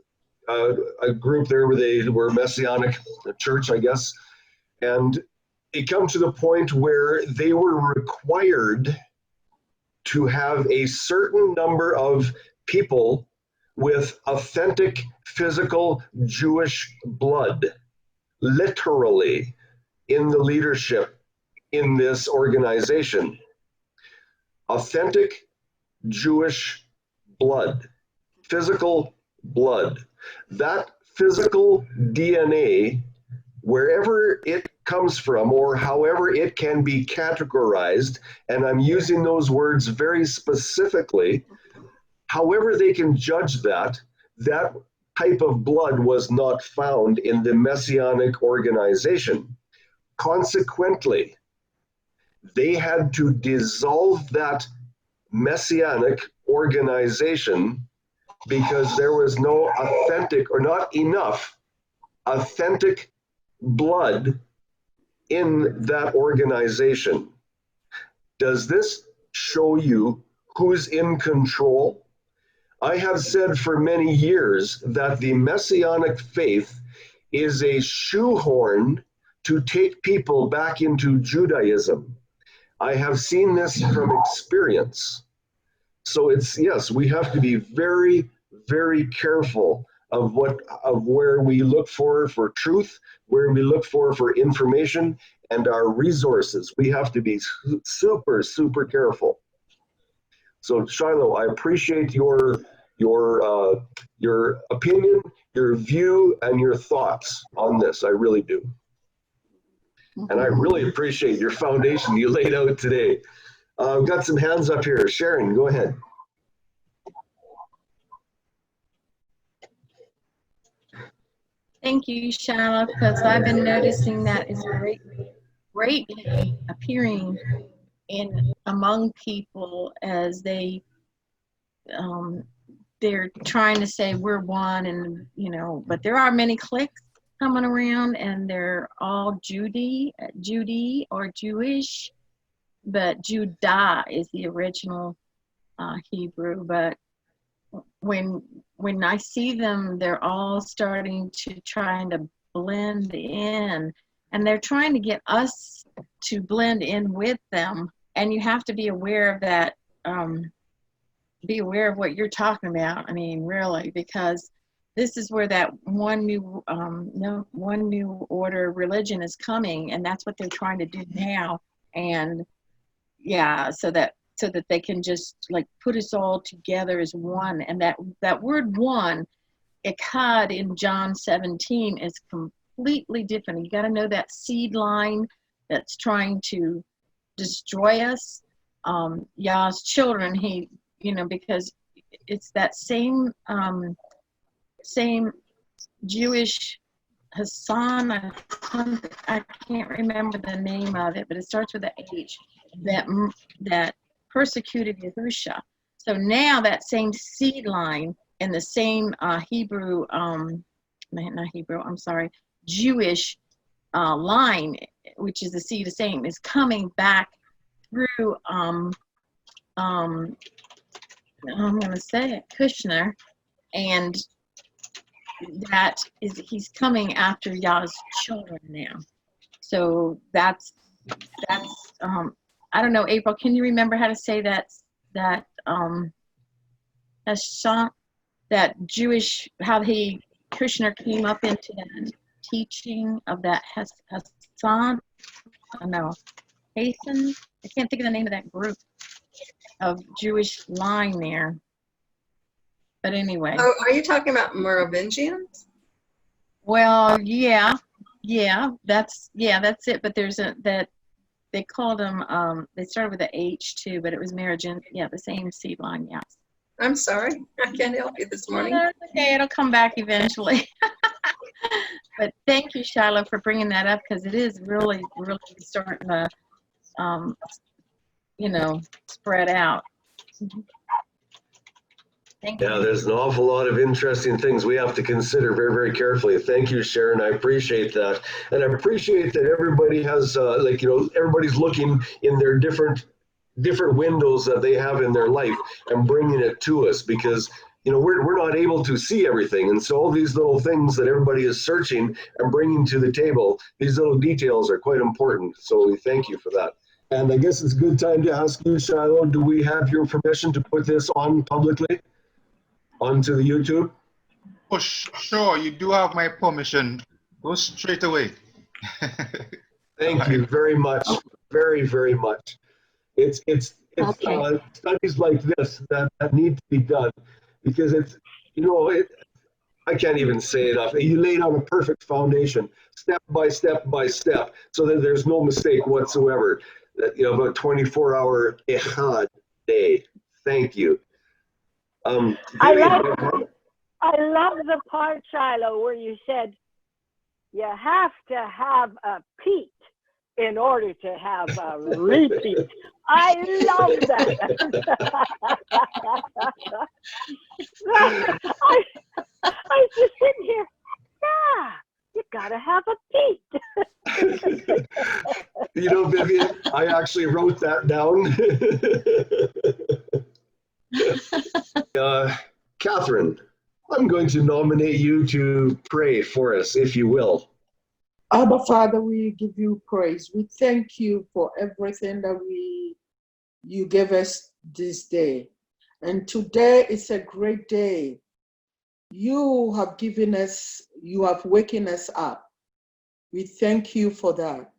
a group there where they were Messianic, a church, I guess, and it come to the point where they were required to have a certain number of people with authentic physical Jewish blood, literally, in the leadership in this organization. Authentic Jewish blood, physical blood. That physical DNA, wherever it comes from or however it can be categorized, and I'm using those words very specifically, however they can judge that type of blood was not found in the Messianic organization. Consequently, they had to dissolve that Messianic organization because there was no authentic, or not enough authentic blood in that organization. Does this show you who's in control? I have said for many years that the Messianic faith is a shoehorn to take people back into Judaism. I have seen this from experience. So it's, yes, we have to be very, very careful of where we look for truth, where we look for information, and our resources. We have to be super, super careful. So Shiloh, I appreciate your opinion, your view, and your thoughts on this. I really do. And I really appreciate your foundation you laid out today. I've got some hands up here. Sharon, go ahead. Thank you, Shiloh, because I've been noticing that is greatly appearing among people as they're trying to say we're one, and but there are many cliques coming around, and they're all Judy or Jewish, but Judah is the original Hebrew. But when I see them, they're all starting to trying to blend in, and they're trying to get us to blend in with them. And you have to be aware of that. Be aware of what you're talking about. I mean, really, because this is where that one new order religion is coming, and that's what they're trying to do now. And yeah, so that they can just like put us all together as one. And that word one, echad in John 17 is completely different. You got to know that seed line that's trying to destroy us. Yah's children, because it's that same Jewish Hassan, I can't remember the name of it, but it starts with an H, that persecuted Yahusha. So now that same seed line and the same Jewish line, which is the seed of same, is coming back through I'm going to say it, Kushner, and he's coming after Yah's children now. So that's I don't know, April, can you remember how to say that Jewish, how Kushner came up into that teaching of that Hassan? No, Hasan? I can't think of the name of that group of Jewish line there. But anyway. Oh, are you talking about Merovingians? Well, yeah, that's it. But there's that they called them. They started with a H too, but it was Merovingian. Yeah, the same seed line. Yeah. I'm sorry, I can't help you this morning. No, okay, it'll come back eventually. But thank you, Shiloh, for bringing that up, because it is really, really starting to, spread out. Thank you. Yeah, there's an awful lot of interesting things we have to consider very, very carefully. Thank you, Sharon. I appreciate that. And I appreciate that everybody has, everybody's looking in their different windows that they have in their life and bringing it to us, because, we're not able to see everything. And so all these little things that everybody is searching and bringing to the table, these little details are quite important. So we thank you for that. And I guess it's a good time to ask you, Shiloh, do we have your permission to put this on publicly? Onto the YouTube? Oh, sure, you do have my permission. Go straight away. Thank you very much. Very, very much. It's Okay. Studies like this that need to be done, because it's, I can't even say it enough. You laid on a perfect foundation, step by step by step, so that there's no mistake whatsoever. That, about 24-hour echad day. Thank you. I love the part, Shiloh, where you said you have to have a Pete in order to have a repeat. I love that. I was just sitting here. Yeah, you gotta have a Pete. Vivian, I actually wrote that down. Catherine, I'm going to nominate you to pray for us, if you will. Abba Father, we give you praise. We thank you for everything that you gave us this day. And today is a great day. You have waken us up. We thank you for that.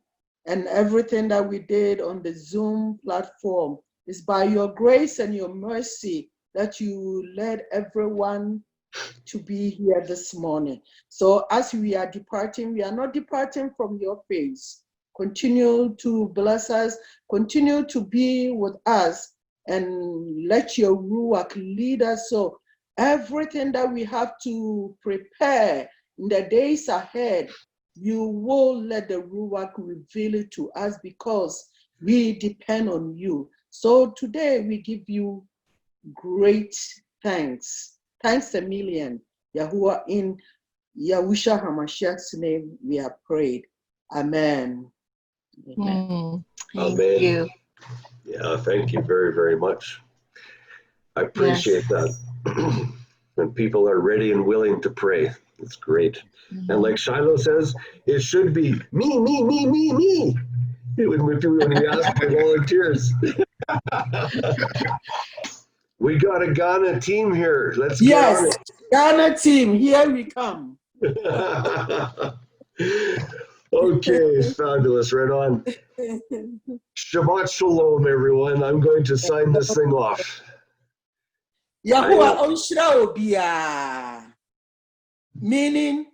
And everything that we did on the Zoom platform is by your grace and your mercy that you led everyone to be here this morning. So as we are departing, we are not departing from your face. Continue to bless us, continue to be with us, and let your Ruach lead us. So everything that we have to prepare in the days ahead, you will let the Ruach reveal it to us because we depend on you. So today we give you great thanks. Thanks a million. Yahuwah, in Yahusha HaMashiach's name we have prayed. Amen. Thank Amen. you. Yeah, thank you very, very much. I appreciate that. When people are ready and willing to pray, it's great. And like Shiloh says, it should be me. When we ask for volunteers. We got a Ghana team here. Let's get on Yes, Ghana team, here we come. it. Okay, fabulous. Right on. Shabbat Shalom, everyone. I'm going to sign this thing off. Yahuwah Onshira Obia. Meaning,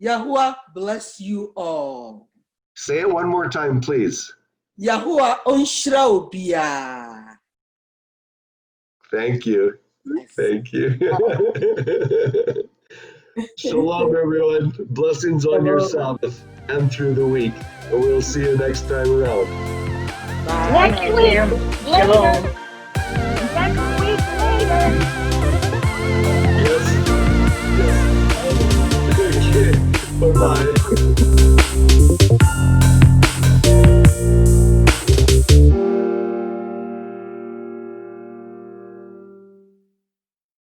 Yahuwah bless you all. Say it one more time, please. Yahuwah Onshira Obia. Thank you. Thank you. Shalom, everyone. Blessings on your Sabbath and through the week. And we'll see you next time around. Next week, later. Next week, later. Yes. Okay. Bye-bye.